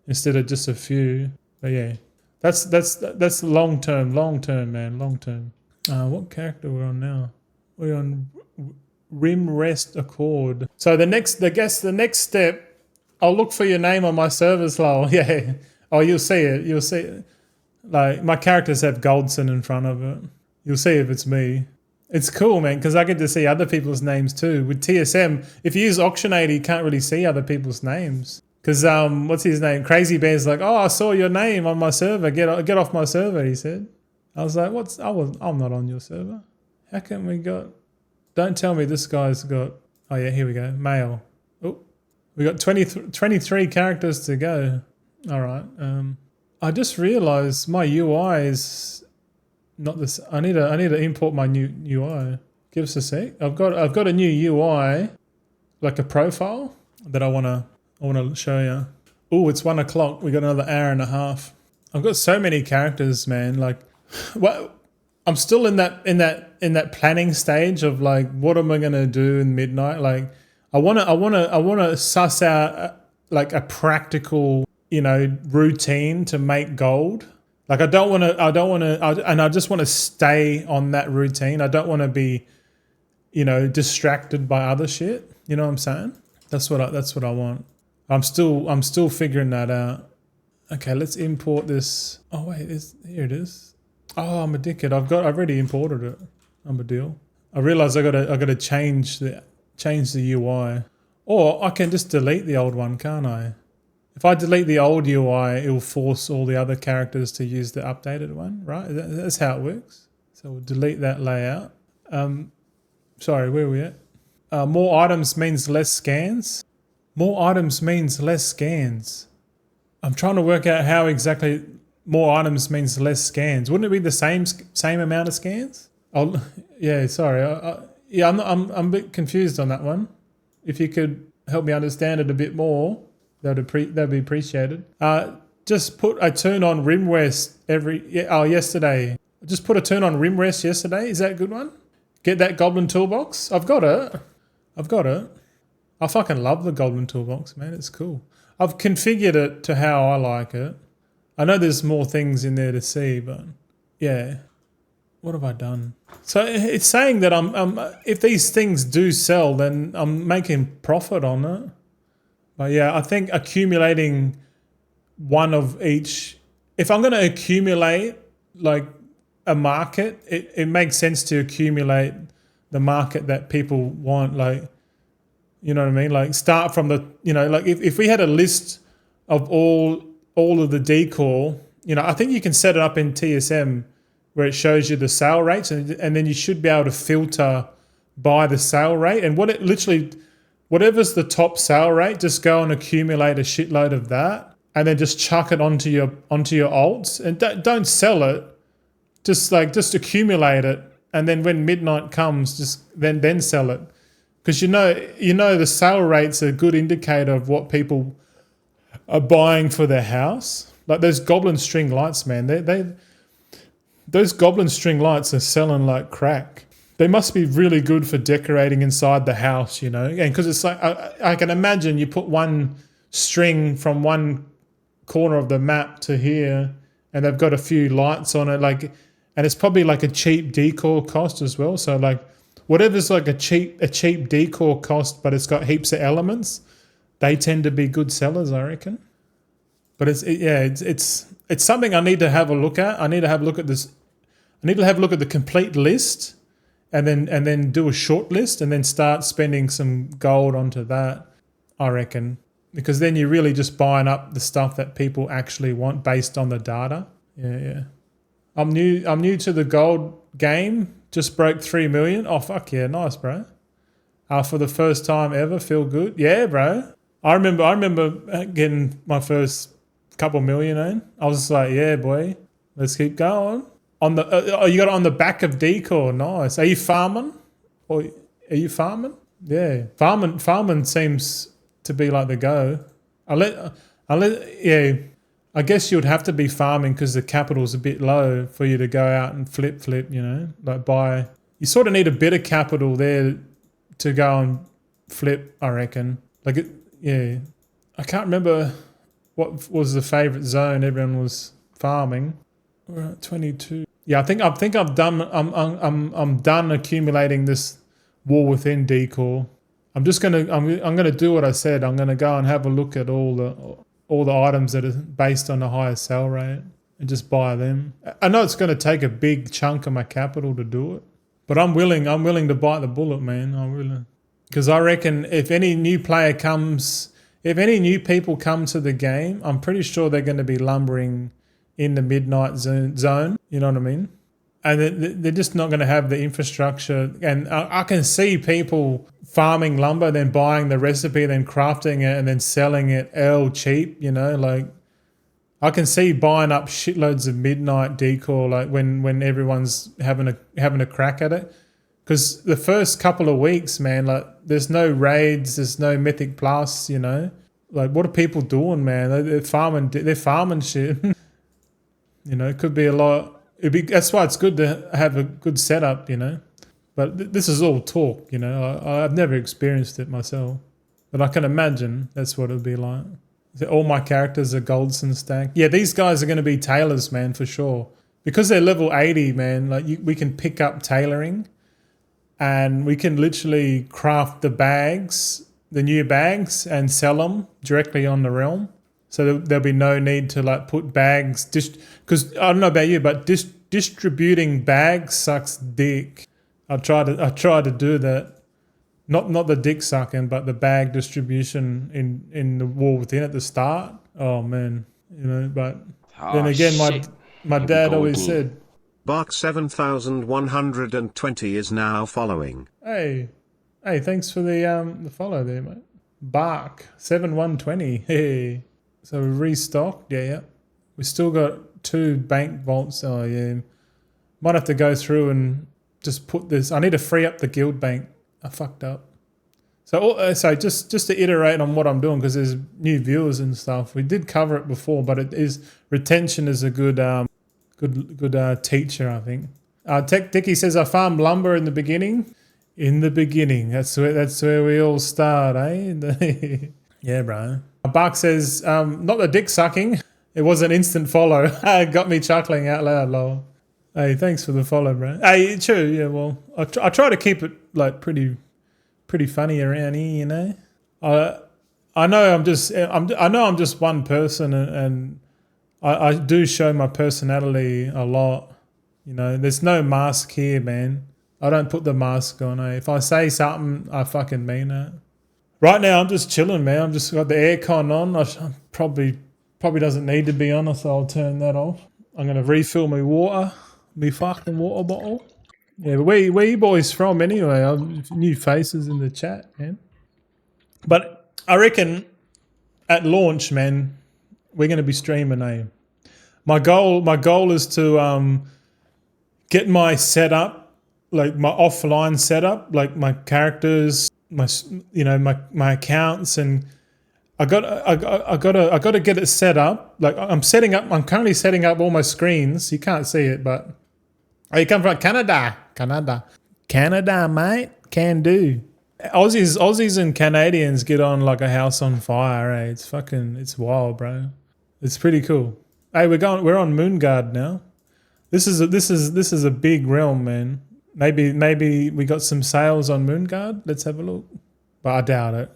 instead of just a few. But yeah. That's long term, man, long term. What character we're on now? We're on Rim Rest Accord. So the next step, I'll look for your name on my servers, lol. Yeah. Oh, you'll see it. You'll see it. Like my characters have Goldson in front of it. You'll see if it's me. It's cool, man, because I get to see other people's names too. With TSM, if you use Auctionator, you can't really see other people's names. Because what's his name? Crazy Bear's like, oh, I saw your name on my server. Get off my server, he said. I was like, I'm not on your server. How come we got? Don't tell me this guy's got. Oh yeah, here we go. Mail. Oh, we got 23 characters to go. All right. I just realized my UI is not this. I need to import my new UI. Give us a sec. I've got a new UI, like a profile that I want to show you. Oh, it's 1 o'clock. We got another hour and a half. I've got so many characters, man. Like, what? I'm still in that planning stage of like, what am I gonna do in midnight? Like, I wanna suss out like a practical, routine to make gold. Like, I just want to stay on that routine. I don't want to be, distracted by other shit. You know what I'm saying? That's what I want. I'm still figuring that out. Okay, let's import this. Oh wait, here it is. Oh, I'm a dickhead. I've already imported it. I'm a deal. I realize I gotta change the UI, or I can just delete the old one, can't I? If I delete the old UI, it will force all the other characters to use the updated one, right? That's how it works. So we'll delete that layout. Sorry, where are we at? More items means less scans. More items means less scans. I'm trying to work out how exactly more items means less scans. Wouldn't it be the same amount of scans? Yeah, sorry. I'm a bit confused on that one. If you could help me understand it a bit more, that'd be appreciated. Just put a turn on rim rest yesterday. Just put a turn on rim rest yesterday. Is that a good one? Get that goblin toolbox. I've got it. I fucking love the goblin toolbox, man. It's cool. I've configured it to how I like it. I know there's more things in there to see, but yeah. What have I done? So it's saying that if these things do sell, then I'm making profit on it. But yeah, I think accumulating one of each. If I'm going to accumulate like a market, it makes sense to accumulate the market that people want. Like, you know what I mean? Like start from the, like if we had a list of all of the decor, I think you can set it up in TSM where it shows you the sale rates, and then you should be able to filter by the sale rate. And whatever's the top sale rate, just go and accumulate a shitload of that, and then just chuck it onto your alts, and don't sell it. Just accumulate it, and then when midnight comes, just then sell it. Because the sale rate's a good indicator of what people are buying for their house. Like those goblin string lights, man. Those goblin string lights are selling like crack. They must be really good for decorating inside the house, you know? And because it's like, I can imagine you put one string from one corner of the map to here, and they've got a few lights on it, like, and it's probably like a cheap decor cost as well. So like, whatever's like a cheap decor cost, but it's got heaps of elements, they tend to be good sellers, I reckon. But it's something I need to have a look at. I need to have a look at this. I need to have a look at the complete list, and then do a short list, and then start spending some gold onto that, I reckon. Because then you're really just buying up the stuff that people actually want based on the data. Yeah. I'm new to the gold game. Just broke 3 million. Oh fuck yeah, nice, bro. For the first time ever, feel good. Yeah, bro. I remember getting my first couple million in. I was just like, yeah, boy, let's keep going. On the you got it on the back of Decor. Nice. Are you farming? Or are you farming? Yeah, farming seems to be like the go. Yeah. I guess you'd have to be farming because the capital's a bit low for you to go out and flip, you know, like buy. You sort of need a bit of capital there to go and flip, I reckon. Like yeah. I can't remember what was the favorite zone everyone was farming. We're at 22. Yeah, I think I'm done. I'm done accumulating this wall within Decor. I'm gonna do what I said. I'm gonna go and have a look at all the items that are based on the highest sell rate and just buy them. I know it's gonna take a big chunk of my capital to do it, but I'm willing to bite the bullet, man. I'm willing, because I reckon if any new people come to the game, I'm pretty sure they're going to be lumbering in the midnight zone, you know what I mean? And they're just not going to have the infrastructure. And I can see people farming lumber, then buying the recipe, then crafting it, and then selling it cheap, you know? Like, I can see buying up shitloads of midnight Decor, like when everyone's having a crack at it. Because the first couple of weeks, man, like, there's no raids, there's no Mythic Plus, you know? Like, what are people doing, man? They're farming shit. You know, it could be a lot. That's why it's good to have a good setup, you know. But this is all talk, you know. I've never experienced it myself, but I can imagine that's what it'd be like. All my characters are Goldson stack. Yeah, these guys are going to be tailors, man, for sure. Because they're level 80, man. Like we can pick up tailoring, and we can literally craft the new bags, and sell them directly on the realm. So there'll be no need to like put bags, because I don't know about you, but distributing bags sucks dick. I tried to do that, not the dick sucking, but the bag distribution in the wall within at the start. Oh man, you know. But then again, my dad always said, Bark 7120 is now following. Hey, thanks for the follow there, mate. Bark 7120. Hey. So we restocked, yeah. We still got 2 bank vaults. Oh yeah, might have to go through and just put this. I need to free up the guild bank. I fucked up. So just to iterate on what I'm doing, because there's new viewers and stuff. We did cover it before, but retention is a good teacher, I think. Tech Dicky says I farmed lumber in the beginning. In the beginning, that's where we all start, eh? Yeah, bro. Bark says, not the dick sucking. It was an instant follow. Got me chuckling out loud, lol. Hey, thanks for the follow, bro. Hey, true, yeah, well, I try to keep it like pretty funny around here, you know. I know I'm just one person, and I do show my personality a lot. You know, there's no mask here, man. I don't put the mask on. Eh? If I say something, I fucking mean it. Right now, I'm just chilling, man. I'm just got the aircon on. I probably doesn't need to be on, so I'll turn that off. I'm gonna refill my water, my fucking water bottle. Yeah, but where you boys from anyway? New faces in the chat, man. But I reckon at launch, man, we're gonna be streaming. Eh? My goal is to get my setup, like my offline setup, like my characters, my accounts, and I gotta get it set up. Like I'm currently setting up all my screens. You can't see it, but you come from Canada. Canada, mate. Can do. Aussies and Canadians get on like a house on fire, eh? It's wild, bro. It's pretty cool. Hey, we're on Moonguard now. This is a big realm, man. Maybe we got some sales on Moonguard. Let's have a look. But I doubt it.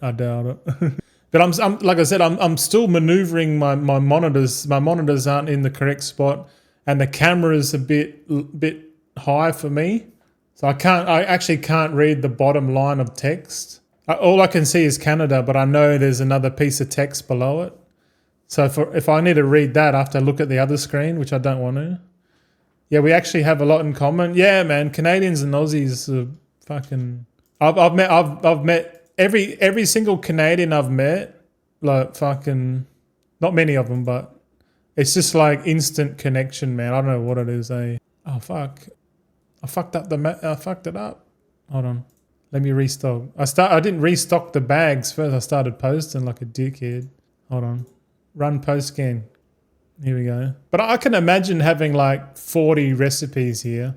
But I'm like I said, I'm still maneuvering my monitors. My monitors aren't in the correct spot, and the camera's a bit high for me. So I actually can't read the bottom line of text. All I can see is Canada, but I know there's another piece of text below it. So if I need to read that, I have to look at the other screen, which I don't want to. Yeah, we actually have a lot in common. Yeah, man, Canadians and Aussies are fucking. I've met every single Canadian I've met, like fucking. Not many of them, but it's just like instant connection, man. I don't know what it is. Oh fuck. I fucked it up. Hold on. Let me restock. I didn't restock the bags first. I started posting like a dickhead. Hold on. Run post scan. Here we go. But I can imagine having like 40 recipes here,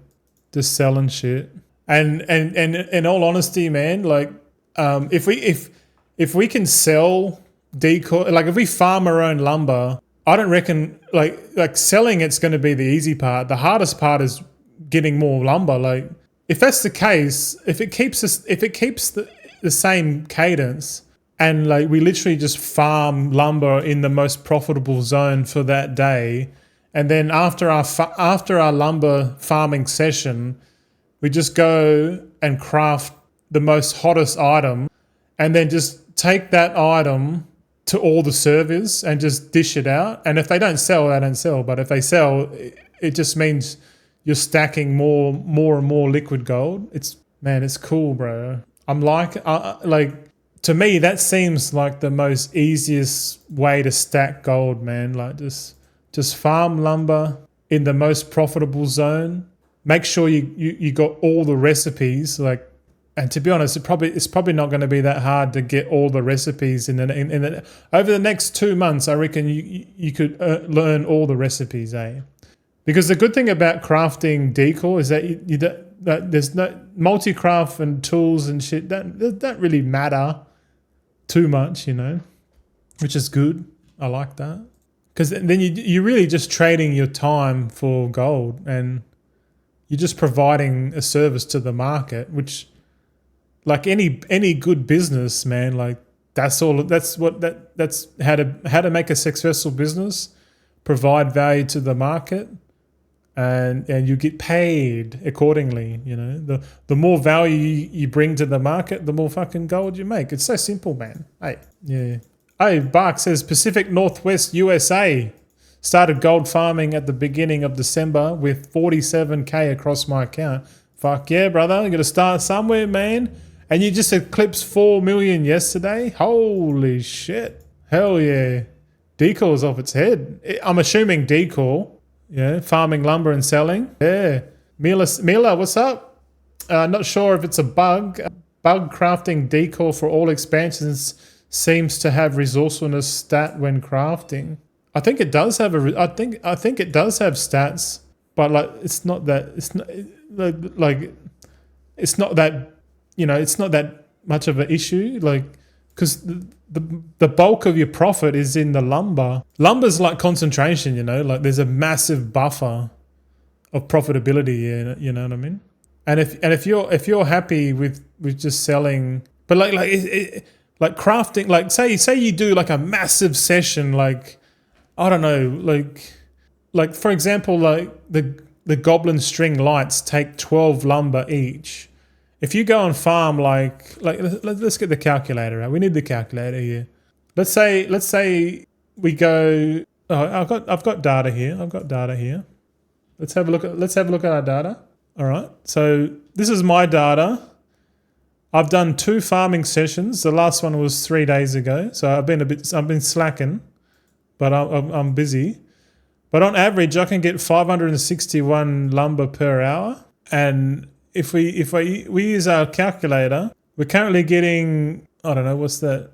just selling shit. And in all honesty, man, like if we can sell decor, like if we farm our own lumber, I don't reckon like selling it's going to be the easy part. The hardest part is getting more lumber. Like if that's the case, if it keeps the same cadence, and like we literally just farm lumber in the most profitable zone for that day, and then after our lumber farming session, we just go and craft the most hottest item, and then just take that item to all the servers and just dish it out. And if they don't sell, they don't sell. But if they sell, it just means you're stacking more and more liquid gold. It's cool, bro. I'm like to me that seems like the most easiest way to stack gold, man. Like just farm lumber in the most profitable zone. Make sure you got all the recipes. Like, and to be honest, it's probably not going to be that hard to get all the recipes in over the next 2 months. I reckon you could learn all the recipes, eh? Because the good thing about crafting decor is that there's no multi-craft and tools and shit that really matter too much, you know, which is good. I like that, because then you're really just trading your time for gold, and you're just providing a service to the market, which, like any good business, man, like that's how to make a successful business, provide value to the market. And you get paid accordingly, you know. The more value you bring to the market, the more fucking gold you make. It's so simple, man. Hey, yeah. Hey, Bark says Pacific Northwest USA started gold farming at the beginning of December with 47K across my account. Fuck yeah, brother. You got to start somewhere, man. And you just eclipsed 4 million yesterday. Holy shit. Hell yeah. Decor's off its head. I'm assuming Decor. Yeah, farming lumber and selling. Yeah. Mila, what's up? Not sure if it's a bug. Bug crafting decor for all expansions seems to have resourcefulness stat when crafting. I think it does have I think it does have stats, but like it's not that you know, it's not that much of an issue, like, because the bulk of your profit is in the lumber. Lumber's like concentration, you know, like there's a massive buffer of profitability, you know what I mean? And if you're happy with just selling, but like crafting, like say you do like a massive session, like I don't know, like for example, like the goblin string lights take 12 lumber each. If you go and farm like let's get the calculator out. We need the calculator here. Let's say we go. Oh, I've got data here. Let's have a look at our data. All right. So this is my data. I've done 2 farming sessions. The last one was 3 days ago. So I've been slacking, but I'm busy. But on average, I can get 561 lumber per hour, and if we use our calculator, we're currently getting, I don't know, what's that?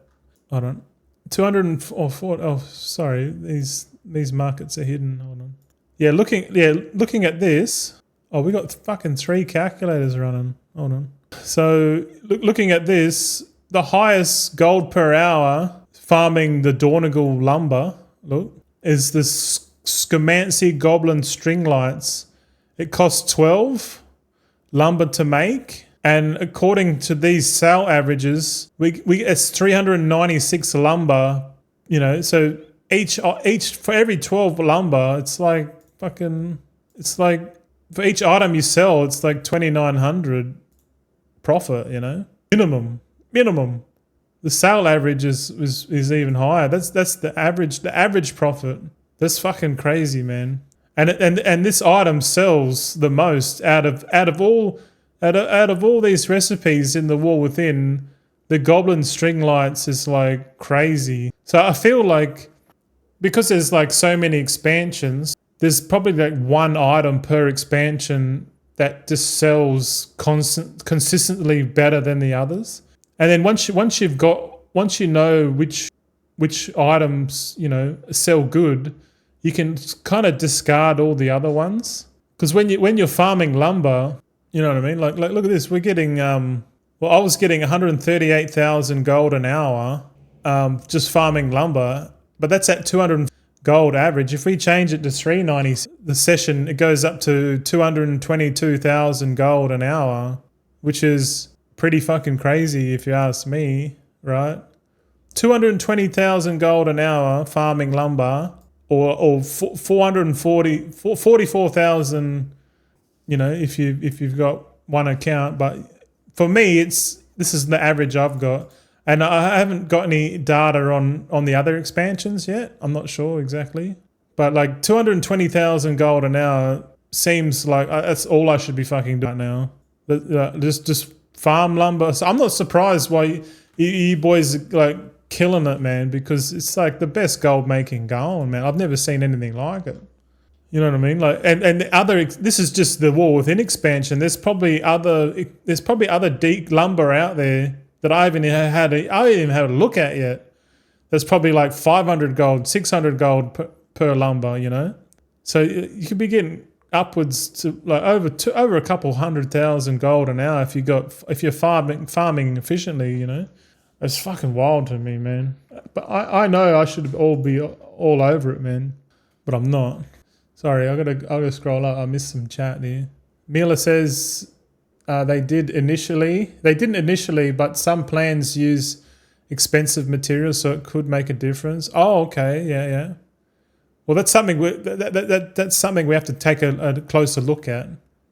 Hold on. 204. Oh, sorry. These markets are hidden. Hold on. Yeah, looking at this. Oh, we got fucking 3 calculators running. Hold on. So looking at this, the highest gold per hour farming the Dornigal lumber, look, is this Scamancy Goblin string lights. It costs 12 lumber to make. And according to these sale averages, we it's 396 lumber, you know, so each for every 12 lumber, it's like fucking, it's like for each item you sell, it's like 2,900 profit, you know, minimum. The sale average is even higher. That's the average profit. That's fucking crazy, man. And this item sells the most out of all these recipes in the War Within. The Goblin string lights is like crazy. So I feel like because there's like so many expansions, there's probably like one item per expansion that just sells consistently better than the others. And then once you know which items, you know, sell good, you can kind of discard all the other ones. Because when you're farming lumber, you know what I mean? Like look at this. We're getting I was getting 138,000 gold an hour just farming lumber, but that's at 200 gold average. If we change it to 390, the session, it goes up to 222,000 gold an hour, which is pretty fucking crazy if you ask me, right? 220,000 gold an hour farming lumber, or 44,000, you know, if you've got one account. But for me, this is the average I've got. And I haven't got any data on the other expansions yet. I'm not sure exactly. But like 220,000 gold an hour seems like that's all I should be fucking doing right now. Just farm lumber. So I'm not surprised why you boys are like killing it, man, because it's like the best gold making going, man. I've never seen anything like it. You know what I mean? Like, and this is just the War Within expansion. There's probably other deep lumber out there that I haven't even had a look at yet. There's probably like 500 gold, 600 gold per lumber, you know? So you could be getting upwards to like over a couple 100,000 gold an hour if you're farming efficiently, you know? It's fucking wild to me, man. But I know I should be all over it, man. But I'm not. Sorry, I'll gotta scroll up. I missed some chat here. Mila says they didn't initially, but some plans use expensive materials, so it could make a difference. Oh, okay, yeah. Well, that's something that's something we have to take a closer look at.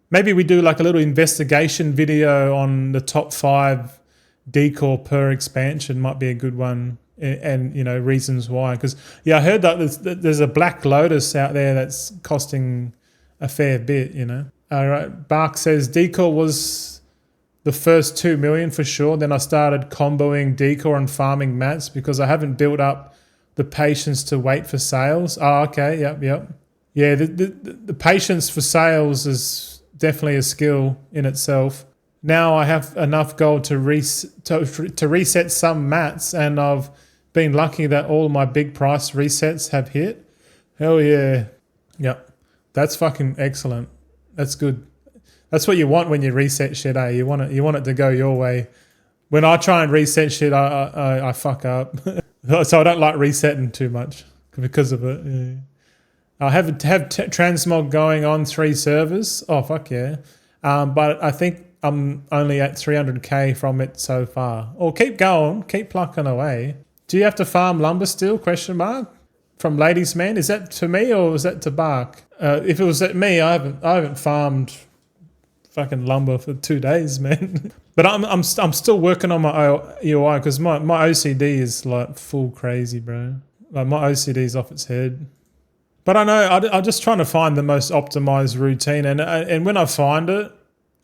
Maybe we do like a little investigation video on the top 5 decor per expansion. Might be a good one, and you know, reasons why. Because I heard that there's a Black Lotus out there that's costing a fair bit, you know. All right, Bark says decor was the first 2 million for sure. Then I started comboing decor and farming mats because I haven't built up the patience to wait for sales. Oh, okay, yep. Yeah, the patience for sales is definitely a skill in itself. Now I have enough gold to reset some mats, and I've been lucky that all my big price resets have hit. Hell yeah. Yep. That's fucking excellent. That's good. That's what you want when you reset shit, eh? You want it to go your way. When I try and reset shit, I fuck up. So I don't like resetting too much because of it. Yeah. I have transmog going on 3 servers. Oh, fuck yeah. But I think I'm only at 300k from it so far. Or keep going, keep plucking away. Do you have to farm lumber still? Question mark. From Ladies Man. Is that to me or is that to Bark? If it was at me, I haven't farmed fucking lumber for 2 days, man. But I'm still working on my UI because my OCD is like full crazy, bro. Like my OCD is off its head. But I know I'm just trying to find the most optimized routine, and when I find it,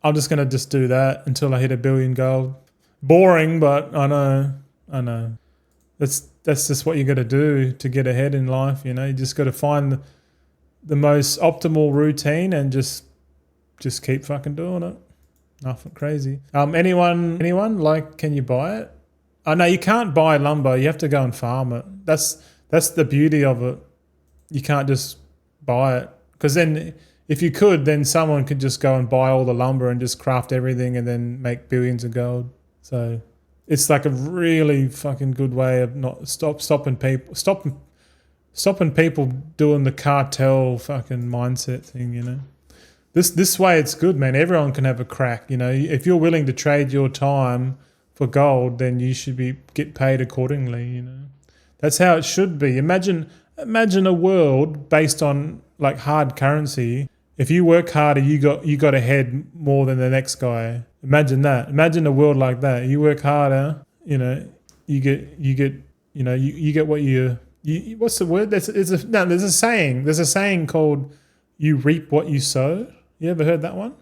I'm just gonna just do that until I hit 1 billion gold. Boring, but I know. That's just what you got to do to get ahead in life. You know, you just got to find the most optimal routine and just keep fucking doing it. Nothing crazy. Anyone like, can you buy it? Oh no, you can't buy lumber. You have to go and farm it. That's the beauty of it. You can't just buy it, because then if you could, then someone could just go and buy all the lumber and just craft everything and then make billions of gold. So it's like a really fucking good way of not stopping people doing the cartel fucking mindset thing, you know. This way it's good, man. Everyone can have a crack, you know. If you're willing to trade your time for gold, then you should get paid accordingly, you know. That's how it should be. Imagine a world based on like hard currency. If you work harder, you got ahead more than the next guy. Imagine that. Imagine a world like that. You work harder, you know, you get what you what's the word? There's a saying. There's a saying called "you reap what you sow." You ever heard that one?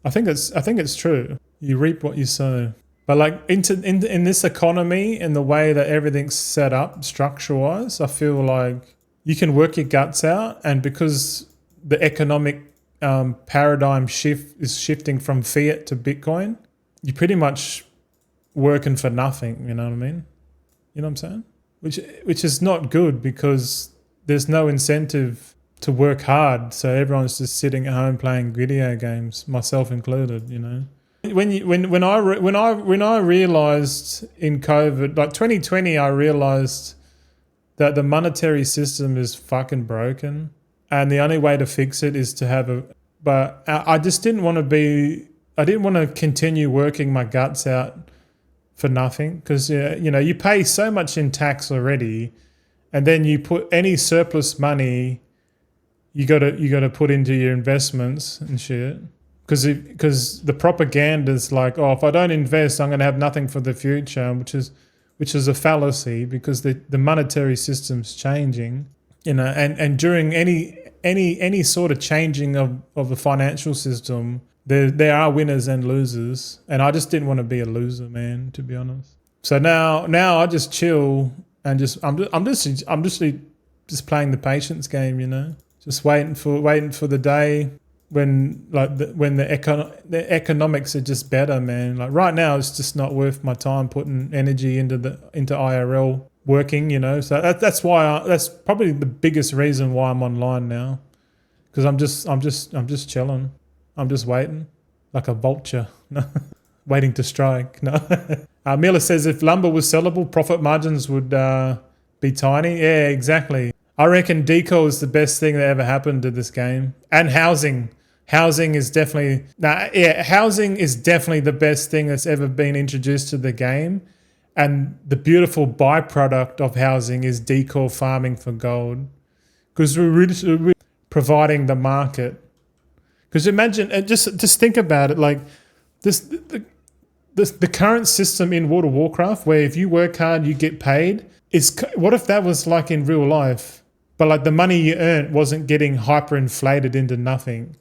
I think it's true. You reap what you sow. But like in this economy and the way that everything's set up structure-wise, I feel like you can work your guts out, and because the economic paradigm is shifting from fiat to Bitcoin, you're pretty much working for nothing, you know what I mean? You know what I'm saying? Which is not good, because there's no incentive to work hard, so everyone's just sitting at home playing video games, myself included, you know. When I realized in COVID, like 2020, I realized that the monetary system is fucking broken, and the only way to fix it is to have but I just didn't want to continue working my guts out for nothing, because you know, you pay so much in tax already, and then you put any surplus money you got to put into your investments and shit. Because the propaganda is like, oh, if I don't invest, I'm going to have nothing for the future, which is a fallacy, because the monetary system's changing, you know, and during any sort of changing of the financial system, there are winners and losers, and I just didn't want to be a loser, man, to be honest. So now I just chill and I'm just playing the patience game, you know, just waiting for the day when the economics are just better, man. Like right now, it's just not worth my time putting energy into IRL working, you know. So that's probably the biggest reason why I'm online now, because I'm just chilling. I'm just waiting like a vulture, waiting to strike. No, Miller says if lumber was sellable, profit margins would be tiny. Yeah, exactly. I reckon Decor is the best thing that ever happened to this game, and housing. Housing is definitely the best thing that's ever been introduced to the game. And the beautiful byproduct of housing is Decor farming for gold, because we're really providing the market. Because imagine, just think about it, like the current system in World of Warcraft, where if you work hard, you get paid. What if that was like in real life, but like the money you earned wasn't getting hyperinflated into nothing?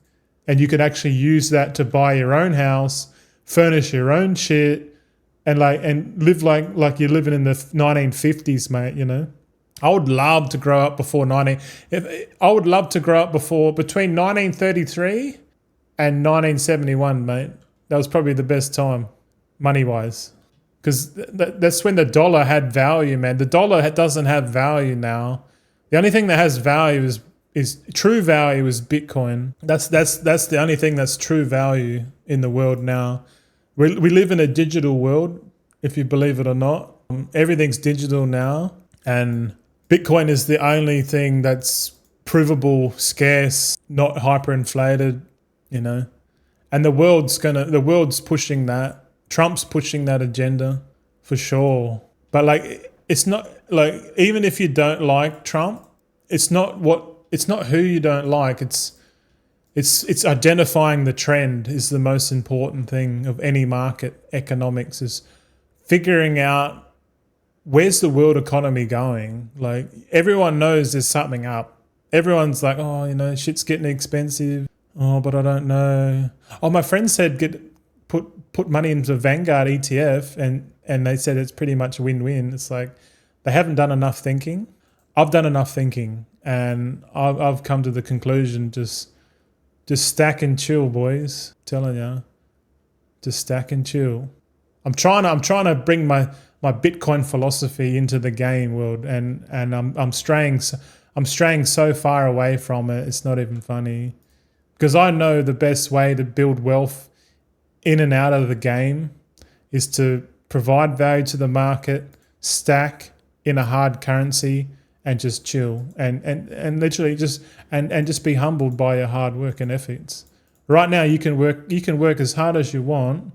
And you could actually use that to buy your own house, furnish your own shit, and live like you're living in the 1950s, mate. You know, I would love to grow up between 1933 and 1971, mate. That was probably the best time, money wise, because that's when the dollar had value, man. The dollar doesn't have value now. The only thing that has value is true value is Bitcoin. That's the only thing that's true value in the world now. We live in a digital world, if you believe it or not. Everything's digital now, and Bitcoin is the only thing that's provable, scarce, not hyperinflated, you know. And the world's pushing that. Trump's pushing that agenda for sure. But like, it's not like, even if you don't like Trump, it's not who you don't like. It's identifying the trend is the most important thing of any market economics, is figuring out where's the world economy going. Like, everyone knows there's something up. Everyone's like, oh, you know, shit's getting expensive. Oh, but I don't know. Oh, my friend said put money into Vanguard ETF, and they said it's pretty much a win-win. It's like they haven't done enough thinking. I've done enough thinking, and I've come to the conclusion, just stack and chill, boys. I'm telling you, just stack and chill. I'm trying to bring my Bitcoin philosophy into the game world, and I'm straying so far away from it. It's not even funny. Because I know the best way to build wealth in and out of the game is to provide value to the market, stack in a hard currency, and just chill and literally just and just be humbled by your hard work and efforts. Right now you can work as hard as you want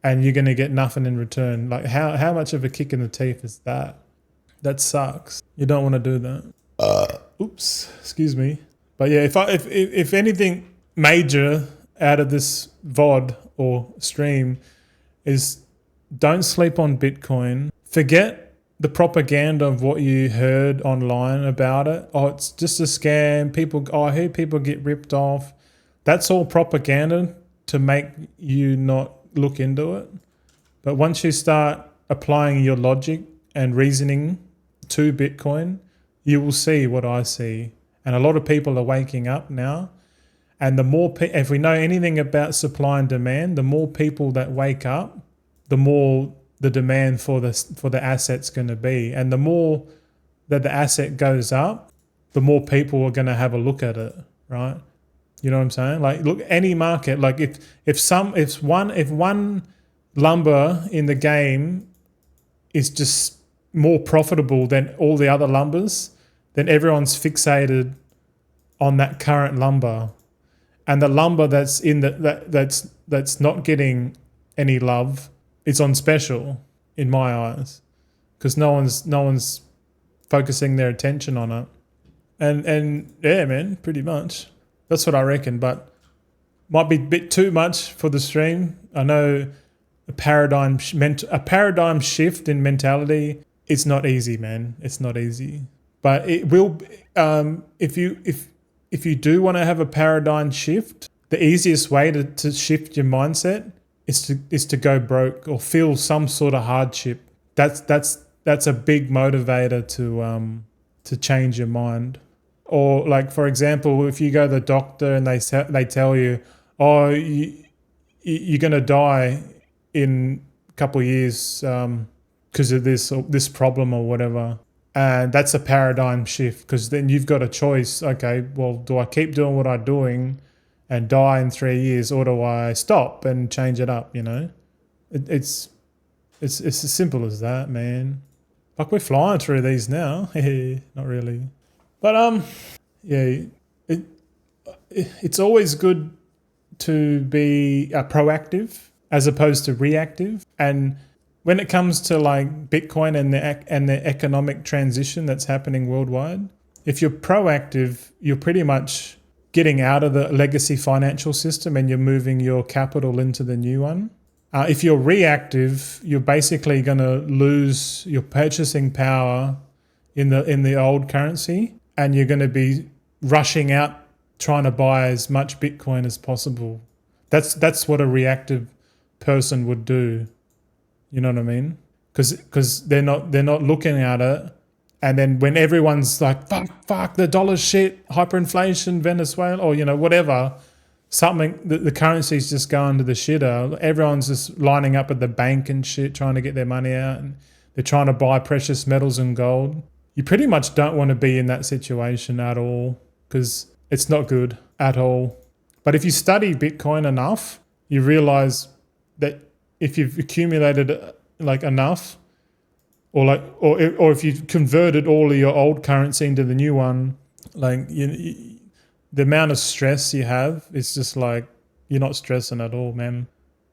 and you're gonna get nothing in return. Like how much of a kick in the teeth is that? That sucks. You don't want to do that. Oops, excuse me. But yeah, if anything major out of this VOD or stream is don't sleep on Bitcoin. Forget the propaganda of what you heard online about it. Oh, it's just a scam. I heard people get ripped off. That's all propaganda to make you not look into it. But once you start applying your logic and reasoning to Bitcoin, you will see what I see. And a lot of people are waking up now. And the more, if we know anything about supply and demand, the more people that wake up, the more the demand for the asset's going to be. And the more that the asset goes up, the more people are going to have a look at it, right? You know what I'm saying? Like, look, any market, like if one lumber in the game is just more profitable than all the other lumbers, then everyone's fixated on that current lumber. And the lumber that's in that's not getting any love, it's on special in my eyes, because no one's focusing their attention on it. And yeah, man, pretty much that's what I reckon. But might be a bit too much for the stream. I know a paradigm shift in mentality. It's not easy, man. It's not easy, but it will. If you do want to have a paradigm shift, the easiest way to shift your mindset is to go broke or feel some sort of hardship. That's a big motivator to change your mind. Or like, for example, if you go to the doctor and they tell you, oh, you're gonna die in a couple of years because of this problem or whatever. And that's a paradigm shift, because then you've got a choice. Okay, well, do I keep doing what I'm doing and die in 3 years, or do I stop and change it up? You know, it's as simple as that, man. Like, we're flying through these now. Not really, but yeah, it's always good to be proactive as opposed to reactive. And when it comes to like Bitcoin and the economic transition that's happening worldwide, if you're proactive, you're pretty much getting out of the legacy financial system and you're moving your capital into the new one. If you're reactive, you're basically going to lose your purchasing power in the old currency, and you're going to be rushing out trying to buy as much Bitcoin as possible. That's what a reactive person would do. You know what I mean? Because they're not looking at it, and then when everyone's like, fuck, the dollar's shit, hyperinflation, Venezuela, or whatever, something, the currency's just going to the shitter. Everyone's just lining up at the bank and shit, trying to get their money out, and they're trying to buy precious metals and gold. You pretty much don't want to be in that situation at all, because it's not good at all. But if you study Bitcoin enough, you realize that if you've accumulated like enough, or if you've converted all of your old currency into the new one, like the amount of stress you have, it's just like you're not stressing at all, man.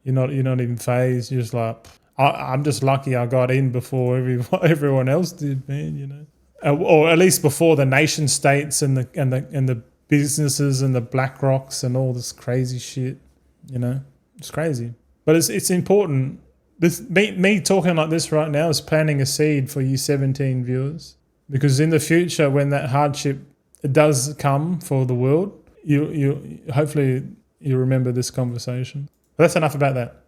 You're not even phased. You're just like, I'm just lucky I got in before everyone else did, man. Or at least before the nation states and the businesses and the Black Rocks and all this crazy shit. It's crazy. But it's important. Me talking like this right now is planting a seed for you 17 viewers, because in the future, when that hardship does come for the world, you hopefully you remember this conversation. But that's enough about that.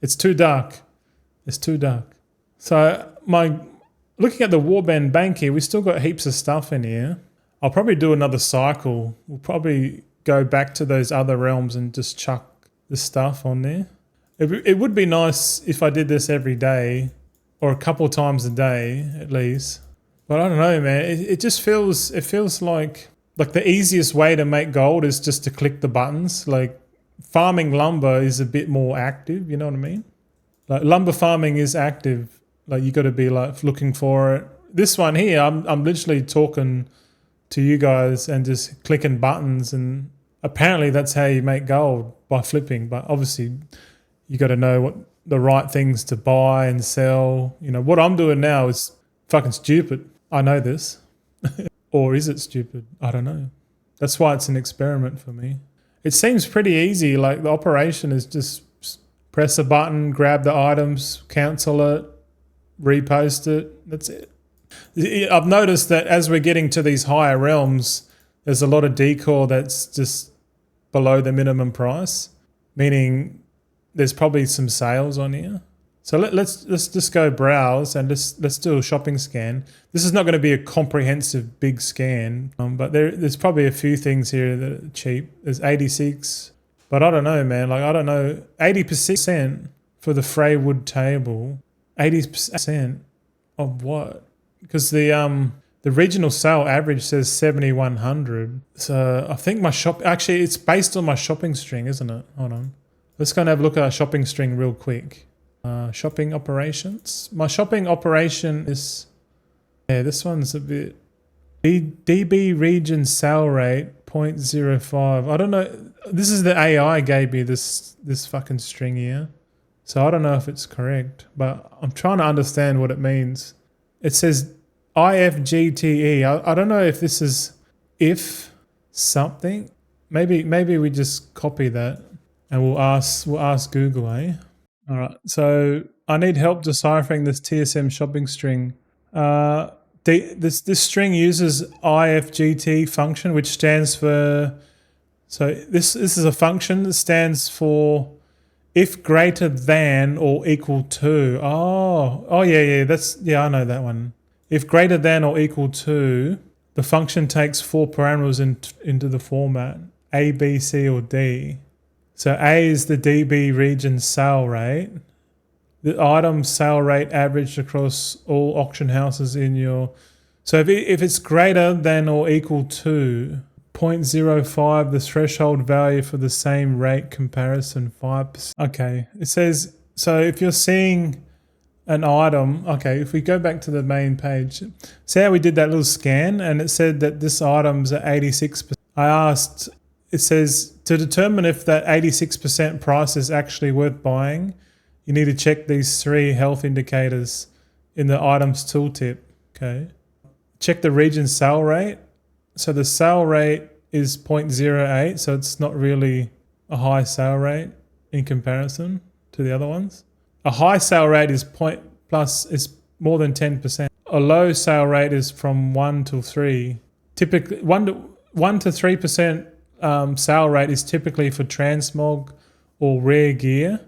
It's too dark. It's too dark. So looking at the Warband Bank here, we still got heaps of stuff in here. I'll probably do another cycle. We'll probably go back to those other realms and just chuck the stuff on there. It would be nice if I did this every day, or a couple of times a day at least. But I don't know, man. It feels like like the easiest way to make gold is just to click the buttons. Like farming lumber is a bit more active, you know what I mean? Like lumber farming is active. Like you got to be like looking for it. This one here, I'm literally talking to you guys and just clicking buttons, and apparently that's how you make gold, by flipping. But obviously you got to know what the right things to buy and sell. You know, what I'm doing now is fucking stupid. I know this. Or is it stupid? I don't know. That's why it's an experiment for me. It seems pretty easy. Like the operation is just press a button, grab the items, cancel it, repost it. That's it. I've noticed that as we're getting to these higher realms, there's a lot of decor that's just below the minimum price, meaning there's probably some sales on here. So let's just go browse and let's do a shopping scan. This is not going to be a comprehensive big scan, but there's probably a few things here that are cheap. There's 86, but I don't know, man. Like I don't know, 80% for the Freywood table. 80% of what? Because the regional sale average says 7,100. So I think my actually it's based on my shopping string, isn't it? Hold on. Let's go and have a look at our shopping string real quick. Shopping operations. My shopping operation is, yeah, this one's a bit. DB region sale rate 0.05. I don't know. This is the AI gave me this fucking string here. So I don't know if it's correct, but I'm trying to understand what it means. It says IFGTE. I don't know if this is if something. Maybe we just copy that and we'll ask Google, eh? All right. So I need help deciphering this TSM shopping string. This string uses IFGT function, which stands for. So this is a function that stands for if greater than or equal to. Oh yeah. I know that one. If greater than or equal to, the function takes 4 parameters into the format A, B, C, or D. So A is the DB region sale rate. The item sale rate averaged across all auction houses in your. So if it's greater than or equal to 0.05, the threshold value for the same rate comparison 5%. Okay, it says, so if you're seeing an item, okay, if we go back to the main page, see how we did that little scan and it said that this item's at 86%. I asked, it says to determine if that 86% price is actually worth buying, you need to check these 3 health indicators in the items tooltip. Okay. Check the region sale rate. So the sale rate is 0.08, so it's not really a high sale rate in comparison to the other ones. A high sale rate is is more than 10%. A low sale rate is from 1 to 3. Typically 1 to 3% sale rate is typically for transmog or rare gear.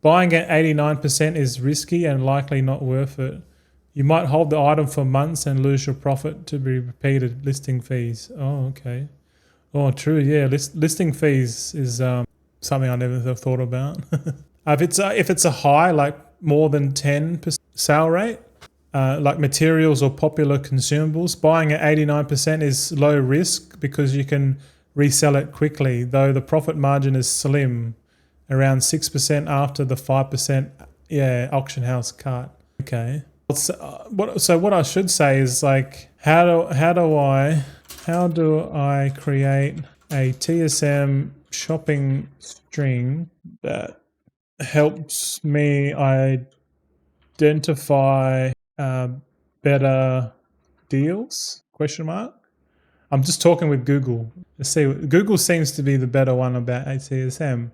Buying at 89% is risky and likely not worth it. You might hold the item for months and lose your profit to be repeated. Listing fees. Oh, okay. Oh, true. Yeah, listing fees is something I never thought about. If it's a high, like more than 10% sale rate, like materials or popular consumables, buying at 89% is low risk because you can resell it quickly, though the profit margin is slim, around 6% after the 5% auction house cut. Okay. So what I should say is like how do I create a TSM shopping string that helps me identify better deals? Question mark. I'm just talking with Google. Let's see. Google seems to be the better one about TSM.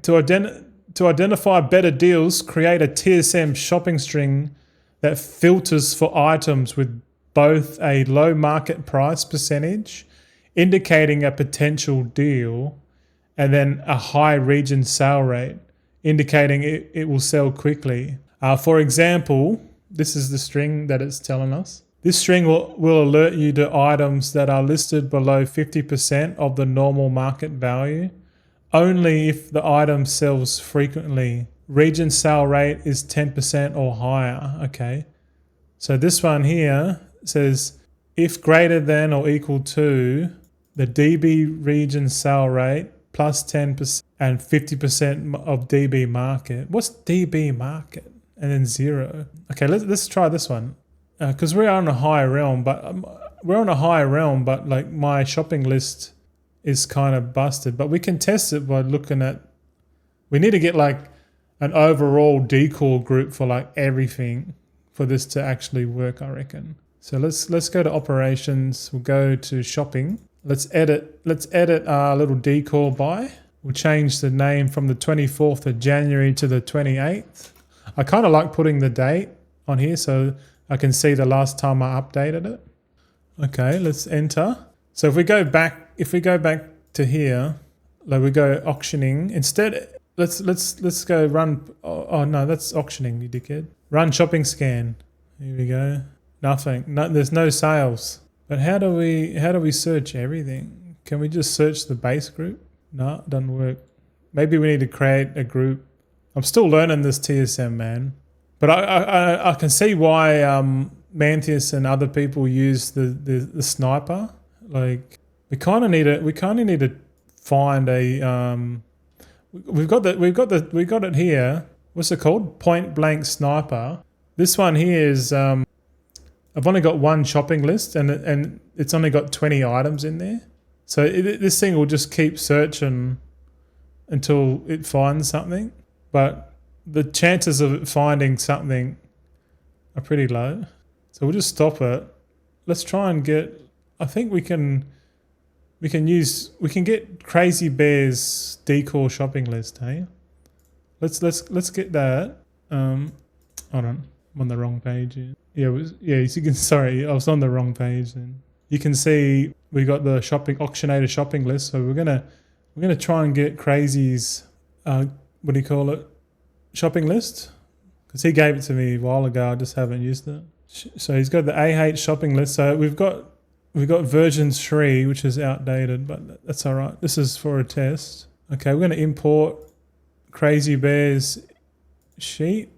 To identify better deals, create a TSM shopping string that filters for items with both a low market price percentage, indicating a potential deal, and then a high region sale rate, indicating it will sell quickly. For example, this is the string that it's telling us. This string will alert you to items that are listed below 50% of the normal market value, only if the item sells frequently. Region sale rate is 10% or higher. Okay. So this one here says if greater than or equal to the DB region sale rate plus 10% and 50% of DB market. What's DB market? And then 0. Okay, let's try this one. Because we're on a high realm, but like my shopping list is kind of busted. But we can test it by looking at. We need to get like an overall decor group for like everything for this to actually work, I reckon. So let's go to operations. We'll go to shopping. Let's edit our little decor by. We'll change the name from the 24th of January to the 28th. I kind of like putting the date on here so I can see the last time I updated it. Okay, let's enter. So if we go back to here, like we go auctioning instead. Let's go run. Oh no, that's auctioning, you dickhead. Run shopping scan. Here we go. Nothing. No, there's no sales. But how do we search everything? Can we just search the base group? No, it doesn't work. Maybe we need to create a group. I'm still learning this TSM, man. But I can see why Mantheus and other people use the sniper. Like we kind of need to find a we've got it here. What's it called? Point blank sniper. This one here is I've only got one shopping list and it's only got 20 items in there. So this thing will just keep searching until it finds something. But the chances of it finding something are pretty low. So we'll just stop it. Let's try and get, I think we can get Crazy Bear's decor shopping list, hey? Let's get that. Hold on. I'm on the wrong page here. Yeah, you can, sorry, I was on the wrong page then. You can see we got the auctionator shopping list. So we're gonna try and get Crazy's what do you call it? Shopping list? Because he gave it to me a while ago, I just haven't used it. So he's got the AH shopping list. So we've got version 3, which is outdated, but that's all right. This is for a test. Okay, we're going to import Crazy Bear's sheet.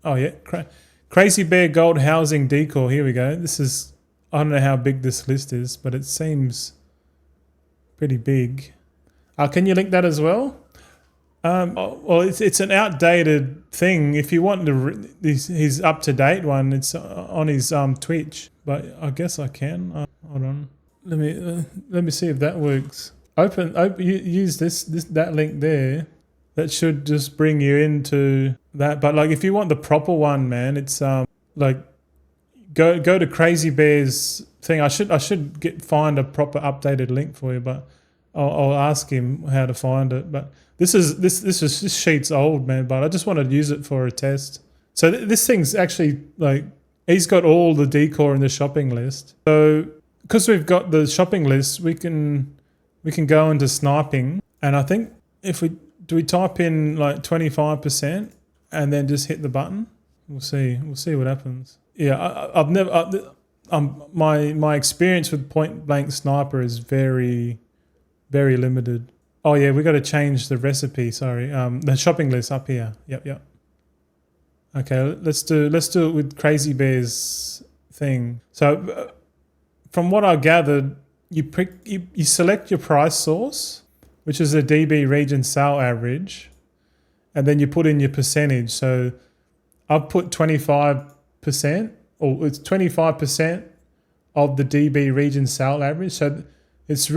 Oh yeah, Crazy Bear Gold Housing Decor. Here we go. This is, I don't know how big this list is, but it seems pretty big. Can you link that as well? Well, it's an outdated thing. If you want his up to date one, it's on his Twitch. But I guess I can. Hold on. Let me see if that works. Use that link there. That should just bring you into that. But like, if you want the proper one, man, it's like go to Crazy Bear's thing. I should find a proper updated link for you, but I'll ask him how to find it. But this sheet's old, man. But I just want to use it for a test. So this thing's actually like, he's got all the decor in the shopping list. So because we've got the shopping list, we can go into sniping. And I think if we type in like 25% and then just hit the button, we'll see what happens. Yeah, I've never. My experience with point blank sniper is very, very limited. Oh yeah, we got to change the recipe. Sorry, the shopping list up here. Yep. Okay, let's do it with Crazy Bear's thing. So, from what I gathered, you select your price source, which is a DB region sale average, and then you put in your percentage. So, I've put 25%, or it's 25% of the DB region sale average. So, it's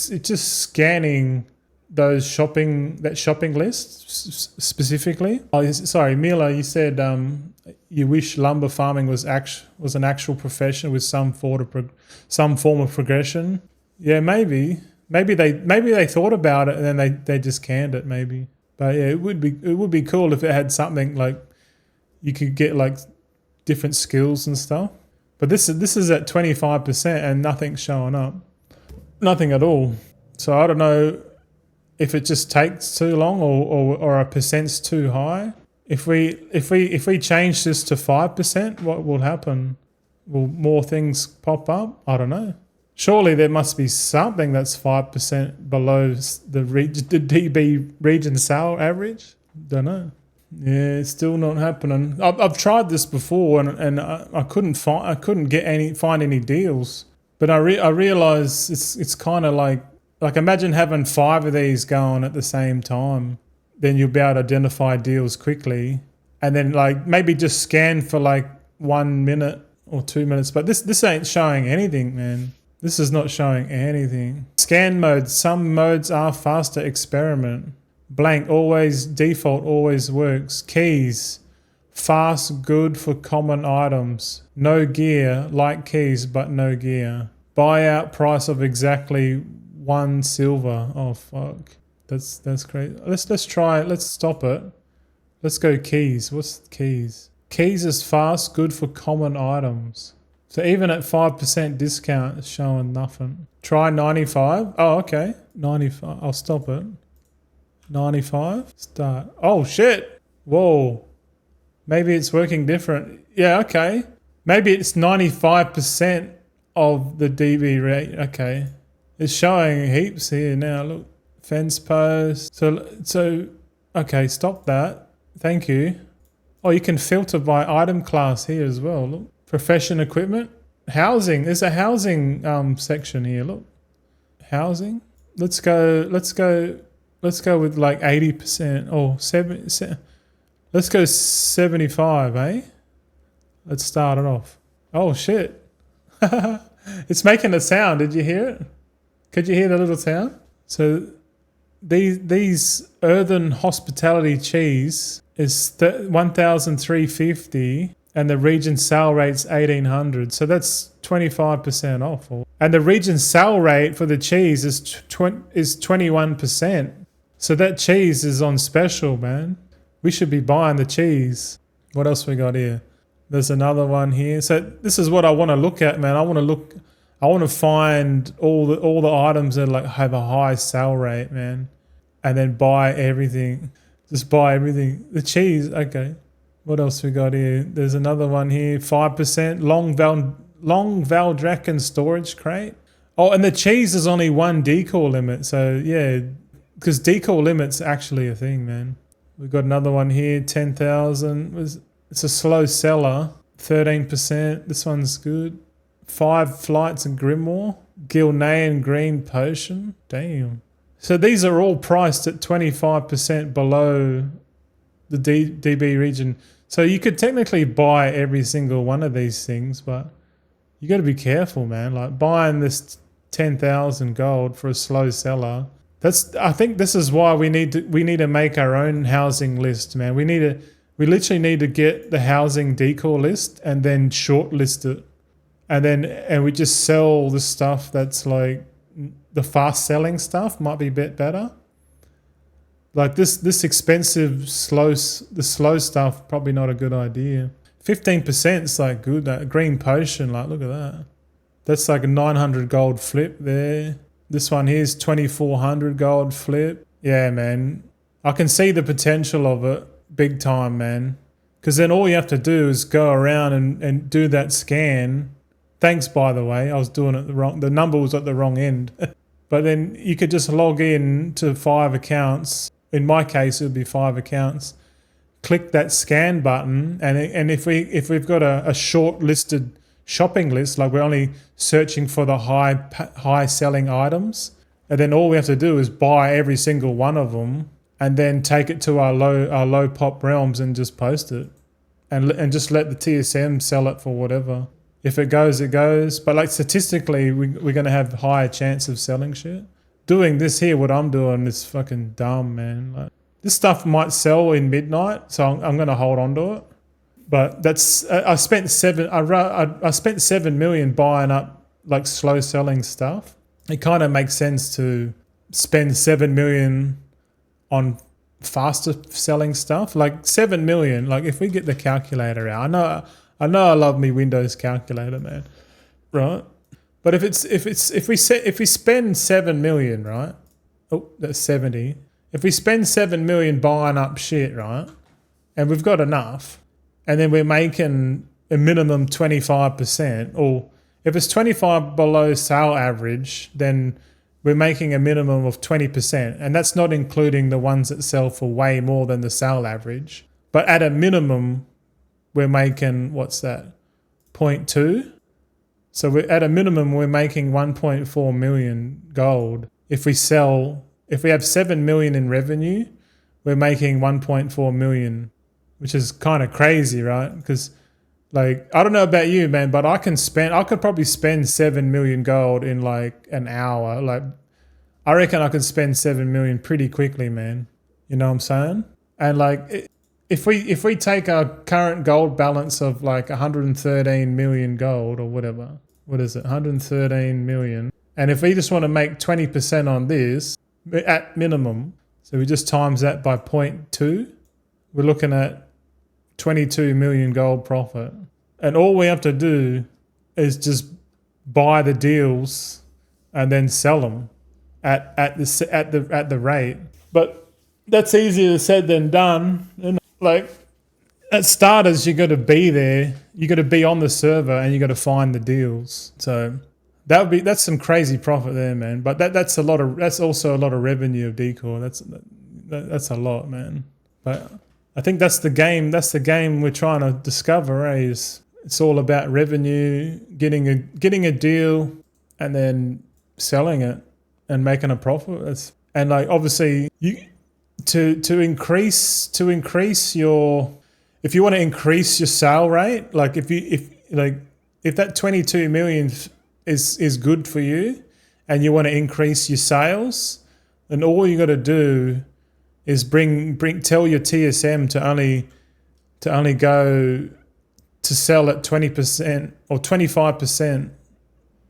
just scanning that shopping list specifically. Oh, sorry, Mila, you said you wish lumber farming was an actual profession with some form of progression. Yeah, maybe they thought about it and then they just canned it maybe. But yeah, it would be cool if it had something like you could get like different skills and stuff. But this is at 25% and nothing's showing up. Nothing at all. So I don't know if it just takes too long or a percent's too high. If we change this to 5%, what will happen? Will more things pop up? I don't know. Surely there must be something that's 5% below the DB region sale average. Don't know. Yeah, it's still not happening. I've tried this before and I couldn't find any deals. But I realize it's kind of like imagine having 5 of these going at the same time. Then you'll be able to identify deals quickly, and then like maybe just scan for like 1 minute or 2 minutes. But this ain't showing anything, man. This is not showing anything. Scan mode. Some modes are faster. Experiment. Blank always default always works. Keys. Fast, good for common items. No gear, like keys, but no gear. Buyout price of exactly 1 silver. Oh fuck, that's crazy. Let's try it. Let's stop it. Let's go keys. What's keys? Keys is fast, good for common items. So even at 5% discount, it's showing nothing. Try 95. Oh, okay. 95. I'll stop it. 95. Start. Oh shit. Whoa. Maybe it's working different. Yeah, okay. Maybe it's 95% of the DB rate. Okay. It's showing heaps here now. Look. Fence post. So okay, stop that. Thank you. Oh, you can filter by item class here as well. Look. Profession equipment. Housing. There's a housing section here. Look. Housing. Let's go with like 80% or 70%. Let's go 75, eh? Let's start it off. Oh shit. It's making a sound. Did you hear it? Could you hear the little sound? So these earthen hospitality cheese is 1,350 and the region sale rate's 1,800. So that's 25% off. And the region sale rate for the cheese is 21%. So that cheese is on special, man. We should be buying the cheese. What else we got here? There's another one here. So this is what I want to look at, man. I want to find all the items that like have a high sale rate, man. And then buy everything. Just buy everything. The cheese, okay. What else we got here? There's another one here. 5% long Valdrakken storage crate. Oh, and the cheese is only 1 decor limit. So yeah, because decor limit's actually a thing, man. We've got another one here, 10,000. It's a slow seller, 13%. This one's good. 5 flights and Grimoire. Gilnean green potion. Damn. So these are all priced at 25% below the DB region. So you could technically buy every single one of these things, but you got to be careful, man. Like buying this 10,000 gold for a slow seller. I think this is why we need to make our own housing list, man. We literally need to get the housing decor list and then shortlist it, and we just sell the stuff that's like the fast selling stuff might be a bit better. Like this expensive slow stuff probably not a good idea. 15% is like good. That green potion, like look at that. That's like a 900 gold flip there. This one here's 2,400 gold flip. Yeah, man. I can see the potential of it big time, man. Because then all you have to do is go around and do that scan. Thanks, by the way. I was doing it the number was at the wrong end. But then you could just log in to 5 accounts. In my case, it would be 5 accounts. Click that scan button. And if we've got a short listed shopping list, like we're only searching for the high selling items, and then all we have to do is buy every single one of them and then take it to our low pop realms and just post it and just let the TSM sell it for whatever. If it goes, it goes. But like statistically, we're going to have higher chance of selling shit. Doing this here, what I'm doing is fucking dumb, man. Like, this stuff might sell in midnight, so I'm going to hold on to it. But that's I spent 7 million buying up like slow selling stuff. It kind of makes sense to spend 7 million on faster selling stuff. Like 7 million. Like if we get the calculator out, I know I love me Windows calculator, man. Right? But if we spend 7 million, right? Oh, that's 70. If we spend 7 million buying up shit, right? And we've got enough. And then we're making a minimum 25%, or if it's 25 below sale average, then we're making a minimum of 20%. And that's not including the ones that sell for way more than the sale average. But at a minimum, we're making, what's that, 0.2? So we're, at a minimum, we're making 1.4 million gold. If we have 7 million in revenue, we're making 1.4 million, which is kind of crazy, right? Because like, I don't know about you, man, but I could probably spend 7 million gold in like an hour. Like, I reckon I could spend 7 million pretty quickly, man. You know what I'm saying? And like, if we take our current gold balance of like 113 million gold or whatever, what is it? 113 million. And if we just want to make 20% on this at minimum, so we just times that by 0.2, we're looking at 22 million gold profit. And all we have to do is just buy the deals and then sell them at the rate. But that's easier said than done. And like, at starters, you got to be there. You got to be on the server, and you got to find the deals. So that's some crazy profit there, man. But that's also a lot of revenue of Decor. That's a lot, man. But I think that's the game. That's the game we're trying to discover. It's all about revenue, getting a deal, and then selling it and making a profit. And like, obviously, to increase your, if you want to increase your sale rate, like if that 22 million is good for you, and you want to increase your sales, then all you got to do is tell your TSM to only go to sell at 20% or 25%.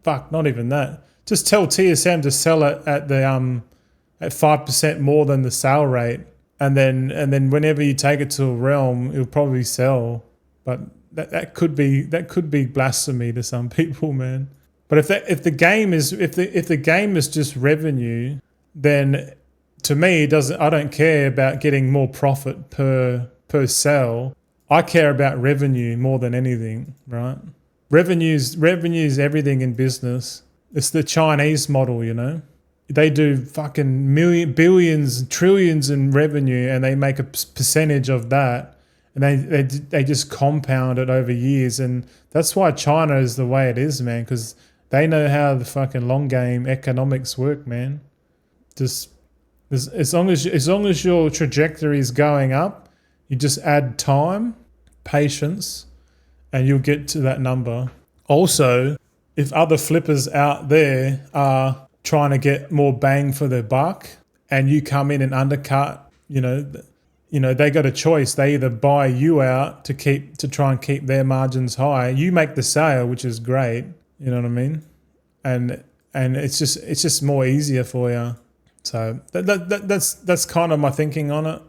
Fuck, not even that. Just tell TSM to sell it at 5% more than the sale rate, and then whenever you take it to a realm, it'll probably sell. But that could be blasphemy to some people, man. But if the game is just revenue, then to me I don't care about getting more profit per sale. I care about revenue more than anything, right? Revenue's everything in business. It's the Chinese model, you know. They do fucking billions, trillions in revenue, and they make a percentage of that, and they just compound it over years. And that's why China is the way it is, man, because they know how the fucking long game economics work, man. Just as long as your trajectory is going up, you just add time, patience, and you'll get to that number. Also, if other flippers out there are trying to get more bang for their buck, and you come in and undercut, you know, they got a choice. They either buy you out to try and keep their margins high. You make the sale, which is great. You know what I mean? And it's just more easier for you. So that's kind of my thinking on it.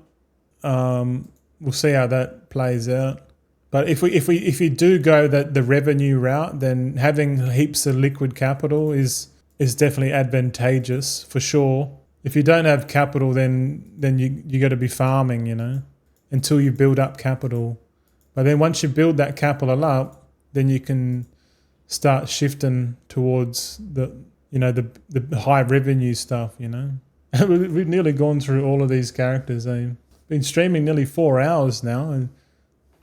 We'll see how that plays out. But if we do go the revenue route, then having heaps of liquid capital is definitely advantageous for sure. If you don't have capital, then you got to be farming, you know, until you build up capital. But then once you build that capital up, then you can start shifting towards the high revenue stuff, you know. We've nearly gone through all of these characters. I've been streaming nearly 4 hours now, and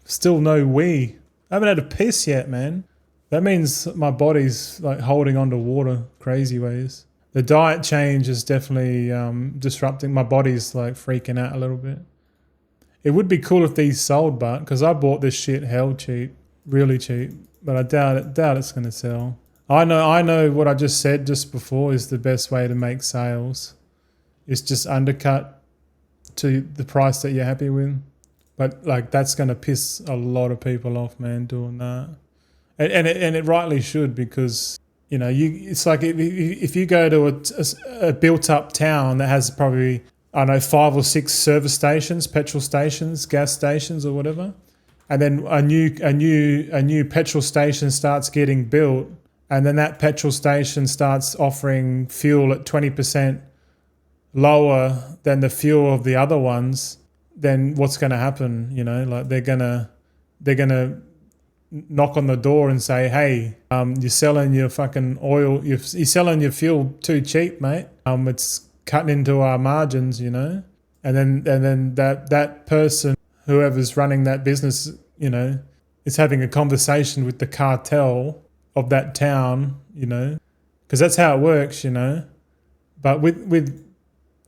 still no wee. I haven't had a piss yet, man. That means my body's like holding onto water crazy ways. The diet change is definitely disrupting. My body's like freaking out a little bit. It would be cool if these sold, but because I bought this shit hell cheap, really cheap. But I doubt it's going to sell. I know what I just said just before is the best way to make sales. It's just undercut to the price that you're happy with. But like, that's going to piss a lot of people off, man, doing that. And it rightly should, because, you know, it's like if you go to a built up town that has probably, I don't know, 5 or 6 service stations, petrol stations, gas stations or whatever, and then a new petrol station starts getting built, and then that petrol station starts offering fuel at 20% lower than the fuel of the other ones, then what's going to happen? You know, like they're gonna knock on the door and say, hey, you're selling your fucking oil, you're selling your fuel too cheap, mate. It's cutting into our margins, you know. And then that person, whoever's running that business, you know, is having a conversation with the cartel of that town, you know, because that's how it works, you know. But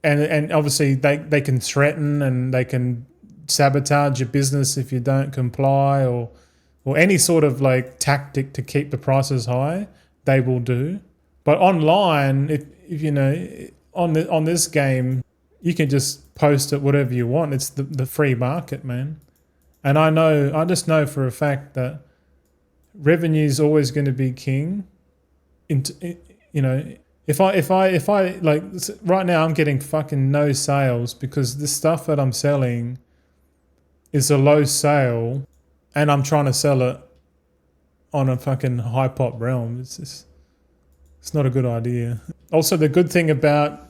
and obviously they can threaten and they can sabotage your business if you don't comply, or any sort of like tactic to keep the prices high, they will do. But online, if you know, on this game, you can just post it whatever you want. It's the free market, man. And I just know for a fact that revenue is always going to be king. You know, if I like right now, I'm getting fucking no sales because the stuff that I'm selling is a low sale, and I'm trying to sell it on a fucking high pop realm. It's not a good idea. Also, the good thing about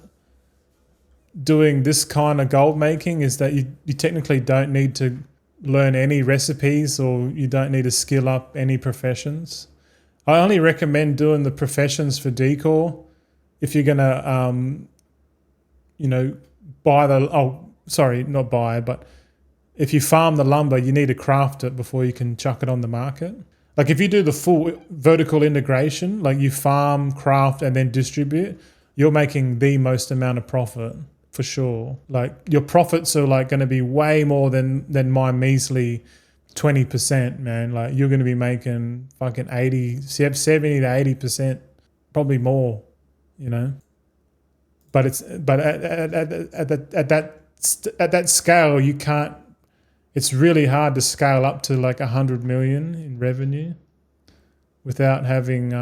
doing this kind of gold making is that you technically don't need to learn any recipes, or you don't need to skill up any professions. I only recommend doing the professions for decor if you're gonna you know, not buy, but if you farm the lumber, you need to craft it before you can chuck it on the market. Like if you do the full vertical integration, like you farm, craft, and then distribute, you're making the most amount of profit for sure. Like your profits are like going to be way more than my measly 20%, man. Like you're going to be making fucking 70 to 80%, probably more, you know. But at that scale, you can't. It's really hard to scale up to like 100 million in revenue without having,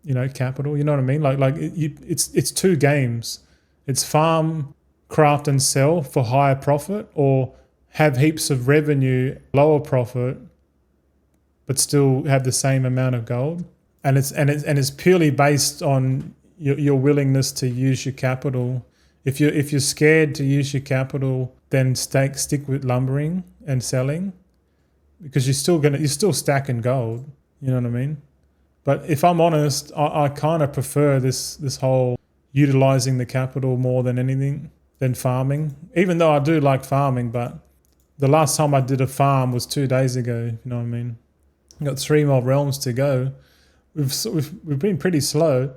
you know, capital. You know what I mean? Like it's two games. It's farm, craft, and sell for higher profit, or have heaps of revenue, lower profit, but still have the same amount of gold. And it's purely based on your willingness to use your capital. If you're scared to use your capital, then stick with lumbering and selling, because you're still stacking gold. You know what I mean? But if I'm honest, I kind of prefer this whole utilizing the capital more than anything than farming. Even though I do like farming, but the last time I did a farm was 2 days ago. You know what I mean? I've got 3 more realms to go. We've been pretty slow.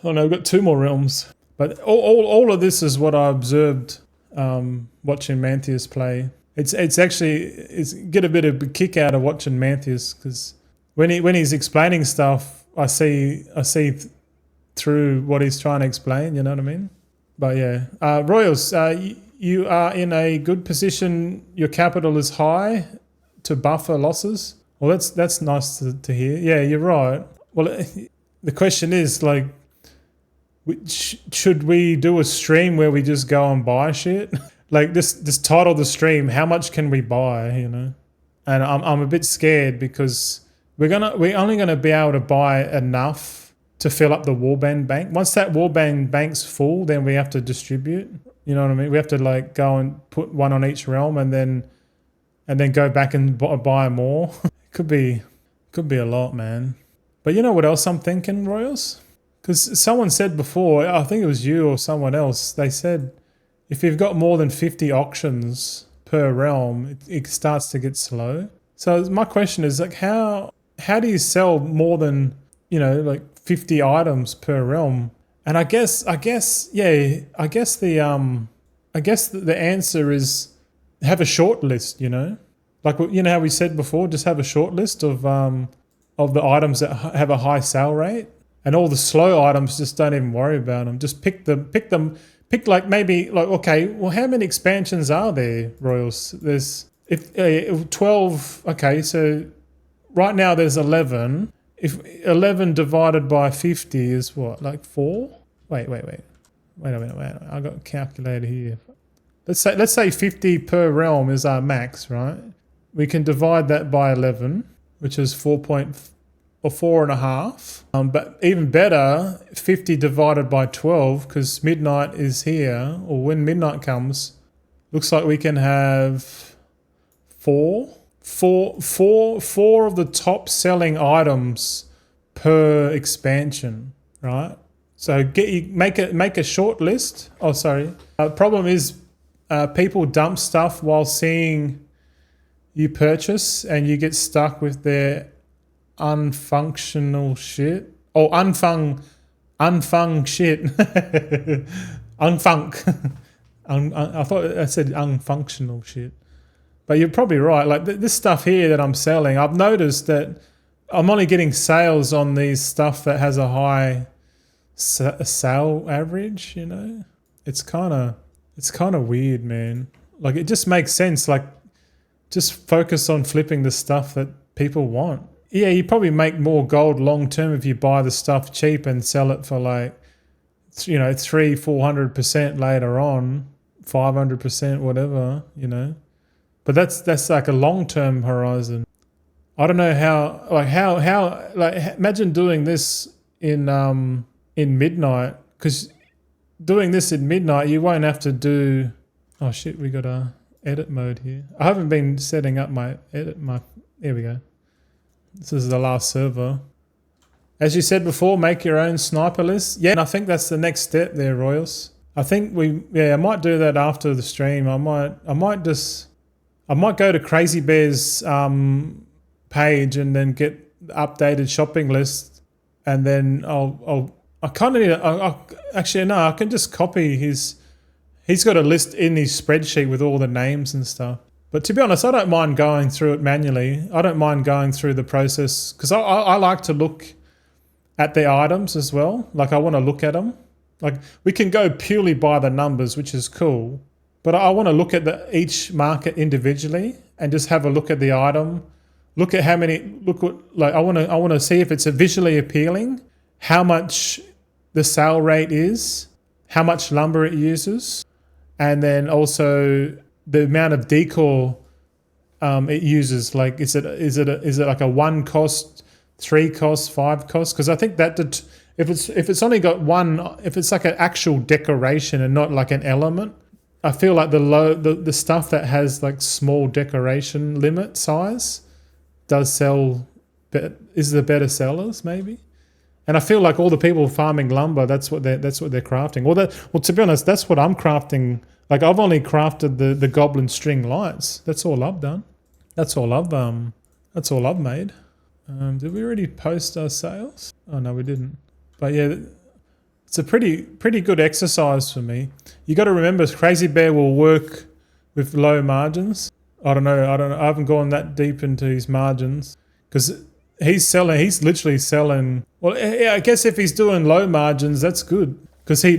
Oh no, we've got 2 more realms. But all of this is what I observed watching Mantheus play. It's get a bit of a kick out of watching Mantheus, because when he's explaining stuff, I see through what he's trying to explain. You know what I mean? But yeah, Royals, you are in a good position. Your capital is high to buffer losses. Well, that's nice to hear. Yeah, you're right. Well, the question is like, should we do a stream where we just go and buy shit? Like this title of the stream, how much can we buy, you know? And I'm a bit scared because we're only gonna be able to buy enough to fill up the Warband Bank. Once that Warband Bank's full, then we have to distribute. You know what I mean? We have to like go and put one on each realm and then go back and buy more. Could be a lot, man. But you know what else I'm thinking, Royals? Because someone said before, I think it was you or someone else, they said if you've got more than 50 auctions per realm, it starts to get slow. So my question is like, how do you sell more than, you know, like 50 items per realm? And I guess the answer is have a short list, you know? Like, you know how we said before, just have a short list of the items that have a high sale rate. And all the slow items, just don't even worry about them. Just pick like maybe like, okay, well, how many expansions are there, Royals? There's 12. Okay, so right now there's 11. If 11 divided by 50 is what, like 4? Wait a minute. I got a calculator here. Let's say 50 per realm is our max, right? We can divide that by 11, which is 4.5. But even better, 50 divided by 12, because midnight is here, or when midnight comes, looks like we can have four of the top selling items per expansion, right? So make a short list. Oh, sorry. Problem is people dump stuff while seeing you purchase, and you get stuck with their unfunctional shit. Or unfung shit. Unfunk. I thought I said unfunctional shit. But you're probably right. Like this stuff here that I'm selling, I've noticed that I'm only getting sales on these stuff that has a high sale average, you know? It's kind of weird, man. Like it just makes sense. Like just focus on flipping the stuff that people want. Yeah, you probably make more gold long term if you buy the stuff cheap and sell it for like, you know, 300-400% later on, 500%, whatever, you know. But that's like a long term horizon. I don't know how imagine doing this in midnight, because doing this in midnight you won't have to do. Oh shit, we got a edit mode here. I haven't been setting up my here we go. This is the last server. As you said before, make your own sniper list. Yeah, and I think that's the next step there, Royals. I think I might do that after the stream. I might go to Crazy Bear's page and then get the updated shopping list, and then I kind of need actually no, I can just copy he's got a list in his spreadsheet with all the names and stuff. But to be honest, I don't mind going through it manually. I don't mind going through the process because I like to look at the items as well. Like I want to look at them. Like we can go purely by the numbers, which is cool. But I want to look at each market individually and just have a look at the item. Look at how many. I want to see if it's visually appealing. How much the sale rate is. How much lumber it uses, and then also the amount of decor it uses. Like is it like a 1 cost, 3 cost, 5 cost? Because I think that if it's only got one, if it's like an actual decoration and not like an element, I feel like the stuff that has like small decoration limit size does sell, is the better sellers maybe. And I feel like all the people farming lumber, that's what they're crafting. Well, to be honest, that's what I'm crafting. Like I've only crafted the goblin string lights. That's all I've done. That's all I've made. Did we already post our sales? Oh no, we didn't. But yeah, it's a pretty good exercise for me. You got to remember, Crazy Bear will work with low margins. I don't know. I haven't gone that deep into his margins because he's literally selling. Well, yeah, I guess if he's doing low margins, that's good because he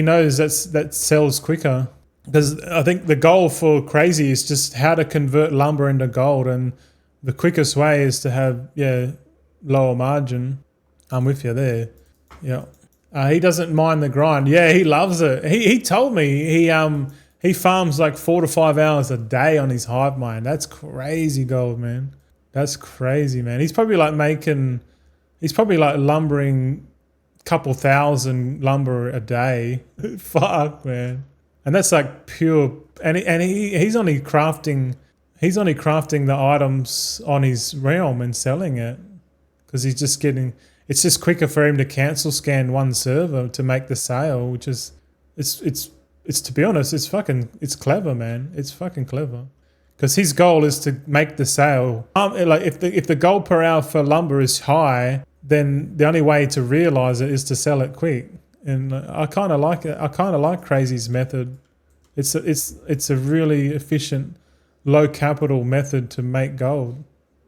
knows that sells quicker. Because I think the goal for Crazy is just how to convert lumber into gold, and the quickest way is to have lower margin. I'm with you there. Yeah. He doesn't mind the grind. Yeah, he loves it. He told me he farms like 4 to 5 hours a day on his hive mind. That's crazy gold, man. That's crazy, man. He's probably like lumbering a couple thousand lumber a day. Fuck, man. And that's like pure. And he's only crafting the items on his realm and selling it because he's just getting. It's just quicker for him to cancel scan one server to make the sale, which is it's to be honest, it's clever, man. It's fucking clever. Because his goal is to make the sale. Like if the gold per hour for lumber is high, then the only way to realize it is to sell it quick. And I kind of like it. I kind of like Crazy's method. It's a really efficient, low capital method to make gold.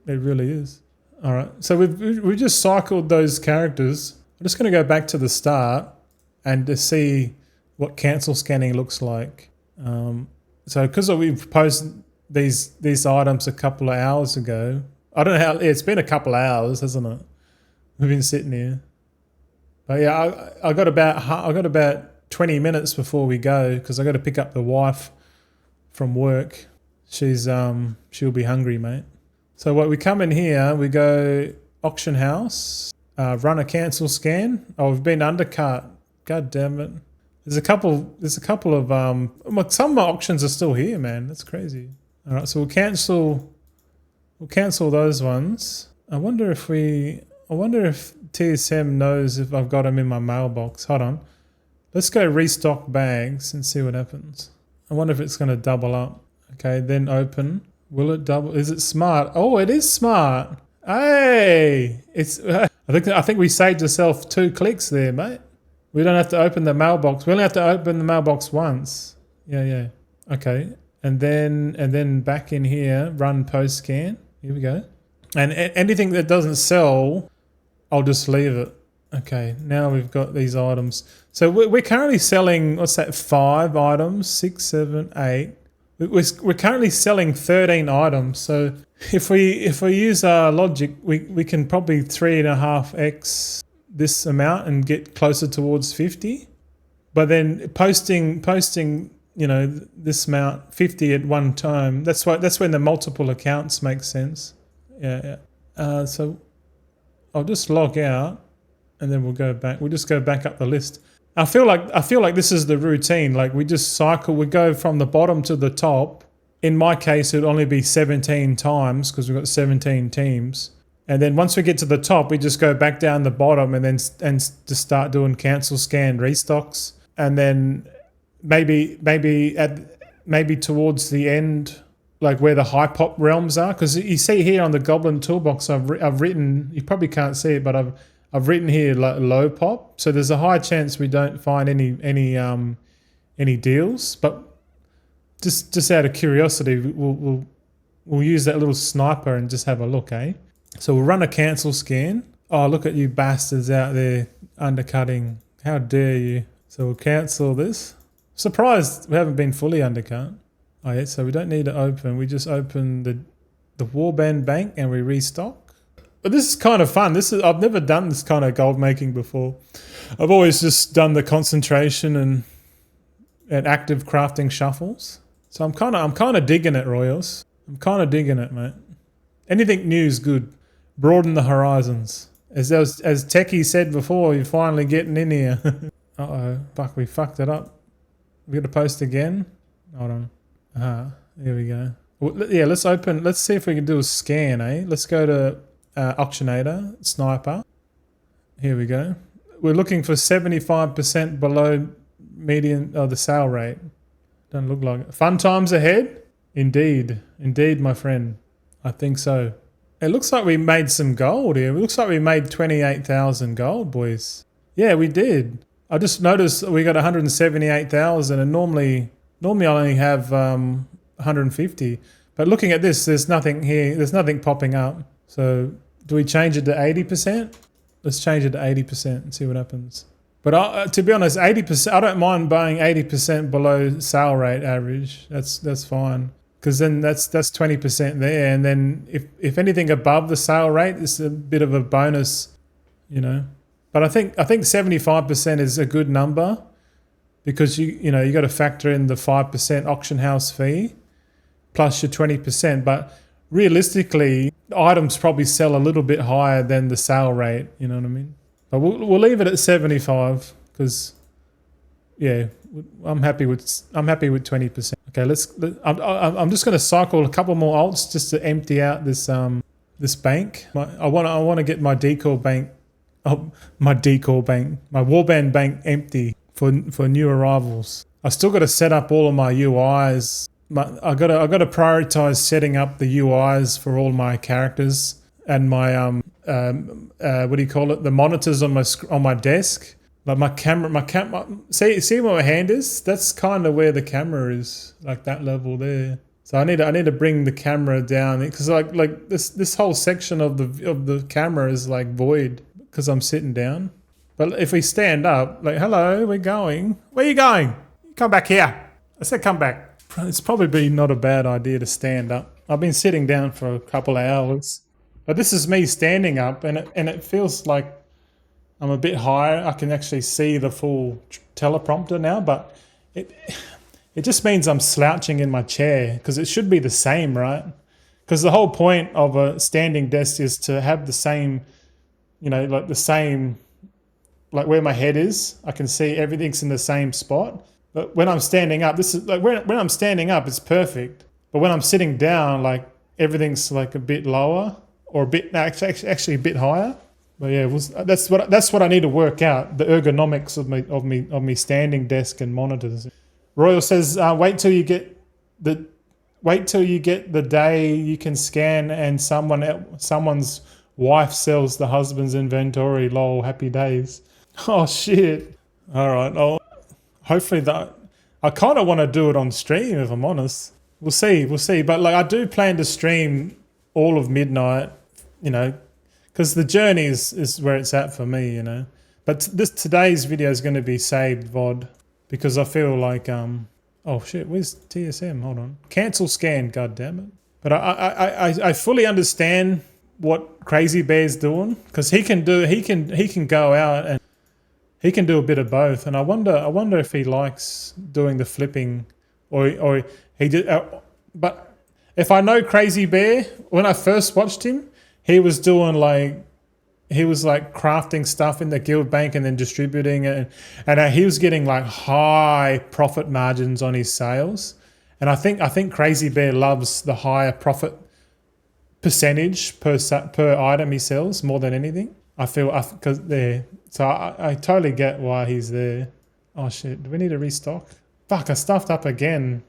It really is. All right, so we just cycled those characters. I'm just going to go back to the start and to see what cancel scanning looks like. So because we've posted these items a couple of hours ago, I don't know how. It's been a couple of hours, hasn't it? We've been sitting here, but yeah, I got about 20 minutes before we go because I got to pick up the wife from work. She'll be hungry, mate. So what we come in here, we go auction house, run a cancel scan. Oh, we've been undercut. God damn it. There's a couple of some of my auctions are still here, man. That's crazy. All right, so we'll cancel those ones. I wonder if TSM knows if I've got them in my mailbox. Hold on. Let's go restock bags and see what happens. I wonder if it's going to double up. Okay, then open. Will it double? Is it smart? Oh, it is smart. Hey, it's. I think we saved ourselves 2 clicks there, mate. We don't have to open the mailbox. We only have to open the mailbox once. Yeah. Okay, and then back in here, run post scan. Here we go. And anything that doesn't sell, I'll just leave it. Okay, now we've got these items. So we're currently selling, what's that, 5 items, 6, 7, 8. We're currently selling 13 items. So if we use our logic, we can probably 3.5x this amount and get closer towards 50. But then posting, this amount, 50 at one time, that's when the multiple accounts make sense. Yeah. So I'll just log out. And then we'll go back. We'll just go back up the list. I feel like this is the routine. Like we just cycle. We go from the bottom to the top. In my case, it'd only be 17 times because we've got 17 teams. And then once we get to the top, we just go back down the bottom and just start doing cancel, scan, restocks. And then maybe towards the end, like where the high pop realms are, because you see here on the Goblin Toolbox, I've written. You probably can't see it, but I've written here like low pop, so there's a high chance we don't find any deals. But just out of curiosity, we'll use that little sniper and just have a look, eh? So we'll run a cancel scan. Oh, look at you bastards out there undercutting! How dare you! So we'll cancel this. Surprised we haven't been fully undercut. Oh yeah, so we don't need to open. We just open the Warband Bank and we restock. But this is kind of fun. I've never done this kind of gold making before. I've always just done the concentration and active crafting shuffles. So I'm kind of digging it, Royals. I'm kind of digging it, mate. Anything new is good. Broaden the horizons. As Techie said before, you're finally getting in here. Uh-oh, fuck, we fucked it up. We got to post again. Hold on. Here we go. Well, yeah, let's open. Let's see if we can do a scan, eh? Let's go to auctionator, sniper. Here we go. We're looking for 75% below median the sale rate. Doesn't look like it. Fun times ahead? Indeed, my friend. I think so. It looks like we made some gold here. It looks like we made 28,000 gold, boys. Yeah, we did. I just noticed we got 178,000, and normally I only have 150. But looking at this, there's nothing here. There's nothing popping up. So do we change it to 80%? Let's change it to 80% and see what happens. But to be honest, 80%. I don't mind buying 80% below sale rate average. That's fine, because then that's 20% there. And then if anything above the sale rate, it's a bit of a bonus, But I think 75% is a good number, because you got to factor in the 5% auction house fee plus your 20%. But realistically, items probably sell a little bit higher than the sale rate. You know what I mean? But we'll leave it at 75 because, yeah, I'm happy with 20%. Okay, I'm just going to cycle a couple more alts just to empty out this bank. I want to get my decor bank, my Warband Bank empty for new arrivals. I still got to set up all of my UIs. I got to prioritize setting up the UIs for all my characters and my what do you call it? The monitors on my desk. Like my camera. See where my hand is? That's kind of where the camera is, like that level there. So I need to bring the camera down, because like this whole section of the camera is like void because I'm sitting down. But if we stand up, like, hello, we're going. Where are you going? Come back here. I said come back. It's probably not a bad idea to stand up. I've been sitting down for a couple of hours. But this is me standing up, and it feels like I'm a bit higher. I can actually see the full teleprompter now, but it just means I'm slouching in my chair, because it should be the same, right? Because the whole point of a standing desk is to have the same, like the same, like where my head is, I can see everything's in the same spot. But when I'm standing up, this is like when I'm standing up, it's perfect. But when I'm sitting down, like everything's like a bit lower, or a bit actually a bit higher. But yeah, that's what I need to work out, the ergonomics of me standing desk and monitors. Royal says, wait till you get wait till you get the day you can scan and someone's wife sells the husband's inventory. Lol, happy days. Oh shit. All right. Oh, hopefully that. I kind of want to do it on stream if I'm honest. We'll see. We'll see. But like, I do plan to stream all of midnight. You know, because the journey is where it's at for me. You know. But today's video is going to be saved VOD because I feel like oh shit, where's TSM? Hold on. Cancel scan, god damn it. But I fully understand what Crazy Bear's doing because he can go out and he can do a bit of both. And I wonder if he likes doing the flipping or he did. But if I know Crazy Bear, when I first watched him, he was doing like crafting stuff in the guild bank and then distributing it, and he was getting like high profit margins on his sales. And I think Crazy Bear loves the higher profit percentage per item he sells more than anything. I feel because there, so I totally get why he's there. Oh shit! Do we need to restock? Fuck! I stuffed up again.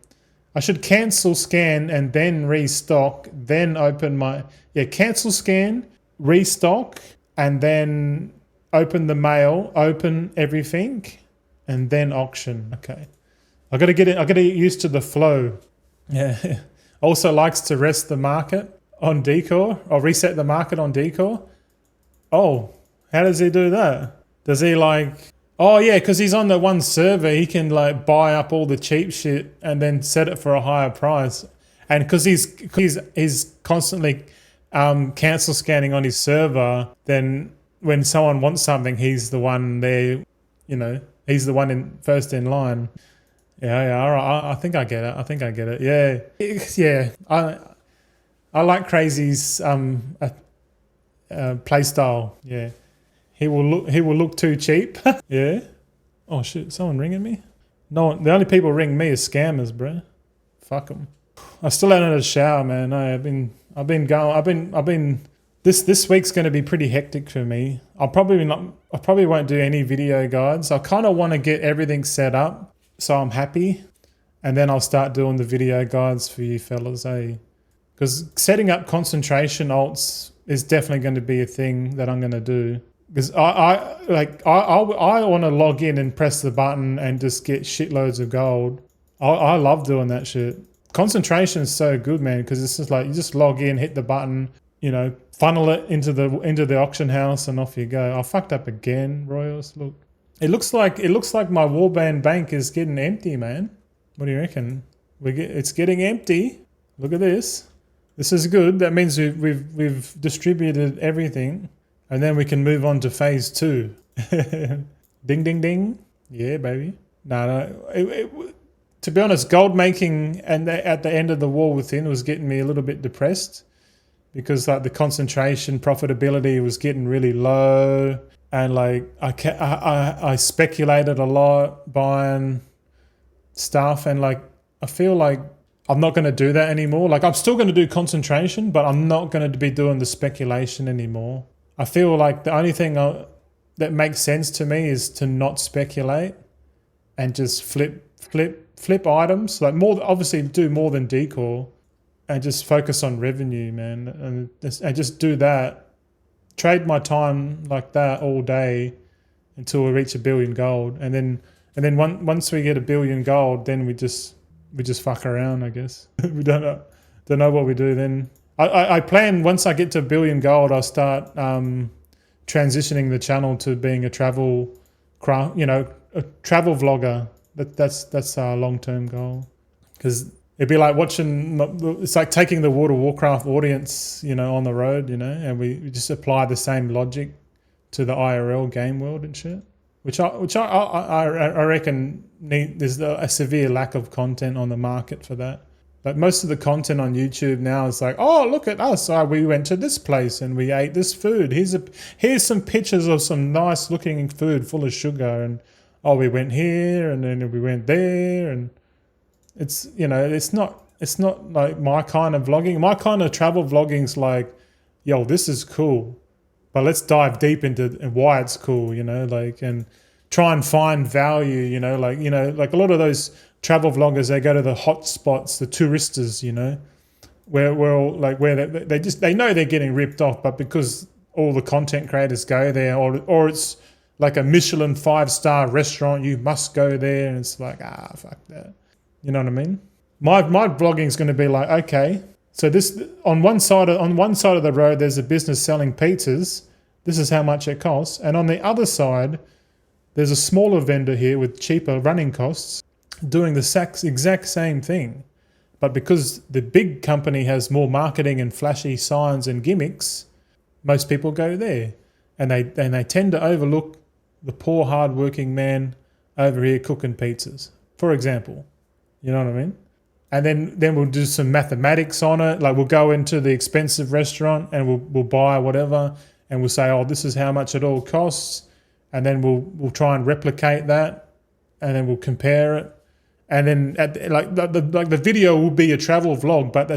I should cancel scan and then restock, then open my cancel scan, restock. And then open the mail, open everything, and then auction. Okay, I gotta get it. I gotta get used to the flow. Yeah. Also likes to rest the market on Decor or reset the market on Decor. Oh, how does he do that? Does he like? Oh yeah, because he's on the one server, he can like buy up all the cheap shit and then set it for a higher price. And because he's constantly cancel scanning on his server, then when someone wants something, he's the one there, you know, he's the one first in line. Yeah, all right. I think I get it. Yeah. I like Crazy's play style. Yeah. He will look too cheap. Yeah. Oh shit, someone ringing me? No, the only people ring me is scammers, bro. Fuck them. I still haven't had a shower, man. No, this week's going to be pretty hectic for me. I probably won't do any video guides. I kind of want to get everything set up so I'm happy, and then I'll start doing the video guides for you fellas, eh? Because setting up concentration alts is definitely going to be a thing that I'm going to do. Because I want to log in and press the button and just get shitloads of gold. I love doing that shit. Concentration is so good, man, because it's just like you just log in, hit the button, you know, funnel it into the auction house, and off you go. I fucked up again, Royals. Look, it looks like my Warband Bank is getting empty, man. What do you reckon? It's getting empty. Look at this. This is good. That means we've distributed everything, and then we can move on to phase 2. Ding ding ding. Yeah, baby. No. To be honest, gold making and at the end of the War Within was getting me a little bit depressed because like the concentration profitability was getting really low, and like I speculated a lot buying stuff, and like I feel like I'm not going to do that anymore. Like I'm still going to do concentration, but I'm not going to be doing the speculation anymore. I feel like the only thing that makes sense to me is to not speculate and just flip items, like more, obviously do more than Decor, and just focus on revenue, man, and just do that. Trade my time like that all day until we reach 1 billion gold, and then once we get 1 billion gold, then we just fuck around, I guess. We don't know what we do then. I plan once I get to 1 billion gold, I'll start transitioning the channel to being a travel vlogger. That's our long-term goal, because it'd be like it's like taking the World of Warcraft audience, you know, on the road, you know, and we just apply the same logic to the IRL game world and shit, which I reckon there's a severe lack of content on the market for that. Like most of the content on YouTube now is like, oh, look at us, we went to this place and we ate this food. Here's some pictures of some nice looking food full of sugar, and oh, we went here and then we went there, and it's, you know, it's not like my kind of vlogging. My kind of travel vlogging's like, yo, this is cool, but let's dive deep into why it's cool, you know, like, and try and find value, like a lot of those travel vloggers, they go to the hot spots, the touristas, you know, where they know they're getting ripped off, but because all the content creators go there, or it's like a Michelin 5-star restaurant, you must go there, and it's like, fuck that. You know what I mean? My vlogging is going to be like, okay, so this on one side of the road there's a business selling pizzas. This is how much it costs, and on the other side there's a smaller vendor here with cheaper running costs doing the exact same thing. But because the big company has more marketing and flashy signs and gimmicks, most people go there, and they tend to overlook the poor hard-working man over here cooking pizzas, for example. You know what I mean? And then we'll do some mathematics on it. Like we'll go into the expensive restaurant and we'll buy whatever, and we'll say, oh, this is how much it all costs, and then we'll try and replicate that, and then we'll compare it. And then the video will be a travel vlog, but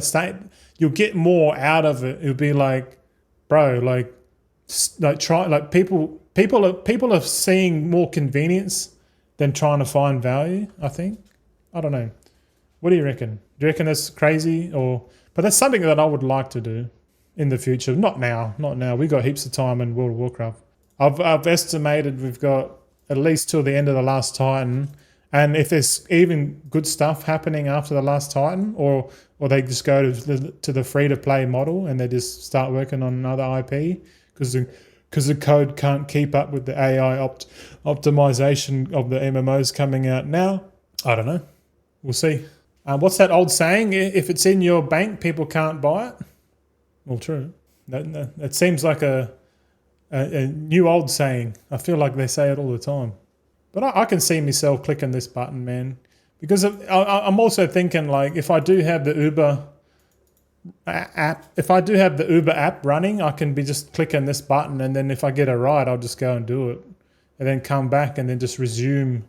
you'll get more out of it. It'll be like, bro, people are seeing more convenience than trying to find value, I think. I don't know. What do you reckon? Do you reckon that's crazy? But that's something that I would like to do in the future. Not now. We got heaps of time in World of Warcraft. I've estimated we've got at least till the end of the last Titan. And if there's even good stuff happening after the last Titan, or they just go to the free-to-play model and they just start working on another IP because the code can't keep up with the AI optimization of the MMOs coming out now. I don't know. We'll see. What's that old saying? If it's in your bank, people can't buy it. Well, true. That seems like a new old saying. I feel like they say it all the time. But I can see myself clicking this button, man. Because I'm also thinking, like, if I do have the Uber app running, I can be just clicking this button, and then if I get a ride, I'll just go and do it. And then come back and then just resume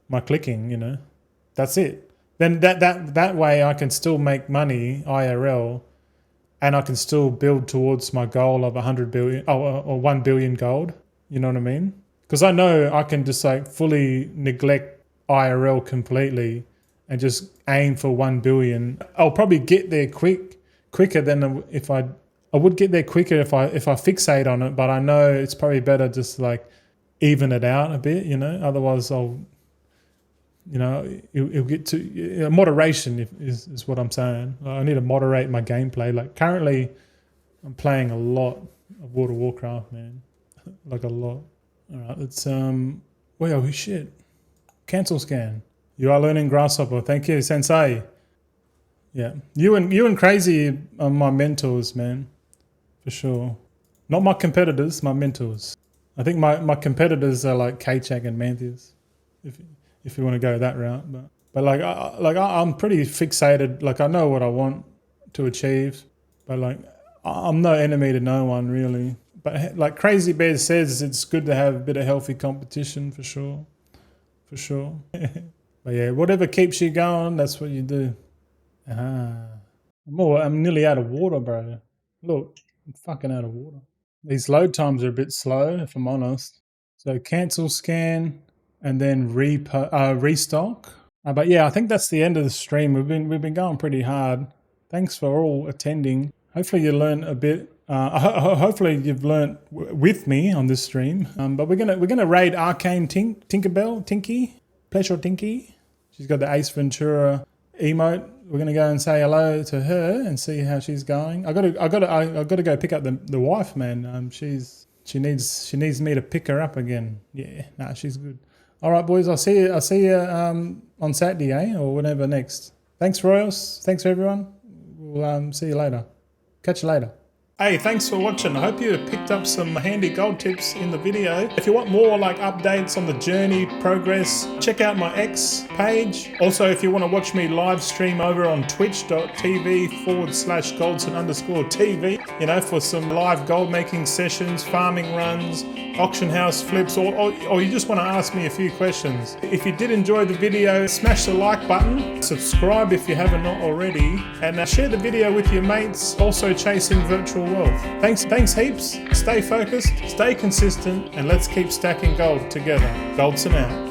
my clicking, you know. That's it. Then that way I can still make money IRL, and I can still build towards my goal of 100 billion or 1 billion gold. You know what I mean? Because I know I can just like fully neglect IRL completely and just aim for 1 billion. I'll probably get there quicker than if I would get there quicker if I fixate on it. But I know it's probably better just like even it out a bit, you know. Otherwise, it'll get to moderation is what I'm saying. I need to moderate my gameplay. Like currently, I'm playing a lot of World of Warcraft, man, like a lot. All right, let's well, shit. Cancel scan. You are learning Grasshopper. Thank you, Sensei. Yeah, you and Crazy are my mentors, man, for sure. Not my competitors, my mentors. I think my competitors are like K-Chak and Mantheus, if you want to go that route. But I'm pretty fixated. Like I know what I want to achieve, but like I'm no enemy to no one really. But like Crazy Bear says, it's good to have a bit of healthy competition for sure. For sure. But yeah, whatever keeps you going, that's what you do. I'm nearly out of water, bro. Look, I'm fucking out of water. These load times are a bit slow, if I'm honest. So cancel scan and then restock. But yeah, I think that's the end of the stream. We've been going pretty hard. Thanks for all attending. Hopefully you learned a bit. Hopefully you've learnt with me on this stream. But we're gonna raid Arcane Tinky. Pleasure Tinky. She's got the Ace Ventura emote. We're gonna go and say hello to her and see how she's going. I gotta go pick up the wife, man. She needs me to pick her up again. Yeah, nah, she's good. All right, boys. I'll see you on Saturday, or whenever next. Thanks, Royals. Thanks everyone. We'll see you later. Catch you later. Hey, thanks for watching. I hope you picked up some handy gold tips in the video. If you want more like updates on the journey, progress, check out my X page. Also, if you want to watch me live stream over on twitch.tv/Goldson_TV, you know, for some live gold making sessions, farming runs, auction house flips, or you just want to ask me a few questions. If you did enjoy the video, smash the like button, subscribe if you haven't already, and share the video with your mates also chasing virtual wealth. Thanks heaps. Stay focused, stay consistent, and let's keep stacking gold together. Goldson out.